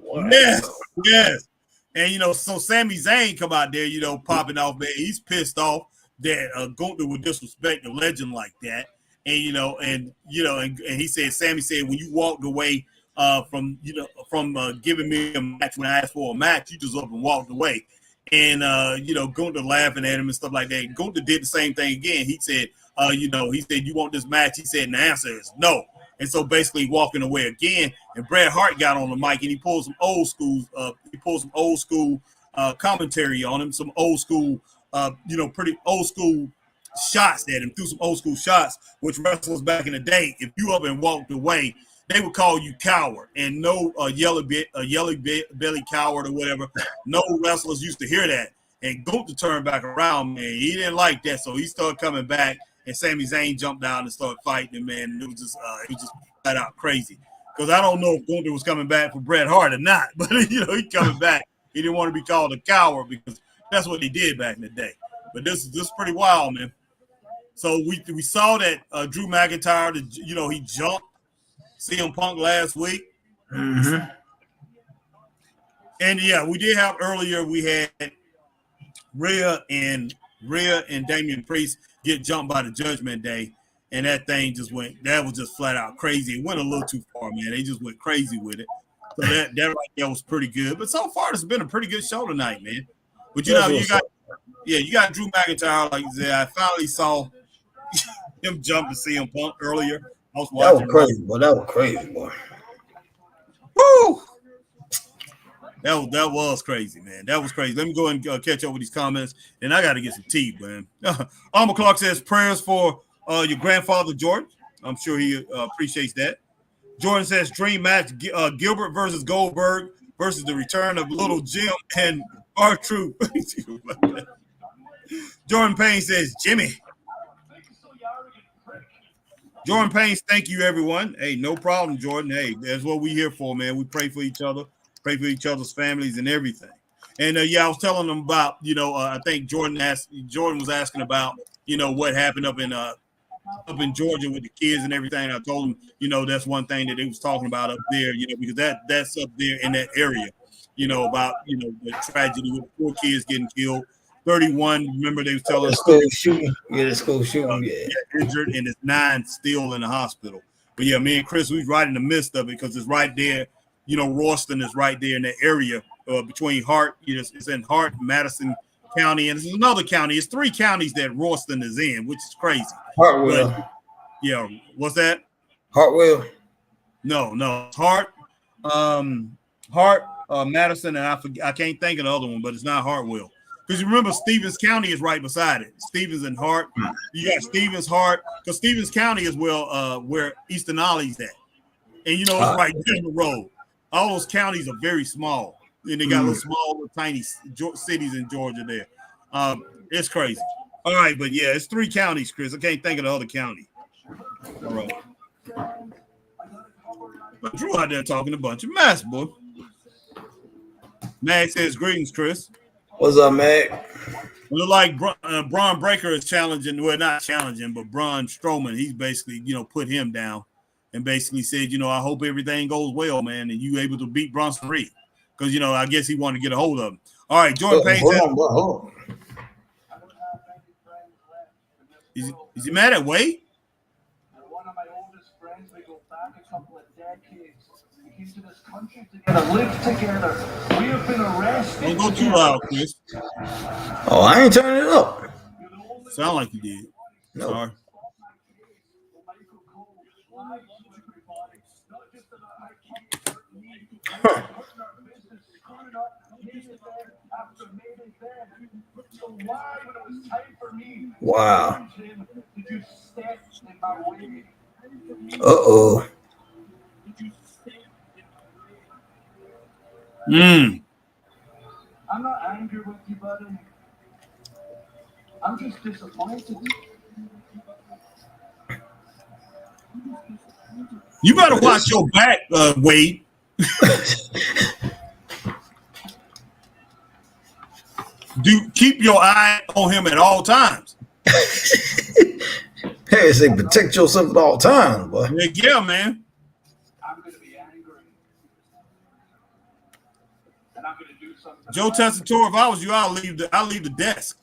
Speaker 1: Yes. And so Sami Zayn come out there, popping off, man. He's pissed off that Gunther would disrespect a legend like that. And he said, Sammy said, when you walked away from giving me a match when I asked for a match, you just up and walked away. And Gunther laughing at him and stuff like that. Gunther did the same thing again. He said, he said, you want this match? He said, and the answer is no. And so basically walking away again. And Bret Hart got on the mic and he pulled some old school commentary on him, some old school, pretty old school shots at him, threw some old school shots, which wrestlers back in the day, if you up and walked away, they would call you coward, and no yellow belly coward or whatever. No wrestlers used to hear that. And Gunther turned back around, man. He didn't like that, so he started coming back, and Sami Zayn jumped down and started fighting him, man. And it was just flat out crazy. Because I don't know if Gunther was coming back for Bret Hart or not, but he coming back. He didn't want to be called a coward because that's what he did back in the day. But this is pretty wild, man. So we saw that Drew McIntyre, he jumped CM Punk last week.
Speaker 10: Mm-hmm.
Speaker 1: And yeah, we did have earlier, we had Rhea and Damian Priest get jumped by the Judgment Day. And that thing that was just flat out crazy. It went a little too far, man. They just went crazy with it. So that right there was pretty good. But so far, it's been a pretty good show tonight, man. But you got Drew McIntyre, like you said. I finally saw him jump to CM Punk earlier. I was watching.
Speaker 10: That was crazy, boy.
Speaker 1: Woo! That was crazy, man. That was crazy. Let me go and catch up with these comments, and I got to get some tea, man. Alma Clark says prayers for your grandfather Jordan. I'm sure he appreciates that. Jordan says dream match: Gilbert versus Goldberg versus the return of Little Jim and R-Truth. Jordan Payne says Jimmy. Jordan Payne, thank you, everyone. Hey, no problem, Jordan. Hey, that's what we here for, man. We pray for each other, pray for each other's families and everything. And yeah, I was telling them about, I think Jordan was asking about, what happened up in Georgia with the kids and everything. I told him, that's one thing that they was talking about up there, because that's up there in that area, about, the tragedy with 4 kids getting killed. 31, remember they was telling us
Speaker 10: school shooting. Yeah, the school shooting.
Speaker 1: Injured, and it's 9 still in the hospital. But yeah, me and Chris, we was right in the midst of it because it's right there. Ralston is right there in that area between Hart. It's in Hart, Madison County, and it's another county. It's 3 counties that Ralston is in, which is crazy.
Speaker 10: Hartwell.
Speaker 1: But, yeah, what's that?
Speaker 10: Hartwell.
Speaker 1: No, Hart, Madison, and I can't think of the other one, but it's not Hartwell. Because you remember Stevens County is right beside it. Stevens and Hart. You got Stevens, Hart, because Stevens County is where Eastern Ollie's at. And it's right down the road. All those counties are very small. And they got little small, little tiny cities in Georgia there. It's crazy. All right, but yeah, it's 3 counties, Chris. I can't think of the other county. All right. But Drew out there talking a bunch of mess, boy. Mag says, greetings, Chris.
Speaker 10: What's up, Mag?
Speaker 1: It look like Braun Breaker is challenging, well, not challenging, but Braun Strowman. He's basically, put him down and basically said, I hope everything goes well, man, and you able to beat Bronson Reed. Because, I guess he wanted to get a hold of him. All right, Jordan Payne said, is he mad at Wade?
Speaker 11: One of my oldest friends, we go back a couple of decades. We came to this country together, lived together. We have been arrested.
Speaker 1: Don't go too loud, Chris.
Speaker 10: Oh, I ain't turning it up.
Speaker 1: Sound like you did.
Speaker 10: No.
Speaker 1: Sorry.
Speaker 10: Huh. Wow. Uh-oh.
Speaker 11: I'm not angry with you, buddy. I'm just disappointed.
Speaker 1: You better watch your back, Wade. Keep your eye on him at all times.
Speaker 10: Hey, say protect yourself at all times, boy.
Speaker 1: Yeah, man.
Speaker 11: I'm gonna be angry. And I'm gonna do something.
Speaker 1: Joe Tessitore, if I was you, I'll leave the desk.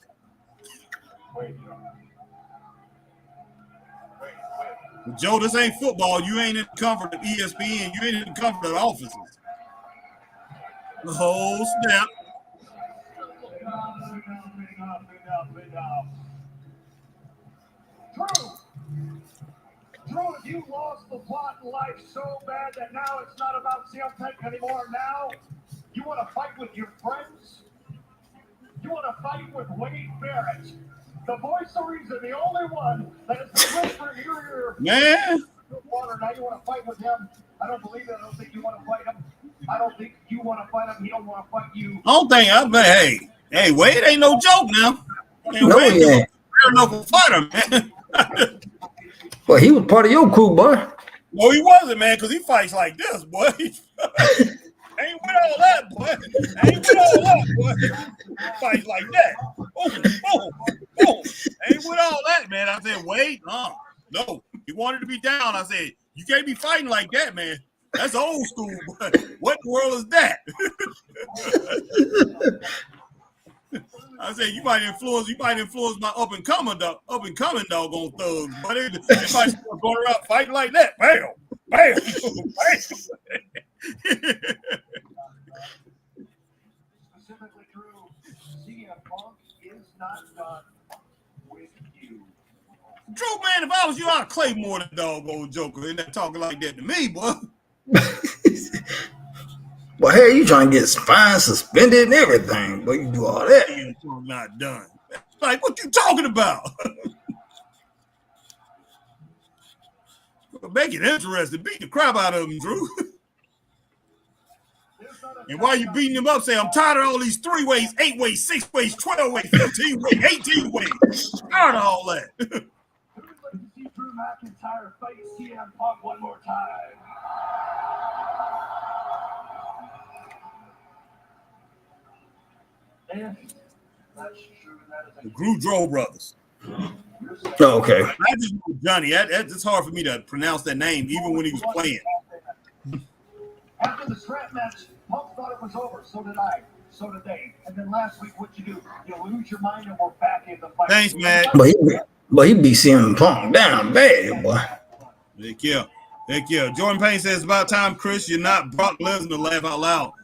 Speaker 1: Joe, this ain't football. You ain't in the comfort of ESPN. You ain't in the comfort of the offices. The whole snap.
Speaker 11: Drew, you lost the plot in life so bad that now it's not about CM anymore. Now you want to fight with your friends. You want to fight with Wade Barrett, the voice of reason, the only one that is the whisper in your ear.
Speaker 1: Man.
Speaker 11: Water. Now you want to fight with him. I don't believe it. I don't think you want to fight him. I don't think you want to fight him. He don't want to fight you.
Speaker 1: I don't think hey, Wade ain't no joke now.
Speaker 10: No,
Speaker 1: Wade
Speaker 10: he ain't.
Speaker 1: No fighter, man.
Speaker 10: Well, he was part of your crew, boy.
Speaker 1: No, he wasn't, man, because he fights like this, boy. Ain't with all that, boy. Ain't with all that, boy. He fights like that. Oh. Ain't with all that, man. I said, Wade, no. He wanted to be down. I said, you can't be fighting like that, man. That's old school, boy. What in the world is that? I said you might influence my up and coming doggone thugs, but they might start going around fighting like that. Bam, bam, bam.
Speaker 11: Specifically, Drew, CM Punk is not done with you.
Speaker 1: Drew, man, if I was you, I'd claim more than doggone Joker and not talking like that to me, boy.
Speaker 10: Well, hey, you trying to get fined, suspended, and everything, but you do all that.
Speaker 1: I'm not done. Like, what you talking about? Make it interesting. Beat the crap out of him, Drew. And while you beating him up, say, I'm tired of all these 3 ways, 8 ways, 6 ways, 12 ways, 15 ways, 18 ways. Tired of all that.
Speaker 11: Who would like to see Drew McIntyre fight CM Punk one more time? And that's true. That is
Speaker 1: The Goudreau brothers.
Speaker 10: Oh, okay.
Speaker 1: I just know Johnny. It's hard for me to pronounce that name, even when he was playing.
Speaker 11: After the strap match, Punk thought it was over. So did I. So did they. And then last week, what'd you do? You lose your mind and we're back in the fight.
Speaker 1: Thanks, man.
Speaker 10: But he be CM Punk down bad, boy.
Speaker 1: Heck yeah. Heck yeah. Jordan Payne says, it's about time, Chris. You're not Brock Lesnar to laugh out loud.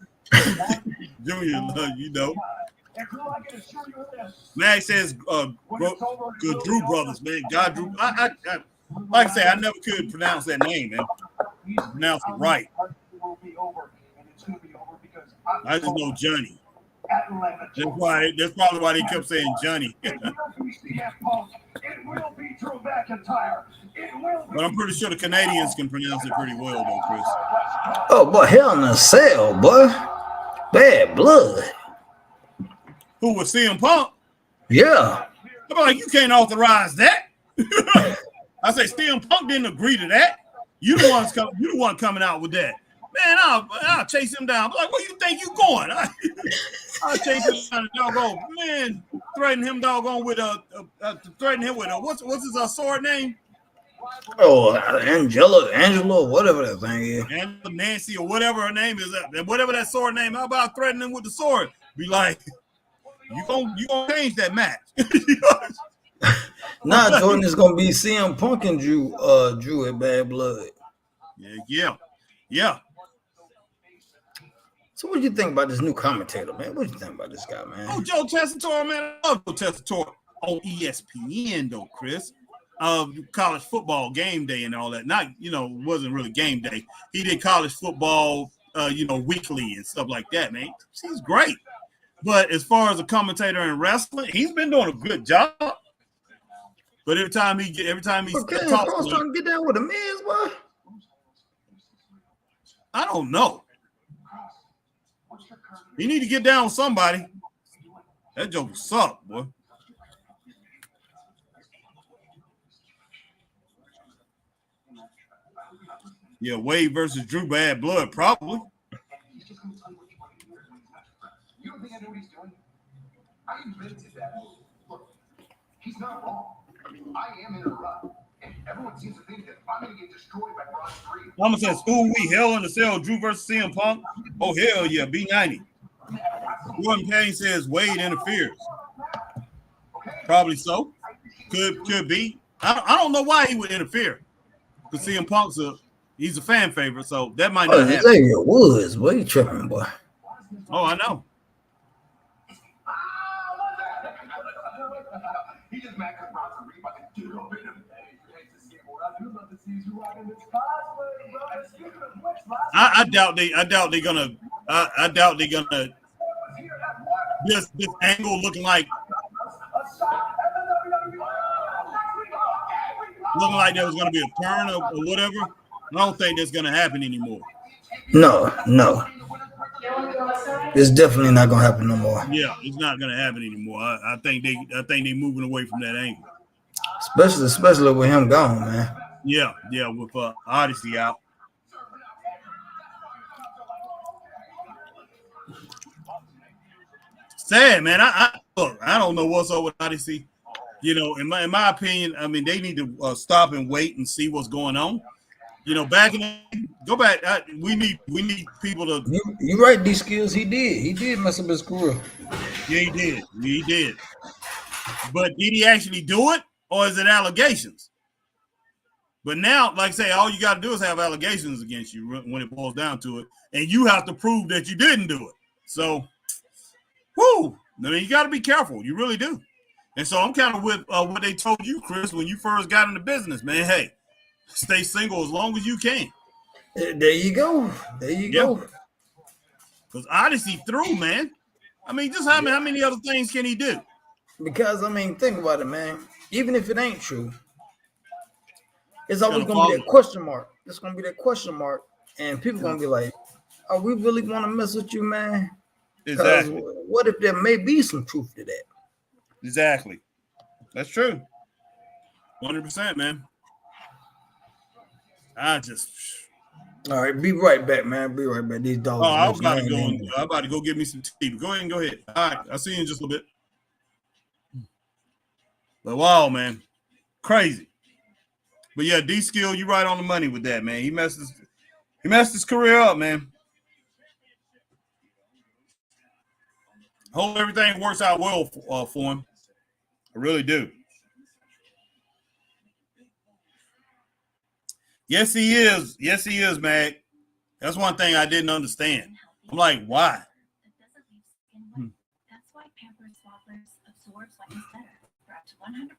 Speaker 1: Junior, you know.
Speaker 11: And Drew, I can assure you this.
Speaker 1: Max says, good Drew brothers, man. God Drew. I like I say, I never could pronounce that name, man. Pronounce it right.
Speaker 11: Will be over, and it's going to be over because
Speaker 1: I just know Johnny. That's probably why they kept saying Johnny.
Speaker 11: It will be CM Punk. It will be Drew McIntyre. It will be.
Speaker 1: But I'm pretty sure the Canadians can pronounce it pretty well, though, Chris.
Speaker 10: Oh, boy, Hell in a Cell, boy. Bad blood.
Speaker 1: Who was CM Punk?
Speaker 10: Yeah.
Speaker 1: I'm like, you can't authorize that. I say CM Punk didn't agree to that. You the one coming out with that. Man, I'll chase him down. I'm like, where you think you going? I'll chase him down and doggone. Man, threaten him doggone with what's his sword name?
Speaker 10: Oh, Angela, whatever that thing is.
Speaker 1: Angela, Nancy, or whatever her name is, whatever that sword name. How about threatening him with the sword? Be like, you gonna change that match.
Speaker 10: Nah, Jordan is gonna be CM Punk and Drew at Bad Blood.
Speaker 1: Yeah.
Speaker 10: So what do you think about this new commentator, man? What do you think about this guy, man?
Speaker 1: Oh, Joe Tessitore, man. I love Joe Tessitore on ESPN, though, Chris. College football game day and all that. Not, wasn't really game day. He did college football, weekly and stuff like that, man. He's great. But as far as a commentator in wrestling, he's been doing a good job. But every time he's
Speaker 10: trying to get down with a Miz, boy.
Speaker 1: I don't know. You need to get down with somebody. That joke sucked, boy. Yeah, Wade versus Drew, Bad Blood, probably.
Speaker 11: You don't think I know what he's doing? I invented that move. Look, he's not wrong. I am in a rut. And everyone seems to think that I'm going to get destroyed by Brock Reed.
Speaker 1: Mama says, "Ooh, we Hell in the Cell, Drew versus CM Punk." Oh, hell yeah, B90. Jordan Payne says Wade interferes. Probably so. Could be. I don't know why he would interfere. Because CM Punk's he's a fan favorite, so that might not happen.
Speaker 10: Xavier Woods, boy, you tripping, boy.
Speaker 1: Oh, I know.
Speaker 11: He just mad because Brock Reed about to do it.
Speaker 1: I doubt they're gonna this angle looking like there was gonna be a turn or whatever. I don't think that's gonna happen anymore.
Speaker 10: No. It's definitely not gonna happen no more.
Speaker 1: Yeah, it's not gonna happen anymore. I think they moving away from that angle.
Speaker 10: Especially with him gone, man.
Speaker 1: Yeah, with Odyssey out. Sad, man. I don't know what's up with Odyssey. In my opinion, I mean, they need to stop and wait and see what's going on. Go back. We need people to.
Speaker 10: You right, these skills. He did mess up his career.
Speaker 1: Yeah, he did. But did he actually do it, or is it allegations? But now, like I say, all you got to do is have allegations against you when it boils down to it, and you have to prove that you didn't do it. So, I mean, you got to be careful. You really do. And so I'm kind of with what they told you, Chris, when you first got into business, man. Hey, stay single as long as you can.
Speaker 10: There you go.
Speaker 1: Because Odyssey through, man. I mean, just how many other things can he do?
Speaker 10: Because, I mean, think about it, man. Even if it ain't true, It's always gonna be that question mark. It's gonna be that question mark, and people gonna be like, "Are we really want to mess with you, man?"
Speaker 1: Exactly.
Speaker 10: What if there may be some truth to that?
Speaker 1: Exactly. That's true. 100%, man.
Speaker 10: All right, be right back, man. Be right back. These dogs.
Speaker 1: Oh, I was about to go. I'm about to go get me some tea. Go ahead and go ahead. All right, I'll see you in just a little bit. But wow, man, crazy. But yeah, D-Skill, you right on the money with that, man. He messed his career up, man. Hope everything works out well for him. I really do. Yes, he is. Yes, he is, Mag. That's one thing I didn't understand. I'm like, why?
Speaker 7: That's why Pampers Swaddlers absorbs whiteness better for up to 100%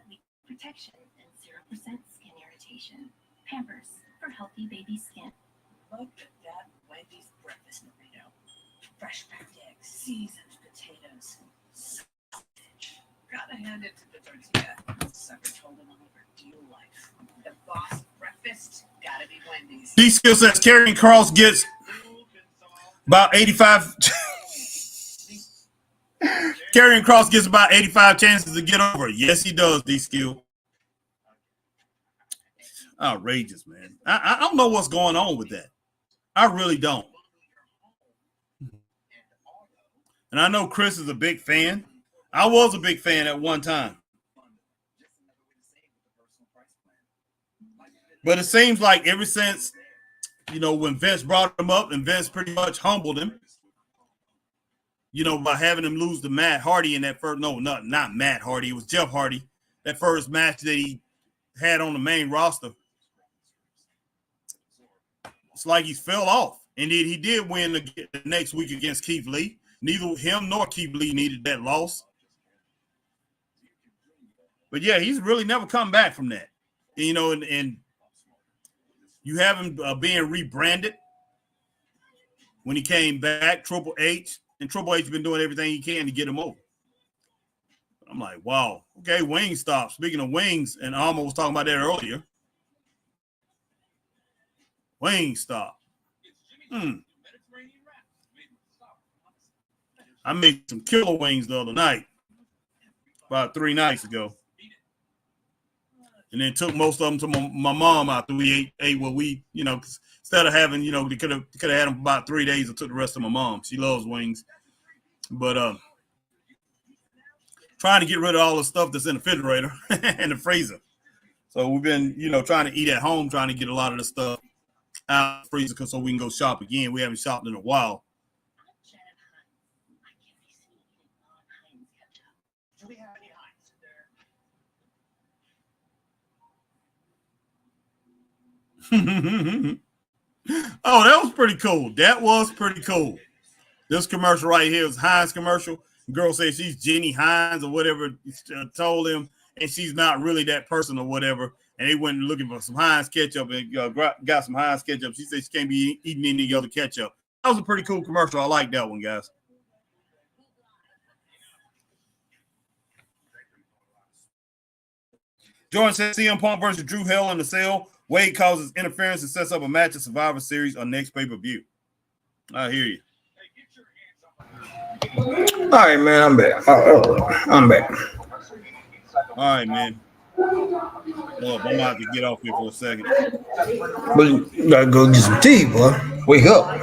Speaker 7: leak protection and 0% skin irritation. Pampers for healthy baby skin.
Speaker 12: Look at that Wendy's breakfast burrito. Fresh packed eggs, seasoned potatoes, sausage. Gotta hand it to the tortilla. Sucker told him I'll never do life. The boss breakfast gotta be Wendy's.
Speaker 1: D-Skill says Karrion Kross gets about 85. Karrion Kross gets about 85 chances to get over. Yes, he does, D-Skill. Outrageous, man. I don't know what's going on with that. I really don't. And I know Chris is a big fan. I was a big fan at one time. But it seems like ever since, when Vince brought him up and Vince pretty much humbled him, by having him lose to Matt Hardy in that first, not Matt Hardy, it was Jeff Hardy, that first match that he had on the main roster. It's like he's fell off. And he did win the next week against Keith Lee. Neither him nor Keith Lee needed that loss. But yeah, he's really never come back from that. And you have him being rebranded when he came back, Triple H. And Triple H has been doing everything he can to get him over. I'm like, wow. Okay, Wingstop. Speaking of wings, and Alma was talking about that earlier. Wingstop. I made some killer wings the other night, about 3 nights ago. And then took most of them to my mom after we ate what we, instead of having, they could have had them for about 3 days and took the rest to my mom. She loves wings. But trying to get rid of all the stuff that's in the refrigerator and the freezer. So we've been, trying to eat at home, trying to get a lot of the stuff out of the freezer so we can go shop again. We haven't shopped in a while.
Speaker 12: Do we have any Heinz
Speaker 1: there? Oh, that was pretty cool. That was pretty cool. This commercial right here is Heinz commercial. The girl says she's Jenny Heinz or whatever, told him, and she's not really that person or whatever. And they went looking for some Heinz ketchup and got some Heinz ketchup. She said she can't be eating any other ketchup. That was a pretty cool commercial. I like that one, guys. Jordan says CM Punk versus Drew Hell in the cell. Wade causes interference and sets up a match at Survivor Series on next pay-per-view. I hear you.
Speaker 10: All right, man. I'm back. I'm back.
Speaker 1: All right, man. Look, I'm about to get off here for a second.
Speaker 10: But you gotta go get some tea, boy. Wake up.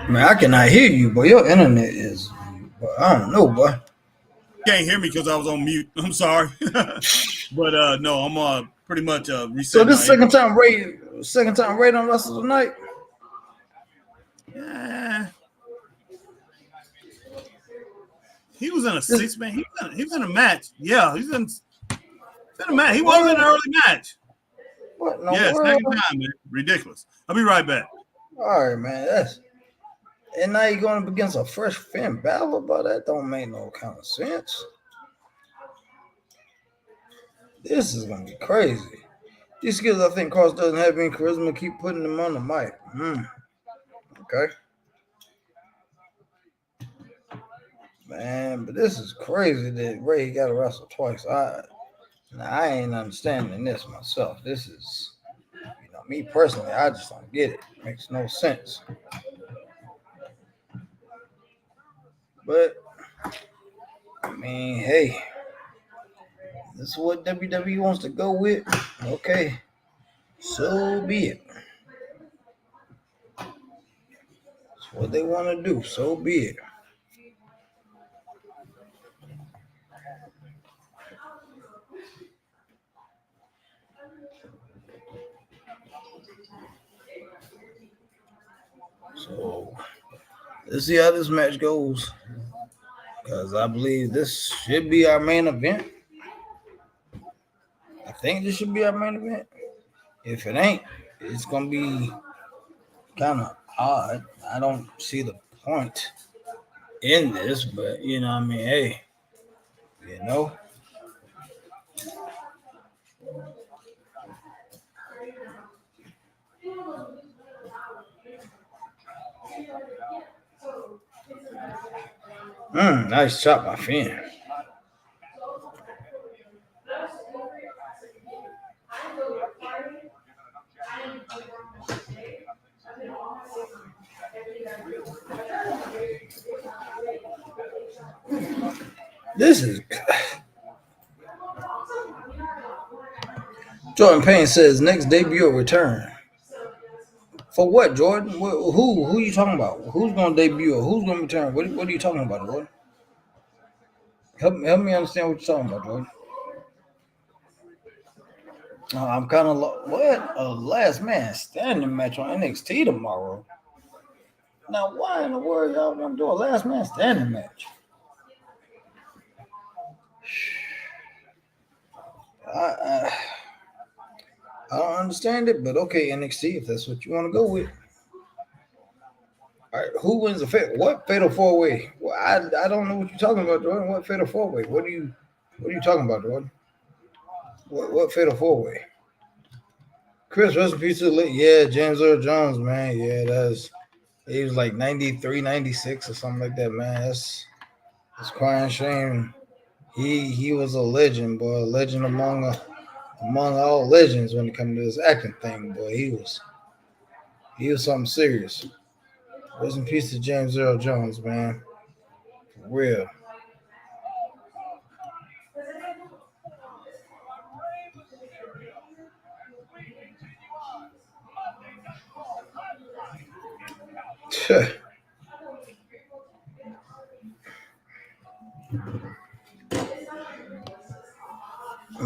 Speaker 10: Man, I cannot hear you, boy. Your internet is, I don't know, boy.
Speaker 1: Can't hear me because I was on mute. I'm sorry. But no, I'm pretty much reset.
Speaker 10: So this second time Ray on Wrestle Tonight?
Speaker 1: Yeah. He was in a 6-man. He was in a match. Yeah, he's in a match. He wasn't in an early match.
Speaker 10: What? No,
Speaker 1: yeah, second time, man. Ridiculous. I'll be right back.
Speaker 10: All right, man. And now you're going up against a fresh Finn Balor, but that don't make no kind of sense. This is gonna be crazy. These skills, I think Kross doesn't have any charisma. Keep putting them on the mic. Okay. Man, but this is crazy that Ray got to wrestle twice. I ain't understanding this myself. This is, me personally, I just don't get it. It makes no sense. But, I mean, hey, this is what WWE wants to go with. Okay, so be it. That's what they want to do. So be it. So let's see how this match goes, because I believe this should be our main event. I think this should be our main event. If it ain't, it's gonna be kind of odd. I don't see the point in this, but hey, nice chop by Finn. This is Jordan Payne says next debut return. For what, Jordan? Who are you talking about? Who's going to debut? Who's going to return? What are you talking about, Jordan? Help me understand what you're talking about, Jordan. I'm kind of what a last man standing match on NXT tomorrow. Now, why in the world y'all want to do a last man standing match? I don't understand it, but okay, NXT, if that's what you want to go with. All right, who wins the what fatal four-way? Well, I don't know what you're talking about, Jordan. What fatal four-way? What are you talking about, Jordan? What fatal four-way? Chris, rest in peace to the yeah, James Earl Jones, man. Yeah, he was like 93, 96 or something like that, man. That's crying shame. He was a legend, boy, a legend among all legends when it comes to this acting thing, boy. He was something serious. Rest in peace to James Earl Jones, man. For real.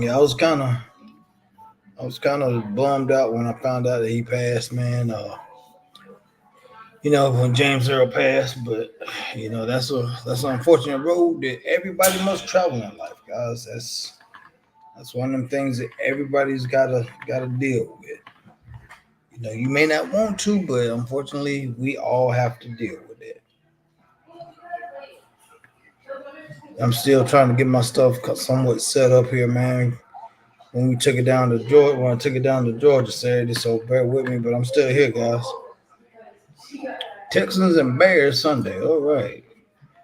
Speaker 10: Yeah, I was kind of bummed out when I found out that he passed, man. When James Earl passed, but that's an unfortunate road that everybody must travel in life, guys. That's one of them things that everybody's gotta deal with. You may not want to, but unfortunately, we all have to deal with it. I'm still trying to get my stuff somewhat set up here, man. When I took it down to Georgia Saturday, so bear with me, but I'm still here, guys. Texans and Bears Sunday. All right.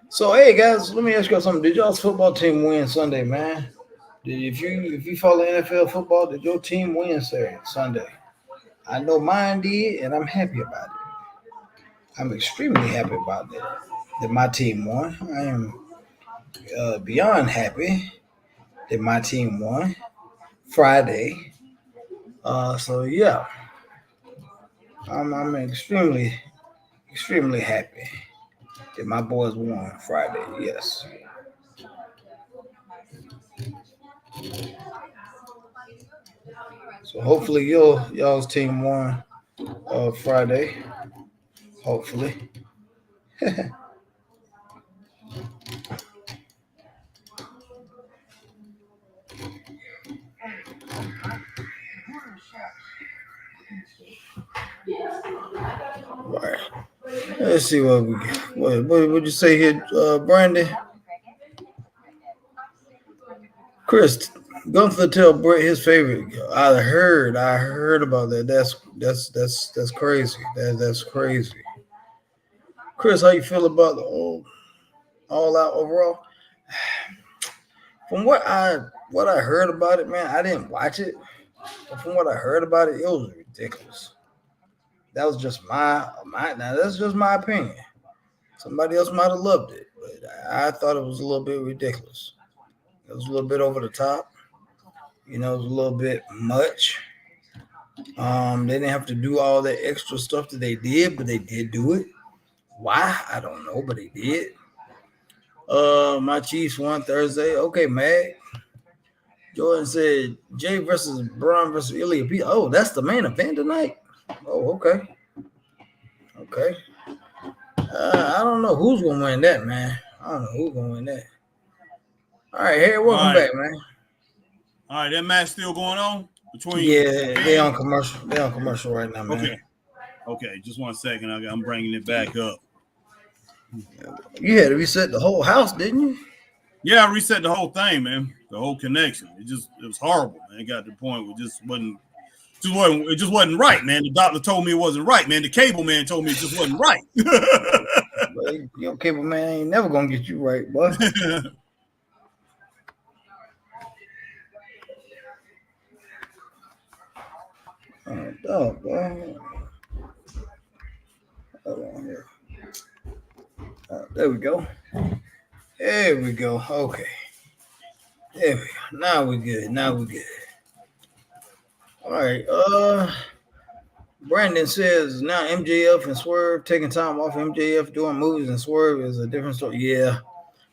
Speaker 10: So, hey, guys, let me ask you something. Did y'all's football team win Sunday, man? If you follow NFL football, did your team win Sunday? I know mine did, and I'm happy about it. I'm extremely happy about that my team won. I am beyond happy that my team won Friday. So, yeah. I'm extremely happy that my boys won Friday. Yes. So hopefully y'all's team won Friday. Hopefully. Right. Let's see what we get. What would you say here, Brandy? Chris, Gunther tell Brett his favorite. I heard about that. That's crazy. That's crazy. Chris, how you feel about All Out overall. From what I heard about it, man, I didn't watch it. But from what I heard about it, it was ridiculous. That was just my now that's just my opinion. Somebody else might have loved it, but I thought it was a little bit ridiculous. It was a little bit over the top. You know, it was a little bit much. They didn't have to do all that extra stuff that they did, but they did do it. Why? I don't know, but they did. My Chiefs won Thursday. Okay, Mag. Jordan said Jay versus Braun versus Ilya. Oh, that's the main event tonight? Oh, okay. Okay. I don't know who's going to win that, man. I don't know who's going to win that. All right, Harry, welcome back, man.
Speaker 1: All right, that match still going on between.
Speaker 10: Yeah, they on commercial. They on commercial right now, man.
Speaker 1: Okay. Just 1 second. I'm bringing it back up.
Speaker 10: You had to reset the whole house, didn't you?
Speaker 1: Yeah, I reset the whole thing, man. The whole connection. It was horrible, man. It got to the point where it just wasn't right, man. The doctor told me it wasn't right, man. The cable man told me it just wasn't right.
Speaker 10: Your cable man ain't never gonna get you right, boy. Oh, boy. Hold on here. There we go. There we go. Okay. There we go. Now we're good. All right. Brandon says now MJF and Swerve taking time off. MJF doing movies and Swerve is a different story. Yeah.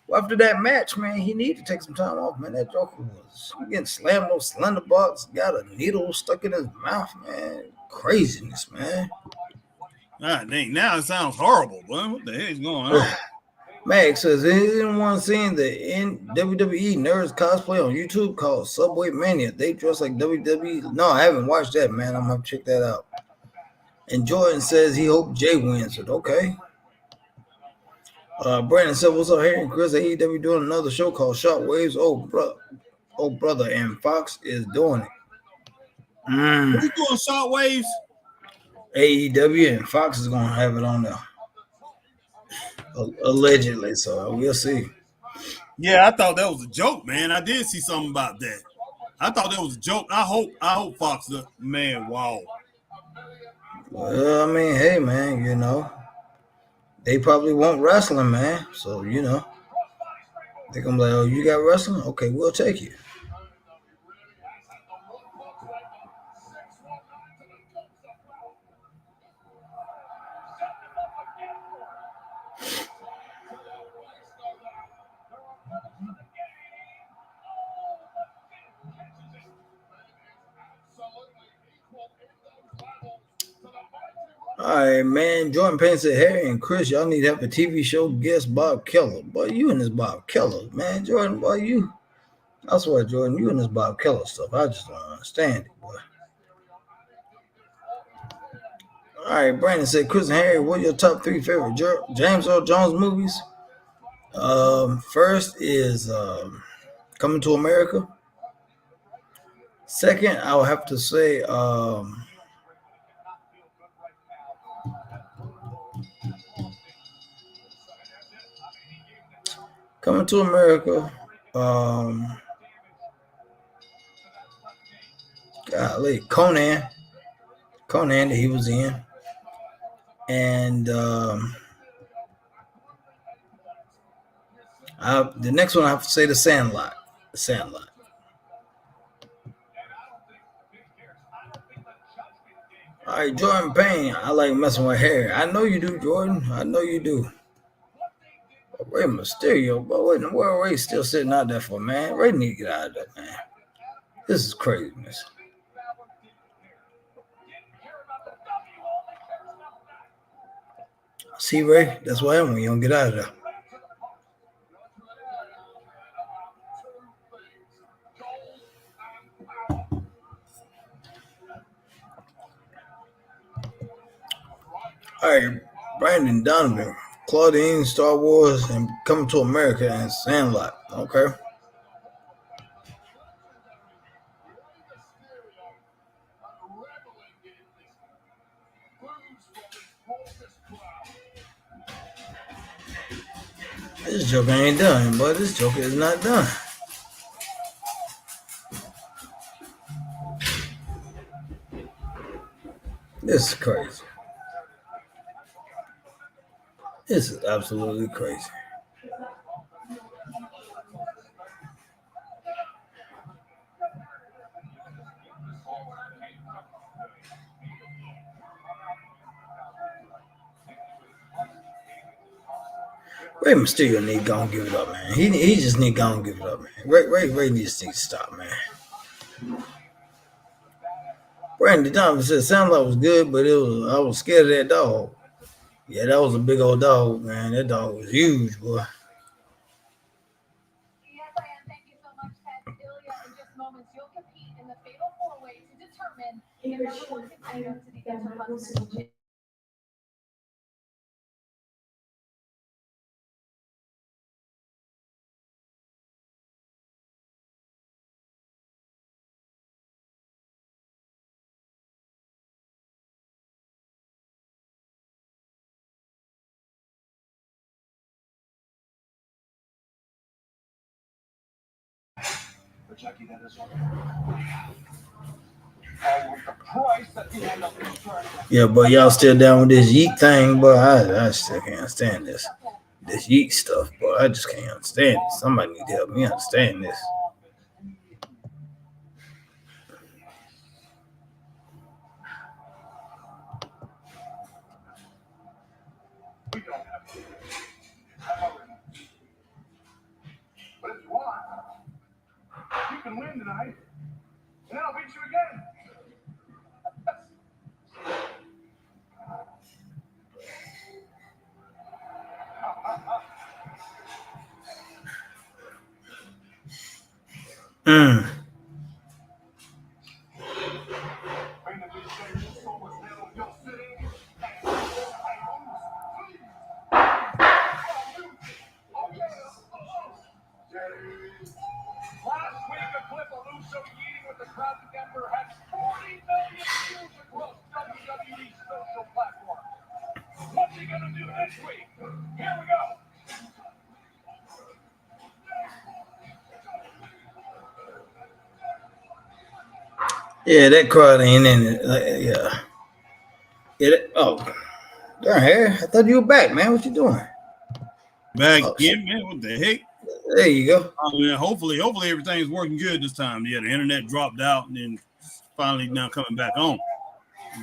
Speaker 10: Well, after that match, man, he needed to take some time off, man. That Joker was getting slammed on slender box, got a needle stuck in his mouth, man. Craziness, man.
Speaker 1: God dang, now it sounds horrible, boy. What the heck is going on?
Speaker 10: Max says, anyone seen the WWE Nerds cosplay on YouTube called Subway Mania? They dress like WWE. No, I haven't watched that, man. I'm going to check that out. And Jordan says he hoped Jay wins it. Okay. Brandon said, what's up, Harry and Chris? AEW doing another show called Shockwaves. Oh, brother, and Fox is doing it.
Speaker 1: What you doing, Shockwaves?
Speaker 10: AEW and Fox is going to have it on there. Allegedly, so we'll see.
Speaker 1: Yeah, I thought that was a joke, man. I did see something about that. I thought that was a joke. I hope Fox, man, wow.
Speaker 10: Well, I mean, hey, man, you know, they probably want wrestling, man. So, you know, they're going to be like, oh, you got wrestling? Okay, we'll take you. All right, man. Jordan Payne said, Harry and Chris, y'all need to have a TV show guest Bob Keller. Boy, you and this Bob Keller, man. Jordan, boy, you. I swear, Jordan, you and this Bob Keller stuff. I just don't understand it, boy. All right, Brandon said, Chris and Harry, what are your top 3 favorite James Earl Jones movies? First is Coming to America. Second, I would have to say Coming to America. Golly, Conan that he was in. And the next one I have to say The Sandlot. All right, Jordan Payne. I like messing with Harry. I know you do, Jordan. I know you do. But Rey Mysterio, but what in the world Rey's still sitting out there for, man? Rey need to get out of there, man. This is craziness. See, Rey, that's what happens when you don't get out of there. All right, Brandon Donovan, Claudine, Star Wars, and Coming to America, and Sandlot. Okay. This joke ain't done, but this joke is not done. This is crazy. This is absolutely crazy. Rey Mysterio need to go and give it up, man. He just need to go and give it up, man. Ray needs to stop, man. Brandon Thomas said, "Sound like it was good, but I was scared of that dog." Yeah, that was a big old dog, man. That dog was huge, boy.
Speaker 4: Yes, I am. Thank you so much, Ted. Ilya, in just moments, you'll compete in the Fatal 4-Way to determine the number one contender to the Intercontinental.
Speaker 10: Yeah, but y'all still down with this yeet thing, but I still can't stand this yeet stuff, but I just can't understand it. Somebody need to help me understand this.
Speaker 11: But if you want, you can win tonight, and then I'll beat you again. Last week, a clip of Uso eating with the crowd in Denver had 40 million views across WWE's social platforms. What's he gonna do next week? Here we go.
Speaker 10: Yeah, that crowd ain't in it. Yeah. Darn, Harry, I thought you were back, man. What you doing?
Speaker 1: Back again, man. What the heck?
Speaker 10: There you go.
Speaker 1: Man, hopefully everything's working good this time. Yeah, the internet dropped out and then finally now coming back on.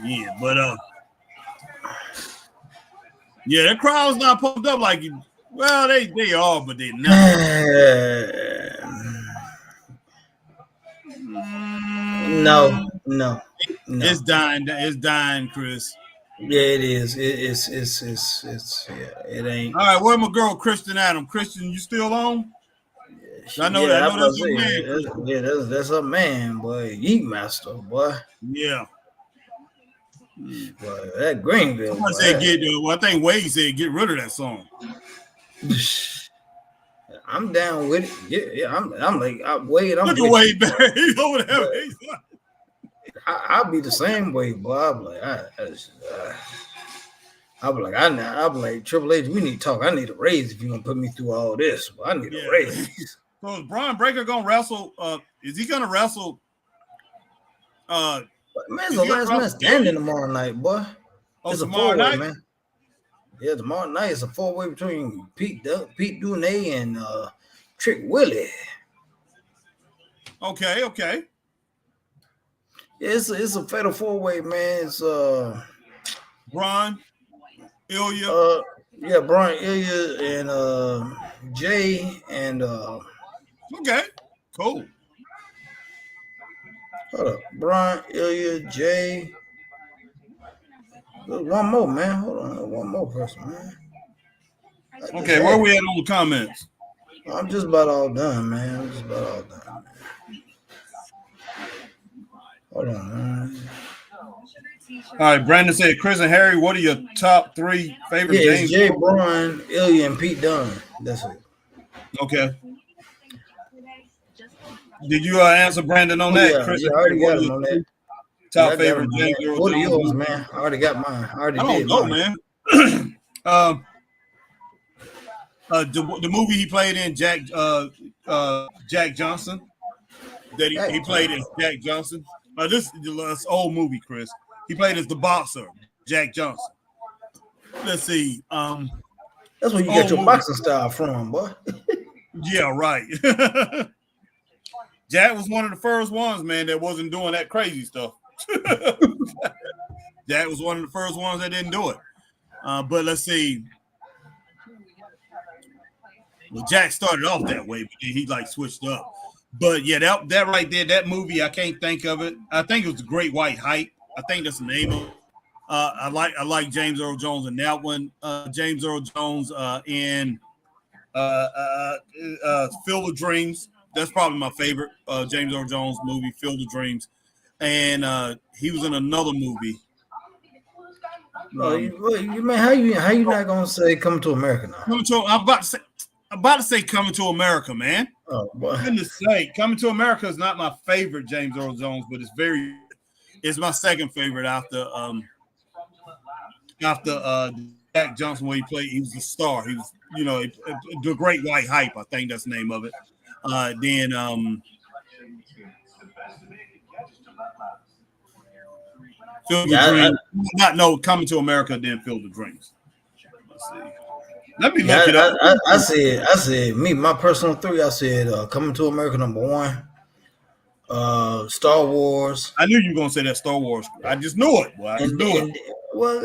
Speaker 1: Yeah, but yeah, that crowd's not pumped up like you. Well, they are, but they're not.
Speaker 10: No.
Speaker 1: It's dying, Chris.
Speaker 10: Yeah, it is. It's it ain't.
Speaker 1: All right, where my girl Kristen Adam? Kristen, you still on? I know that's your man.
Speaker 10: That's a man, boy. Yeet master, boy.
Speaker 1: Yeah.
Speaker 10: Boy, that Greenville.
Speaker 1: Someone said I think Wade said get rid of that song.
Speaker 10: I'm down with it. Yeah, I'm like Wade.
Speaker 1: Look at Wade back. He's over there.
Speaker 10: I'll be the same way, boy. I'm like, I'm like Triple H. We need to talk. I need a raise if you're gonna put me through all this. Well, I need a raise.
Speaker 1: So is Braun Breaker gonna wrestle? Is he gonna wrestle?
Speaker 10: Man, it's the last man standing tomorrow night, boy. It's a four-way, man. Yeah, tomorrow night it's a four-way between Pete Dunne and Trick Willie.
Speaker 1: Okay.
Speaker 10: Yeah, it's a fatal four-way, man. It's
Speaker 1: Braun, Ilya.
Speaker 10: Braun, Ilya, and Jay, and
Speaker 1: okay, cool.
Speaker 10: Hold up, Braun, Ilya, Jay. There's one more, man. Hold on, one more person, man.
Speaker 1: Okay, where we at on the comments?
Speaker 10: I'm just about all done, man. Hold on, man.
Speaker 1: All right, Brandon said, Chris and Harry, what are your top 3 favorite James?
Speaker 10: Jay, Braun, Ilya, and Pete Dunne. That's it.
Speaker 1: Okay. Did you answer Brandon on that?
Speaker 10: Yeah,
Speaker 1: Chris,
Speaker 10: I already got him on that.
Speaker 1: Top favorite James.
Speaker 10: What are yours, man? I already got mine. I don't
Speaker 1: know, man. The movie he played in, Jack Johnson. That he played as Jack Johnson. This is old movie, Chris. He played as the boxer, Jack Johnson. Let's see.
Speaker 10: That's where you get your boxing style from, boy.
Speaker 1: Yeah, right. Jack was one of the first ones, man, that wasn't doing that crazy stuff. Jack was one of the first ones that didn't do it. But let's see. Well, Jack started off that way, but then he like switched up. But yeah, that right there, that movie, I can't think of it. I think it was The Great White Hype. I think that's the name of it. I like James Earl Jones in that one. James Earl Jones in Field of Dreams. That's probably my favorite James Earl Jones movie, Field of Dreams. And he was in another movie.
Speaker 10: Man, how you not gonna say Coming to America now?
Speaker 1: I'm about to say Coming to America, man.
Speaker 10: Oh boy.
Speaker 1: For goodness sake, Coming to America is not my favorite James Earl Jones, but it's my second favorite after Jack Johnson, where he was the star. He was, The Great White Hype, I think that's the name of it. Then Field of Dreams. Coming to America, then Field of Dreams. Let's see. Let me look it up.
Speaker 10: I said, my personal three. I said, Coming to America #1, Star Wars.
Speaker 1: I knew you were gonna say that Star Wars. I just knew it. Well, I just knew it.
Speaker 10: Well,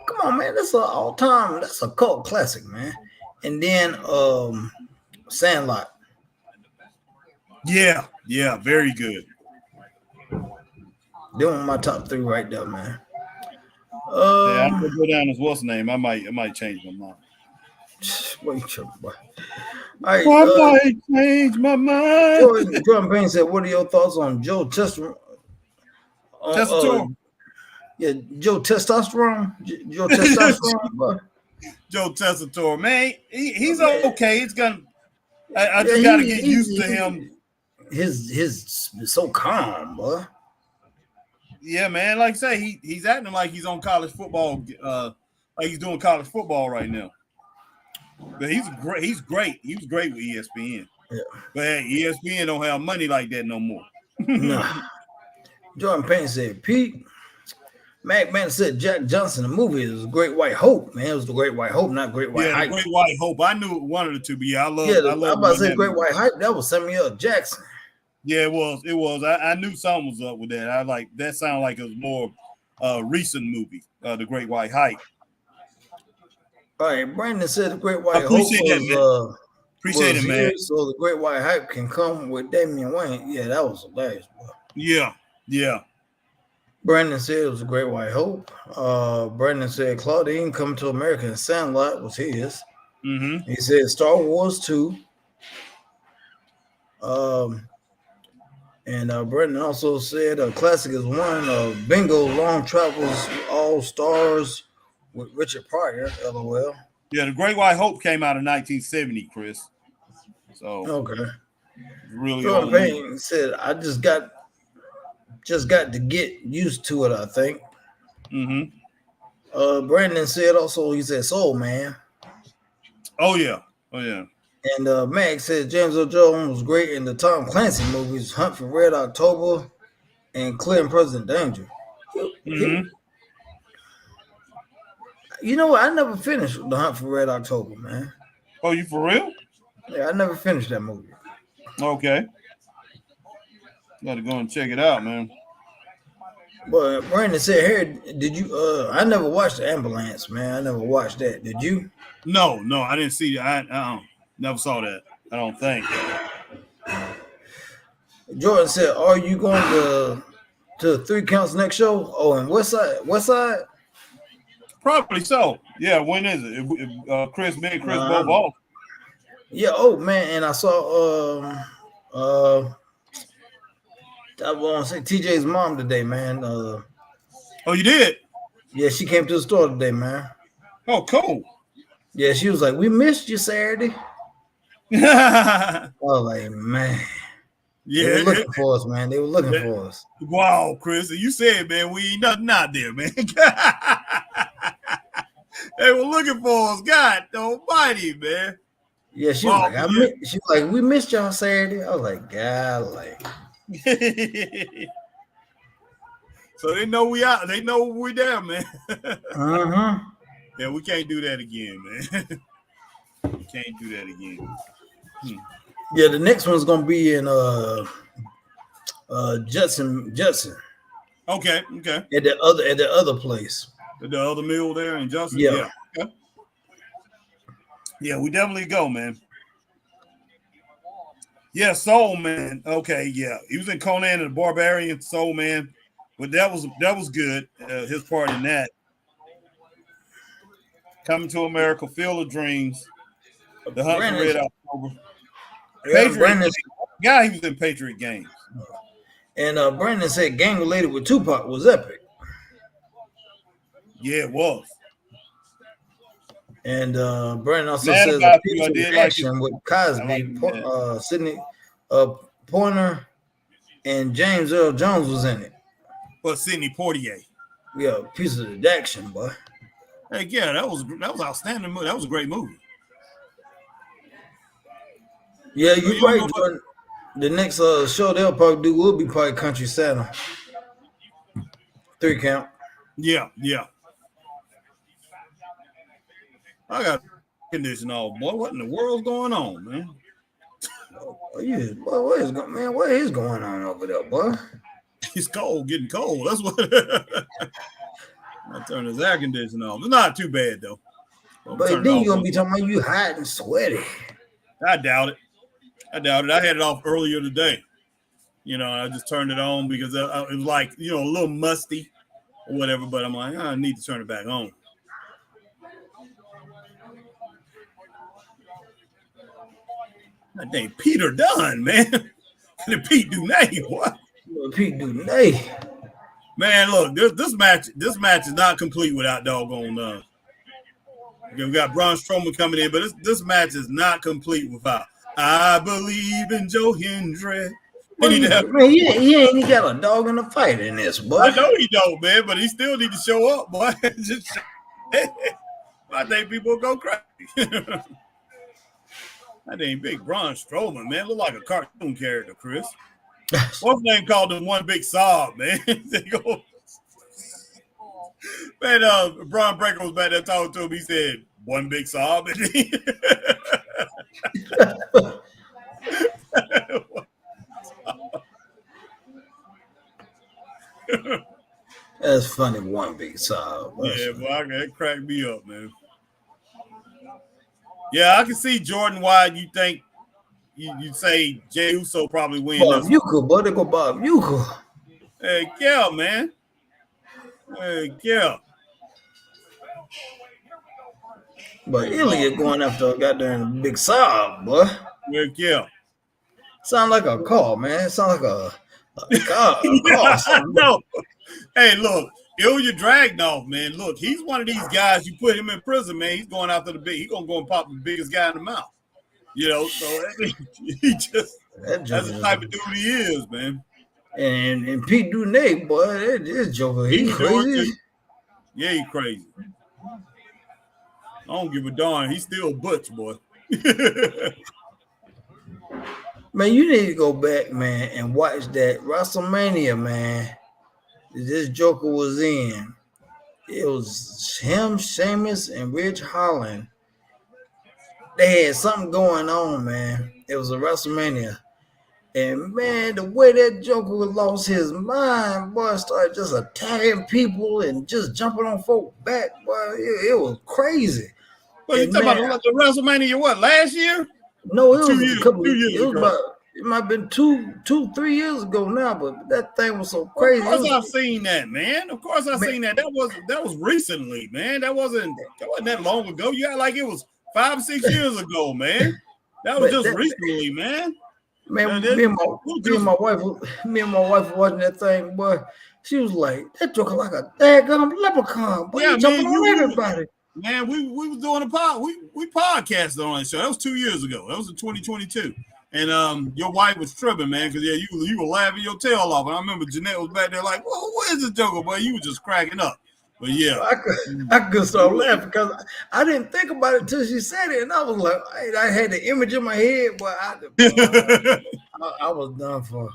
Speaker 10: come on, man. That's an all-time. That's a cult classic, man. And then Sandlot.
Speaker 1: Yeah, very good.
Speaker 10: They were my top three right there, man.
Speaker 1: I'm gonna go down as what's the name. I might change my mind.
Speaker 10: Wait, boy. All right,
Speaker 1: I might change my mind.
Speaker 10: Jordan Payne said, "What are your thoughts on Joe Testosterone?" Joe Testosterone. Joe Testosterone.
Speaker 1: Joe Testosterone, man, he's okay. It's gonna. I just gotta get used to him.
Speaker 10: His so calm, boy.
Speaker 1: Yeah, man. Like I say, he's acting like he's on college football. Like he's doing college football right now. But he's great. He was great with ESPN.
Speaker 10: Yeah.
Speaker 1: But hey, ESPN don't have money like that no more.
Speaker 10: No. Jordan Payne said, Pete. Mac Man said Jack Johnson, the movie is Great White Hope, man. It was the Great White Hope, not Great White Hype.
Speaker 1: Great White Hope. I knew one of the two, but yeah, I love.
Speaker 10: I'm about to say Great White Hype. That was Samuel Jackson.
Speaker 1: Yeah, it was. I knew something was up with that. I like that. Sounded like it was more recent movie, the Great White Hype.
Speaker 10: All right, Brandon said the Great White Hope
Speaker 1: was. Appreciate it, man.
Speaker 10: So the Great White Hype can come with Damian Wayne. Yeah, that was hilarious, bro.
Speaker 1: Yeah.
Speaker 10: Brandon said it was a Great White Hope. Brandon said Claudine Coming to America and Sandlot was his.
Speaker 1: Mm-hmm.
Speaker 10: He said Star Wars 2. And Brandon also said a classic is one Bingo Long Travels All Stars with Richard Pryor, LOL.
Speaker 1: Yeah, the Great White Hope came out in 1970, Chris. So
Speaker 10: okay.
Speaker 1: Really
Speaker 10: Jordan Payne said I just got to get used to it, I think.
Speaker 1: Mm-hmm.
Speaker 10: Brandon said also, he said Soul Man.
Speaker 1: Oh yeah.
Speaker 10: And Max said James Earl Jones was great in the Tom Clancy movies, Hunt for Red October and Clear and Present Danger.
Speaker 1: Mm-hmm.
Speaker 10: You know what? I never finished the Hunt for Red October, man.
Speaker 1: Oh, you for real?
Speaker 10: Yeah, I never finished that movie.
Speaker 1: Okay. Got to go and check it out, man.
Speaker 10: But Brandon said, "Hey, did you? I never watched The Ambulance, man. I never watched that. Did you?"
Speaker 1: No, I didn't see that. I never saw that. I don't think.
Speaker 10: Jordan said, "Are you going to Three Counts next show? Oh, and West Side?
Speaker 1: Probably so. Yeah. When is it? Chris, me and Chris both off.
Speaker 10: Yeah. Oh man, and I saw I want to say TJ's mom today, man.
Speaker 1: Oh, you did?
Speaker 10: Yeah, she came to the store today, man.
Speaker 1: Oh, cool.
Speaker 10: Yeah, she was like, "We missed you Saturday." I was like, man.
Speaker 1: Yeah,
Speaker 10: they were looking for us, man. They were looking for us.
Speaker 1: Wow, Chris, you said, man, we ain't nothing out there, man. They were looking for us. God almighty, man.
Speaker 10: Yeah, she was like, she was like, we missed y'all Saturday. I was like, golly.
Speaker 1: So they know we out. They know we there, man.
Speaker 10: Uh-huh.
Speaker 1: Yeah, we can't do that again, man. We can't do that again.
Speaker 10: Yeah, the next one's gonna be in Judson.
Speaker 1: Okay.
Speaker 10: At the other place.
Speaker 1: The other mill there in Judson.
Speaker 10: Yeah.
Speaker 1: Okay. Yeah, we definitely go, man. Yeah, Soul Man. Okay, yeah. He was in Conan and the Barbarian, Soul Man. But that was good. His part in that. Coming to America, Field of Dreams, The Hunt for Red October. Patriot guy, he was in Patriot Games.
Speaker 10: And Brandon said gang related with Tupac was epic.
Speaker 1: Yeah, it was.
Speaker 10: And Brandon also says a piece of action with Cosby, Sidney Pointer, and James Earl Jones was in it.
Speaker 1: Well, Sidney Poitier.
Speaker 10: Yeah, a piece of the action, boy.
Speaker 1: Hey, yeah, that was outstanding. That was a great movie.
Speaker 10: Yeah, you're right, Jordan. The next show they'll probably do will be probably Country Saddle. 3 count.
Speaker 1: Yeah. I got condition off, boy. What in the world's going on, man?
Speaker 10: Boy, what is going on over there, boy?
Speaker 1: It's cold, getting cold. That's what. I turn his air conditioner off. It's not too bad though.
Speaker 10: But then you're gonna be talking about you hot and sweaty.
Speaker 1: I doubt it. I had it off earlier today. You know, I just turned it on because it was like, a little musty or whatever. But I'm like, I need to turn it back on. That dang Peter Dunne, man. And Pete Dunne, what?
Speaker 10: Pete Dunne.
Speaker 1: Man, look, this match is not complete without doggone. We got Braun Strowman coming in, but this match is not complete without I Believe in Joe Hendry.
Speaker 10: Man, he ain't even got a dog in the fight in this, boy.
Speaker 1: I know he don't, man, but he still need to show up, boy. I think people go crazy. That ain't big Braun Strowman, man. Look like a cartoon character, Chris. What's name called him One Big Sob, man? Man, Braun Breaker was back there talking to him. He said, one big sob.
Speaker 10: That's funny, one big sob.
Speaker 1: Yeah, boy, that cracked me up, man. Yeah, I can see, Jordan, why you think you say Jey Uso probably win.
Speaker 10: Bob Uecker, buddy, go Bob Uecker.
Speaker 1: Hey, yeah, man. Hey, yeah.
Speaker 10: But Ilya going after a goddamn big sob, boy.
Speaker 1: Heck yeah.
Speaker 10: Sound like a call, man. Sound like a call.
Speaker 1: No. Hey, look, Ilya Dragunov, man. Look, he's one of these guys. You put him in prison, man. He's going after the big. He's gonna go and pop the biggest guy in the mouth. So he just that's the type of dude he is, man.
Speaker 10: And Pete Dunne, boy, this joker, he's crazy.
Speaker 1: Yeah, he's crazy. I don't give a darn. He's still Butch, boy.
Speaker 10: Man, you need to go back, man, and watch that WrestleMania, man. This Joker was in. It was him, Sheamus, and Ridge Holland. They had something going on, man. It was a WrestleMania. And, man, the way that Joker lost his mind, boy, started just attacking people and just jumping on folk back, boy. It was crazy.
Speaker 1: Well, you talking about the WrestleMania, what, last year?
Speaker 10: No, it was
Speaker 1: 2 years,
Speaker 10: a couple
Speaker 1: 2 years
Speaker 10: ago.
Speaker 1: ago.
Speaker 10: It might have been 3 years ago now, but that thing was so crazy.
Speaker 1: Of course I've seen that, man. Of course I've seen that. That was recently, man. That wasn't that long ago. You got like it was 5 or 6 years ago, man. That was just recently, man.
Speaker 10: Man, me and my wife were watching that thing, boy. She was like, that joker like a daggum leprechaun, boy. Yeah, jumping on everybody.
Speaker 1: Man, we was doing a pod. We podcasted on that show. That was 2 years ago. That was in 2022. And your wife was tripping, man, because you were laughing your tail off. And I remember Jeanette was back there like, well, where's this joker, boy? You were just cracking up. But yeah,
Speaker 10: I could start laughing because I didn't think about it until she said it, and I was like, I had the image in my head, but I was done for.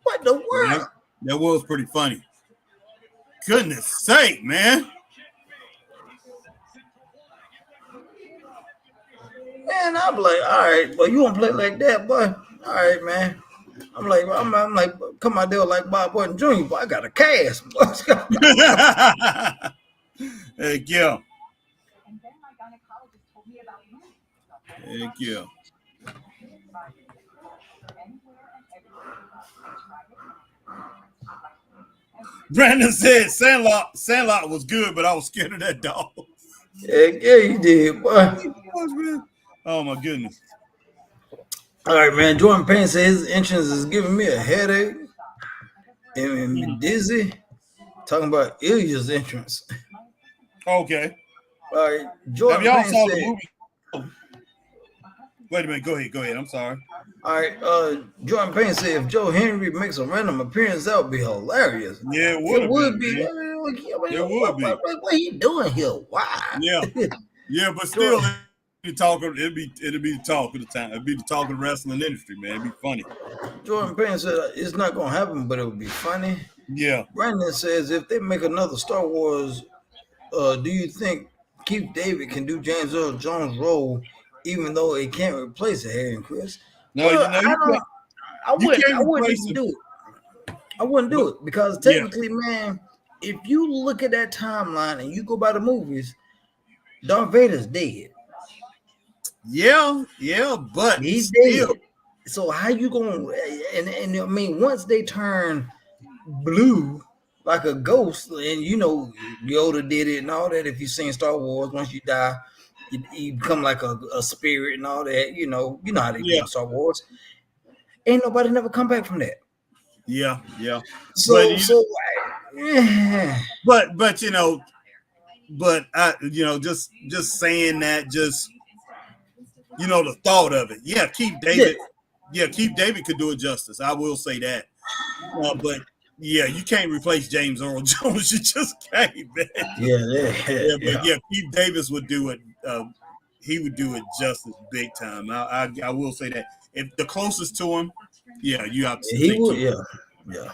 Speaker 10: What the world?
Speaker 1: That was pretty funny. Goodness sake, man.
Speaker 10: Man, I'm like, all right, but you want to play like that, boy? All right, man. I'm like, come out there like Bob Orton Jr., but I got a cast.
Speaker 1: Heck yeah. Heck yeah. Brandon said Sandlot was good, but I was scared of that dog.
Speaker 10: Heck yeah, you did, boy.
Speaker 1: Oh my goodness.
Speaker 10: All right, man. Jordan Payne says his entrance is giving me a headache and me dizzy. Talking about Ilya's entrance.
Speaker 1: Okay.
Speaker 10: All right, Jordan
Speaker 1: y'all
Speaker 10: Payne
Speaker 1: saw
Speaker 10: said,
Speaker 1: the movie? Wait a minute. Go ahead. I'm sorry.
Speaker 10: All right, Jordan Payne said if Joe Henry makes a random appearance, that would be hilarious.
Speaker 1: Yeah, it would be. What
Speaker 10: are you doing here? Why?
Speaker 1: Yeah, but still, it'd be the talk of the time. It'd be the talk of the wrestling industry, man. It'd be funny.
Speaker 10: Jordan Payne said it's not gonna happen, but it would be funny.
Speaker 1: Yeah.
Speaker 10: Brandon says if they make another Star Wars, do you think Keith David can do James Earl Jones' role, even though it can't replace Harry and Chris?
Speaker 1: No,
Speaker 10: I wouldn't even do it. I wouldn't do it because technically, man, if you look at that timeline and you go by the movies, Darth Vader's dead.
Speaker 1: Yeah, but
Speaker 10: he's dead. So how you gonna? And I mean, once they turn blue like a ghost, and you know Yoda did it and all that. If you've seen Star Wars, once you die, you become like a spirit and all that. You know how they do in Star Wars. Ain't nobody never come back from that.
Speaker 1: Yeah. But you know, just saying that, just the thought of it. Yeah, Keith David. Yeah, Keith David could do it justice. I will say that. But yeah, you can't replace James Earl Jones. You just can't, man. Yeah, Keith Davis would do it. He would do it justice big time. I will say that. If the closest to him, yeah, you have to.
Speaker 10: He would. Yeah.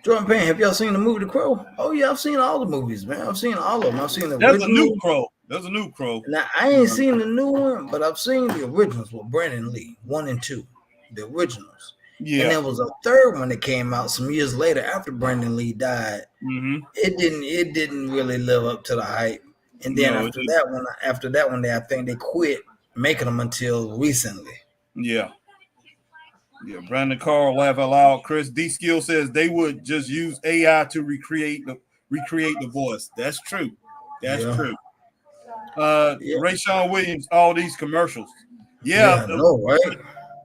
Speaker 10: Jordan Payne, have y'all seen the movie The Crow? Oh yeah, I've seen all the movies, man. I've seen all of them. I've seen the
Speaker 1: There's
Speaker 10: original.
Speaker 1: There's a new Crow.
Speaker 10: Now I ain't seen the new one, but I've seen the originals with Brandon Lee, 1 and 2, the originals. Yeah. And there was a third one that came out some years later after Brandon Lee died.
Speaker 1: Mm-hmm.
Speaker 10: It didn't really live up to the hype. And then after that one, I think they quit making them until recently.
Speaker 1: Yeah. Yeah, Brandon Carl, laugh out loud. Chris D. Skill says they would just use AI to recreate the voice. That's true. That's true. Ray Sean Williams, all these commercials. Yeah,
Speaker 10: right?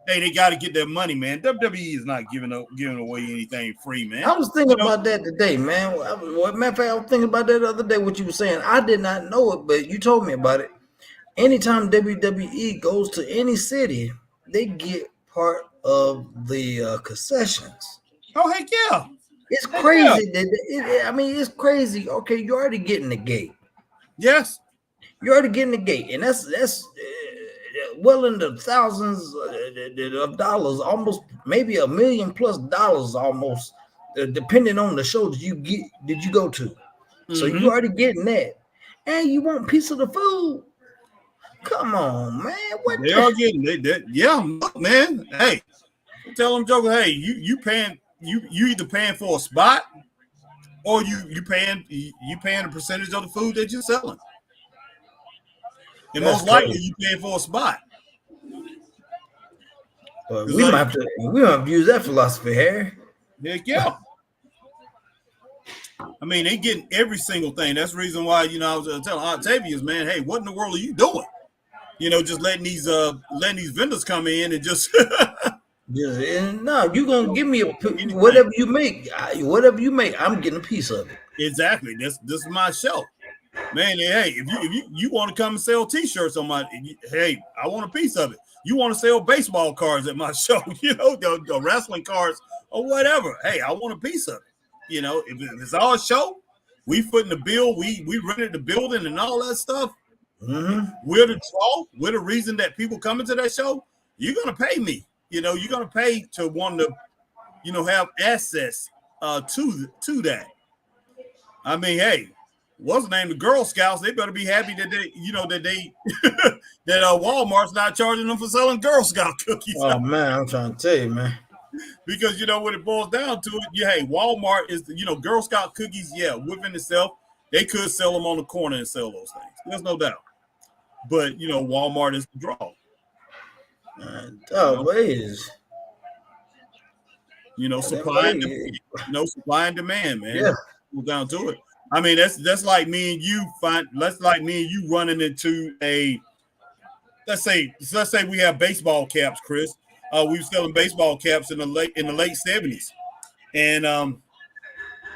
Speaker 1: Hey, they got to get their money, man. WWE is not giving away anything free, man.
Speaker 10: I was thinking about that today, man. Matter of fact, I was thinking about that the other day. What you were saying, I did not know it, but you told me about it. Anytime WWE goes to any city, they get part of the concessions.
Speaker 1: Oh heck yeah!
Speaker 10: It's crazy. It's crazy. Okay, you're already getting the gate.
Speaker 1: Yes,
Speaker 10: you're already getting the gate, and that's well into thousands of dollars, almost maybe $1 million+ almost, depending on the show that you go to. Mm-hmm. So you're already getting that, and you want a piece of the food. Come on, man. What
Speaker 1: they are getting? Yeah, man. Hey, tell them, Joker. Hey, you paying? You either paying for a spot, or you paying a percentage of the food that you're selling. And most likely, you paying for a spot.
Speaker 10: But we might have to use that philosophy, Harry.
Speaker 1: Heck yeah. I mean, they getting every single thing. That's the reason why I was telling Octavius, man. Hey, what in the world are you doing? Just letting these vendors come in and just
Speaker 10: no, you're gonna give me whatever you make. Whatever you make, I'm getting a piece of it.
Speaker 1: Exactly. This is my show, man. Hey, if you want to come and sell T-shirts on my, hey, I want a piece of it. You want to sell baseball cards at my show, the wrestling cards or whatever. Hey, I want a piece of it. You know, if it's our show, we footing the bill, we rented the building and all that stuff.
Speaker 10: Mm-hmm.
Speaker 1: We're the draw. We're the reason that people come into that show. You're gonna pay me. You know, you're gonna pay to want to, you know, have access to that. I mean, hey, what's the name? The Girl Scouts. They better be happy that they, you know, that Walmart's not charging them for selling Girl Scout cookies.
Speaker 10: Oh man, I'm trying to tell you, man.
Speaker 1: Because you know what it boils down to it. Yeah, hey, Walmart is the, you know, Girl Scout cookies. Yeah, within itself, they could sell them on the corner and sell those things. There's no doubt. But you know, Walmart is the draw.
Speaker 10: Ways.
Speaker 1: You know, supply and demand, man.
Speaker 10: Yeah.
Speaker 1: Goes down to it. I mean, that's like me and you running into a let's say we have baseball caps, Chris. We were selling baseball caps in the late 70s. And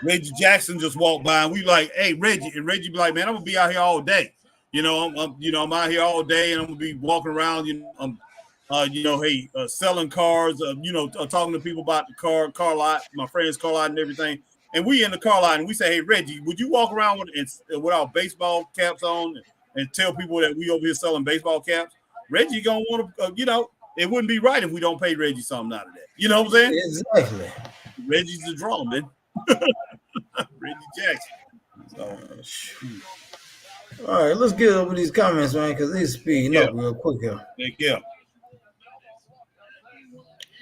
Speaker 1: Reggie Jackson just walked by and we like, hey, Reggie, and Reggie be like, man, I'm gonna be out here all day. You know, I'm out here all day and I'm gonna be walking around, selling cars, talking to people about the car lot, my friend's car lot and everything. And we in the car lot and we say, hey, Reggie, would you walk around with our baseball caps on and tell people that we over here selling baseball caps? Reggie gonna want to, it wouldn't be right if we don't pay Reggie something out of that. You know what I'm saying?
Speaker 10: Exactly.
Speaker 1: Reggie's the draw, man. Reggie Jackson. So,
Speaker 10: all right, let's get over these comments, man, because they're speeding up real quick here.
Speaker 1: Thank you.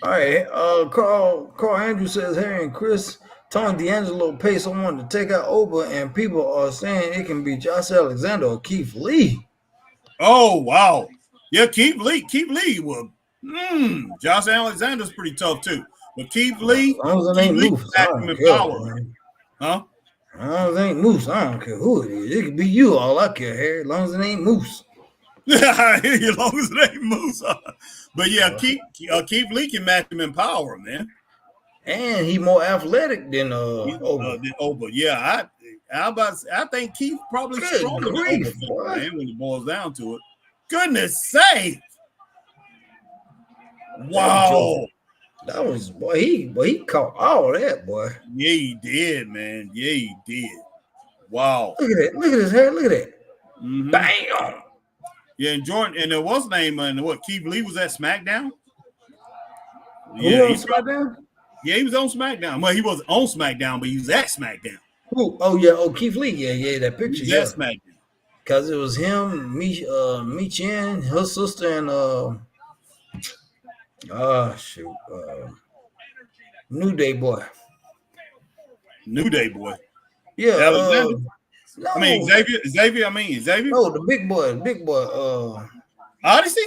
Speaker 10: All right, Carl Andrew says, Harry and Chris, Tony D'Angelo paid someone to take out Oba, and people are saying it can be Josh Alexander or Keith Lee.
Speaker 1: Oh, wow. Yeah, Keith Lee will. Josh Alexander's pretty tough, too. But Keith Lee,
Speaker 10: as long as it ain't Moose, I don't care,
Speaker 1: huh?
Speaker 10: As long as it ain't Moose, I don't care who it is. It could be you, all I care, Harry, as long as it ain't Moose.
Speaker 1: As long as it ain't Moose. But yeah, Keith Lee can match him in power, man.
Speaker 10: And he more athletic than Oba.
Speaker 1: Yeah, I think Keith probably stronger than Oba, man, when it boils down to it. Goodness sake! Wow.
Speaker 10: That was he caught all that, boy.
Speaker 1: Yeah, he did, man. Yeah, he did. Wow.
Speaker 10: Look at that. Look at his hair. Look at that.
Speaker 1: Mm-hmm.
Speaker 10: Bam.
Speaker 1: Yeah, and Jordan, and there was name and what Keith Lee was at SmackDown.
Speaker 10: Yeah, SmackDown?
Speaker 1: Yeah, he was on SmackDown. Well, he was on SmackDown, but he was at SmackDown.
Speaker 10: Who? Oh yeah, Keith Lee. Yeah, that picture.
Speaker 1: He was at SmackDown.
Speaker 10: Because it was him, Mi Chen, her sister, and New Day boy.
Speaker 1: New Day boy.
Speaker 10: Yeah.
Speaker 1: No.
Speaker 10: I mean
Speaker 1: Xavier.
Speaker 10: No, the big boy.
Speaker 1: Odyssey?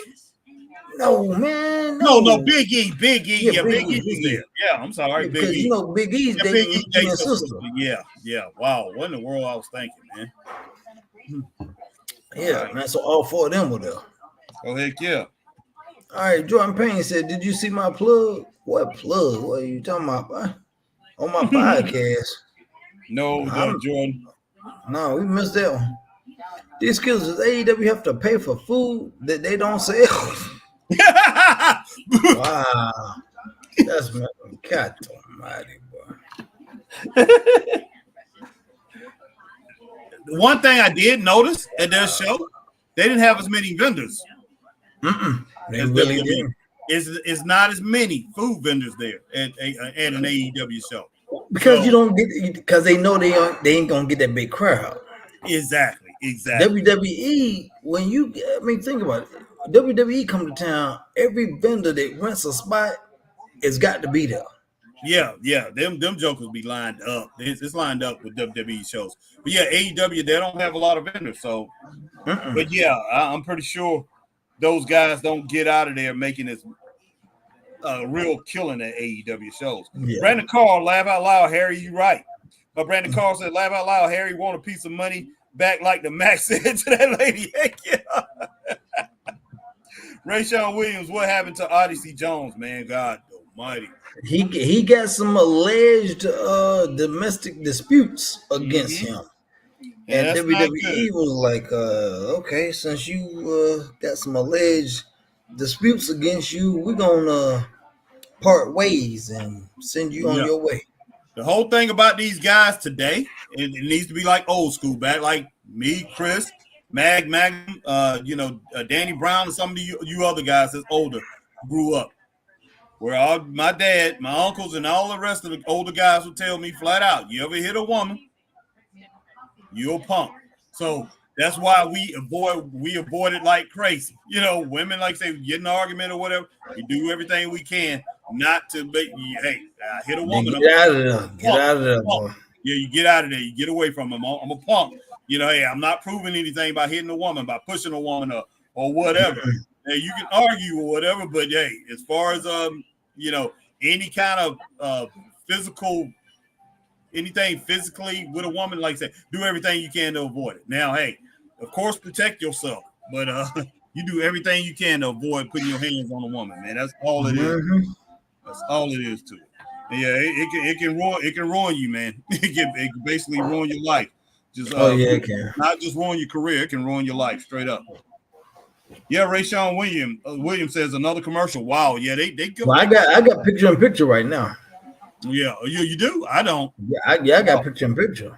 Speaker 10: No, man.
Speaker 1: No, Big E. Big E was there. Yeah, I'm sorry.
Speaker 10: Because
Speaker 1: Big E.
Speaker 10: Big E's
Speaker 1: Big E
Speaker 10: sister.
Speaker 1: Yeah. Wow. What in the world I was thinking, man?
Speaker 10: Yeah, right. Man. So all four of them were there.
Speaker 1: Oh, heck yeah.
Speaker 10: All right, Jordan Payne said, did you see my plug? What plug? What are you talking about, boy? On my podcast.
Speaker 1: No, Jordan.
Speaker 10: No, we missed that one. These kids is AEW have to pay for food that they don't sell. Wow. That's my God almighty, boy.
Speaker 1: One thing I did notice at their show, they didn't have as many vendors.
Speaker 10: They really didn't.
Speaker 1: It's not as many food vendors there at an AEW show.
Speaker 10: Because you don't get, because they know they ain't gonna get that big crowd.
Speaker 1: Exactly.
Speaker 10: WWE, think about it. WWE come to town, every vendor that rents a spot has got to be there.
Speaker 1: Yeah. Them jokers be lined up. It's lined up with WWE shows. But yeah, AEW, they don't have a lot of vendors. So, but yeah, I'm pretty sure those guys don't get out of there making this real killing at AEW shows. Yeah. Brandon Carl, laugh out loud, Harry, you right. But Brandon Carl said, laugh out loud, Harry want a piece of money back like the Max said to that lady. Heck yeah. Rayshawn Williams, what happened to Odyssey Jones, man? God almighty.
Speaker 10: He got some alleged domestic disputes against him. And WWE was like, okay, since you got some alleged disputes against you, we're going to part ways and send you on your way.
Speaker 1: The whole thing about these guys today, it needs to be like old school, back like me, Chris, Magnum, Danny Brown, and some of you other guys that's older grew up. Where all my dad, my uncles, and all the rest of the older guys would tell me flat out, you ever hit a woman, you're a punk. So that's why we avoid it like crazy. You know, women, like say, get in an argument or whatever, we do everything we can not to make hit a woman.
Speaker 10: Get out of there. Get out of there, boy.
Speaker 1: Yeah, you get out of there. You get away from them. I'm a punk. You know, hey, I'm not proving anything by hitting a woman, by pushing a woman up or whatever. Hey, you can argue or whatever, but hey, as far as any kind of physical, anything physically with a woman, like I said, do everything you can to avoid it. Now, hey, of course, protect yourself, but you do everything you can to avoid putting your hands on a woman, man. That's all it is. That's all it is to it. And yeah, it can ruin you, man. It can basically ruin your life. Just
Speaker 10: it can.
Speaker 1: Not just ruin your career, it can ruin your life straight up. Yeah, Rayshawn Williams says another commercial. Wow, yeah, they go.
Speaker 10: Well, I got picture in picture right now.
Speaker 1: Yeah, you do? I don't.
Speaker 10: Yeah, I got picture in picture.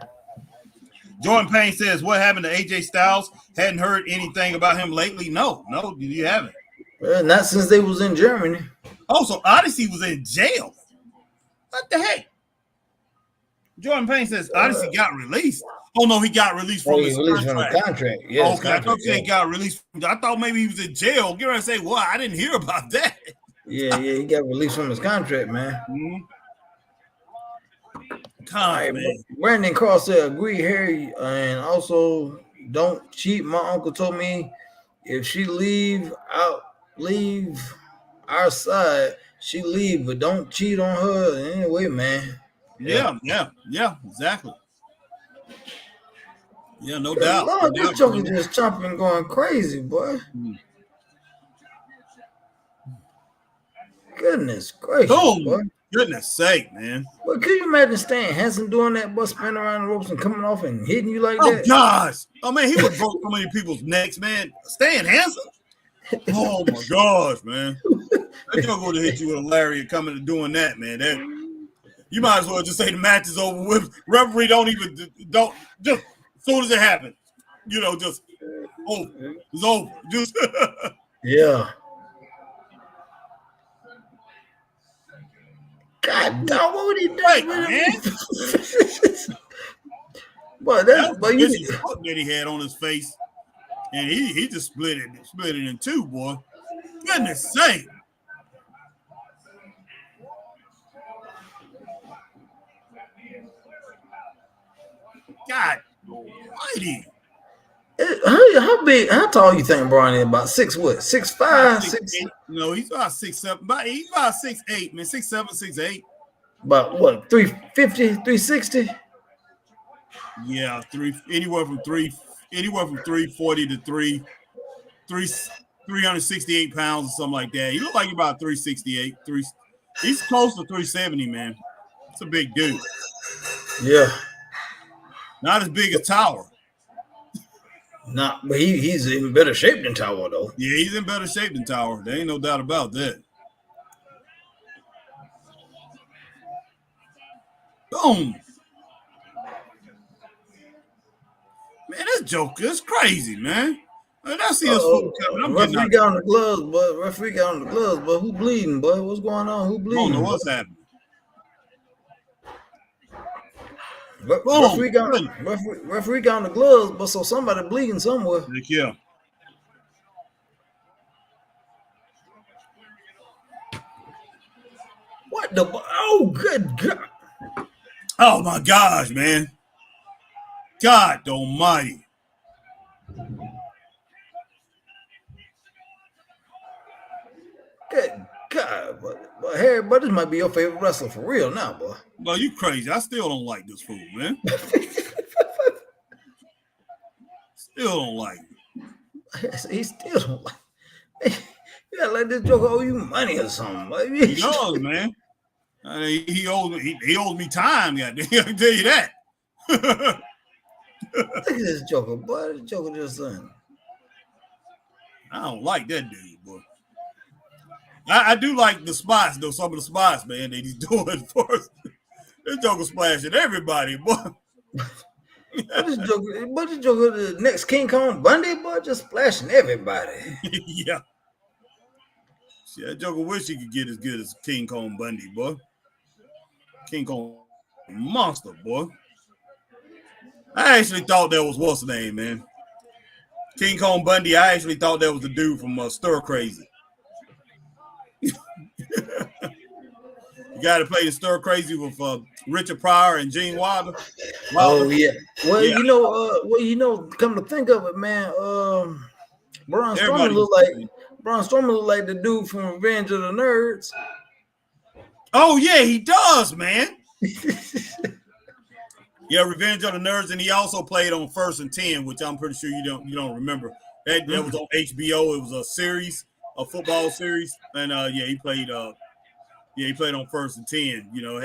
Speaker 1: Jordan Payne says, what happened to AJ Styles? Hadn't heard anything about him lately. No, you haven't.
Speaker 10: Not since they was in Germany.
Speaker 1: Oh, so Odyssey was in jail. What the heck? Jordan Payne says Odyssey got released. Oh no, he got released from his contract.
Speaker 10: Yeah,
Speaker 1: okay, I thought he got released. I thought maybe he was in jail. Get ready to say, well, I didn't hear about that.
Speaker 10: Yeah, he got released from his contract, man.
Speaker 1: Man.
Speaker 10: Brandon Cross said, agree, Harry, and also don't cheat. My uncle told me if she leave our side, she leave, but don't cheat on her anyway, man.
Speaker 1: Yeah, exactly. Yeah, no doubt.
Speaker 10: Lord, this joker just chopping, going crazy, boy. Goodness gracious, boy.
Speaker 1: Goodness sake, man.
Speaker 10: But can you imagine Stan Hansen doing that, but spinning around the ropes and coming off and hitting you like that?
Speaker 1: Oh, gosh. Oh, man, he would broke so many people's necks, man. Stan Hansen? Oh, my gosh, man. That joker would have hit you with a lariat coming to doing that, man. You might as well just say the match is over with. Referee don't just as soon as it happens, just over. It's over. Just
Speaker 10: yeah. God damn, what would he do?
Speaker 1: Wait, man.
Speaker 10: But
Speaker 1: that foot that he had on his face, and he just split it in two, boy. Goodness sake. God almighty.
Speaker 10: How tall you think Brian is? About 6'5", 6?
Speaker 1: No, he's about 6'7". He's about 6'8", man. 6'7", 6'8".
Speaker 10: About what? 350, 360?
Speaker 1: Yeah, anywhere from 340 to 368 pounds or something like that. He looked like about 368. He's close to 370, man. It's a big dude.
Speaker 10: Yeah.
Speaker 1: Not as big as Tower.
Speaker 10: But he's in better shape than Tower, though.
Speaker 1: Yeah, he's in better shape than Tower. There ain't no doubt about that. Boom. Man, this joker is crazy, man. I see this fool coming.
Speaker 10: Referee got on the gloves, but who bleeding, boy? What's going on? Who bleeding?
Speaker 1: I don't know what's happening.
Speaker 10: Referee got on the gloves, but so somebody bleeding somewhere.
Speaker 1: Yeah.
Speaker 10: What the? Oh, good God.
Speaker 1: Oh, my gosh, man. God almighty.
Speaker 10: Good God. But Harry, this might be your favorite wrestler for real now, boy.
Speaker 1: Well, you crazy. I still don't like this fool, man. Still don't like it.
Speaker 10: He still don't like it. You gotta let this joker owe you money or something.
Speaker 1: He does, man. He owes me time, goddamn. I can tell you that.
Speaker 10: Look at this joker, boy. This joker just saying.
Speaker 1: I don't like that dude, boy. I do like the spots, though. Some of the spots, man, that he's doing for us. This joker splashing everybody, boy.
Speaker 10: But this joker, the next King Kong Bundy, boy, just splashing everybody.
Speaker 1: Yeah. See, that joker wish he could get as good as King Kong Bundy, boy. King Kong monster, boy. I actually thought that was what's the name, man. King Kong Bundy, I actually thought that was the dude from Stir Crazy. The guy that played Stir Crazy with Richard Pryor and Gene Wilder.
Speaker 10: Oh yeah. Well, yeah. You know, come to think of it, man, Braun Strowman look like the dude from Revenge of the Nerds.
Speaker 1: Oh yeah, he does, man. Yeah, Revenge of the Nerds, and he also played on First and 10, which I'm pretty sure you don't remember. That was on HBO. It was a series, a football series, and he played on First and 10. You know,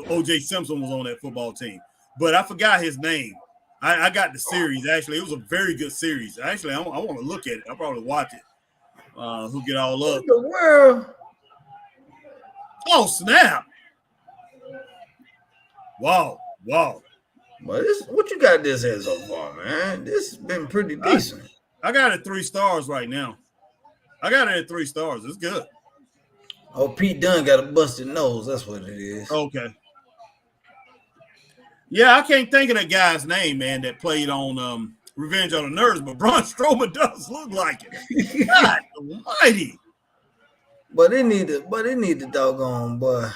Speaker 1: O.J. Simpson was on that football team, but I forgot his name. I got the series actually. It was a very good series. Actually, I want to look at it. I'll probably watch it. Hook it all up.
Speaker 10: What the world?
Speaker 1: Oh snap! Wow.
Speaker 10: But what you got this as so far, man? This has been pretty decent.
Speaker 1: I got it 3 stars right now. I got it at 3 stars. It's good.
Speaker 10: Oh, Pete Dunne got a busted nose. That's what it is.
Speaker 1: Okay. Yeah, I can't think of that guy's name, man, that played on Revenge of the Nerds, but Braun Strowman does look like it. God almighty.
Speaker 10: But it need the doggone boy.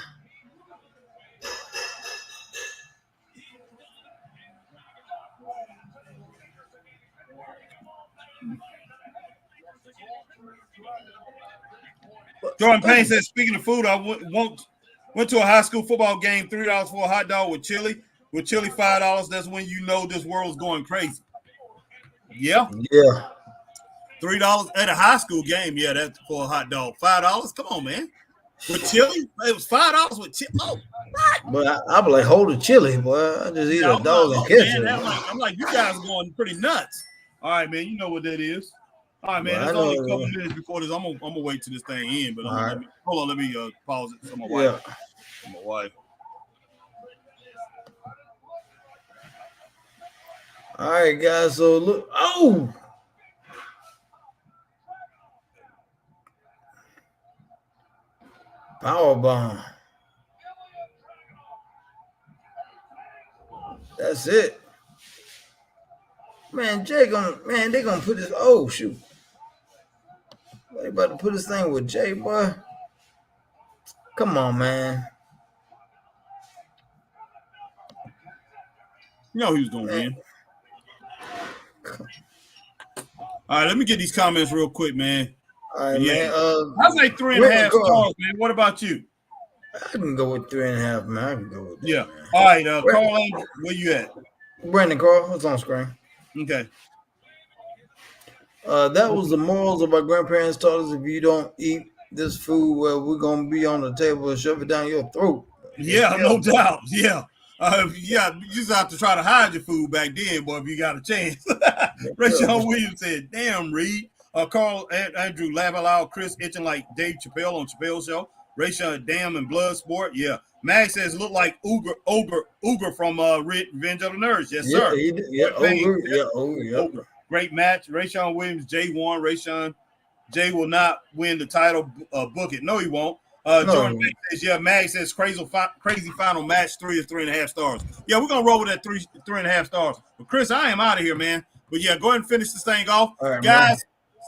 Speaker 1: Jordan Payne says, speaking of food, I went to a high school football game, $3 for a hot dog with chili. With chili, $5. That's when you know this world's going crazy. Yeah.
Speaker 10: Yeah.
Speaker 1: $3 at a high school game. Yeah, that's for a hot dog. $5? Come on, man. With chili? It was $5 with chili. Oh, what?
Speaker 10: But I be like, hold the chili, boy. I just eat a dog and catch it.
Speaker 1: I'm like, you guys are going pretty nuts. All right, man. You know what that is. All right, man. There's only a couple minutes before this. I'm gonna wait till this thing in, but hold on. Let me pause it for my wife. For my wife.
Speaker 10: All right, guys. So look. Oh. Powerbomb. That's it. Man, they gonna put this. Oh shoot. They about to put this thing with Jay, boy. Come on, man.
Speaker 1: You know he was gonna win. All right, let me get these comments real quick, man.
Speaker 10: All right, man.
Speaker 1: I say 3.5 stars, man. What about you?
Speaker 10: I can go with 3.5, man. I can go with that.
Speaker 1: Yeah. All right, Carl, where you at?
Speaker 10: Brandon Carl, what's on screen?
Speaker 1: Okay.
Speaker 10: That was the morals of our grandparents taught us. If you don't eat this food, well, we're gonna be on the table and shove it down your throat.
Speaker 1: Yeah, no doubt. Yeah. You just have to try to hide your food back then, boy, if you got a chance. Rachel Williams said, damn, Reed. Carl Andrew laugh out loud, Chris itching like Dave Chappelle on Chappelle's show. Rachel damn and blood sport. Yeah. Mag says look like Uger from Revenge of the Nerds. Yes, sir. Ogre. Great match. Rayshon Williams, Jay won. Rayshon Jay will not win the title. Book it. No, he won't. Jordan says, yeah, Mag says crazy final match, 3 is 3.5 stars. Yeah, we're gonna roll with that 3.5 stars. But Chris, I am out of here, man. But yeah, go ahead and finish this thing off. All right, guys, man.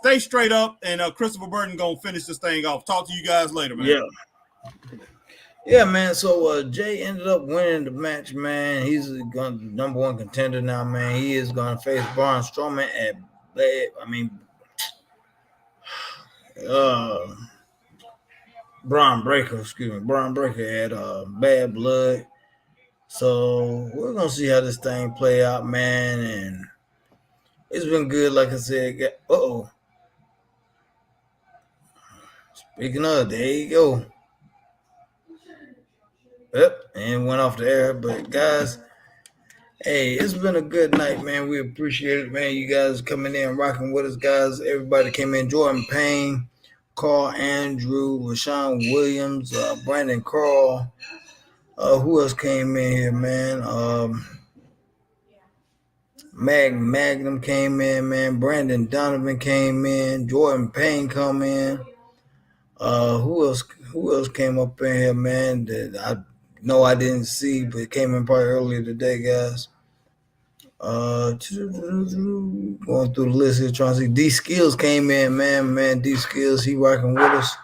Speaker 1: Stay straight up, and Christopher Burton gonna finish this thing off. Talk to you guys later, man.
Speaker 10: Yeah, man. So Jay ended up winning the match, man. He's gonna number 1 contender now, man. He is gonna face Braun Strowman at Braun Breaker had Bad Blood. So we're gonna see how this thing play out, man. And it's been good, like I said. Speaking of, there you go. Yep, and went off the air. But guys, hey, it's been a good night, man. We appreciate it, man. You guys coming in, rocking with us, guys. Everybody came in. Jordan Payne, Carl Andrew, Rayshon Williams, Brandon Carl, Who else came in here, man? Magnum came in, man. Brandon Donovan came in. Jordan Payne come in. Who else came up in here, man, that I know I didn't see, but it came in probably earlier today, guys. Going through the list here, trying to see. D Skills came in, man. D Skills, he rocking with us.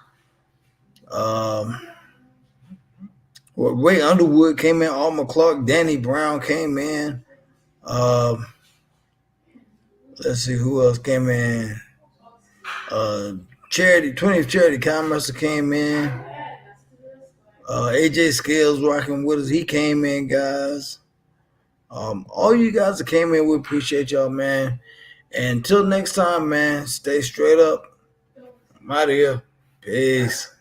Speaker 10: Ray Underwood came in. Alma Clark, Danny Brown came in. Let's see who else came in. Charity, 20th Charity Commerce came in. AJ Scales rocking with us. He came in, guys. All you guys that came in, we appreciate y'all, man. And until next time, man, stay straight up. I'm out of here. Peace.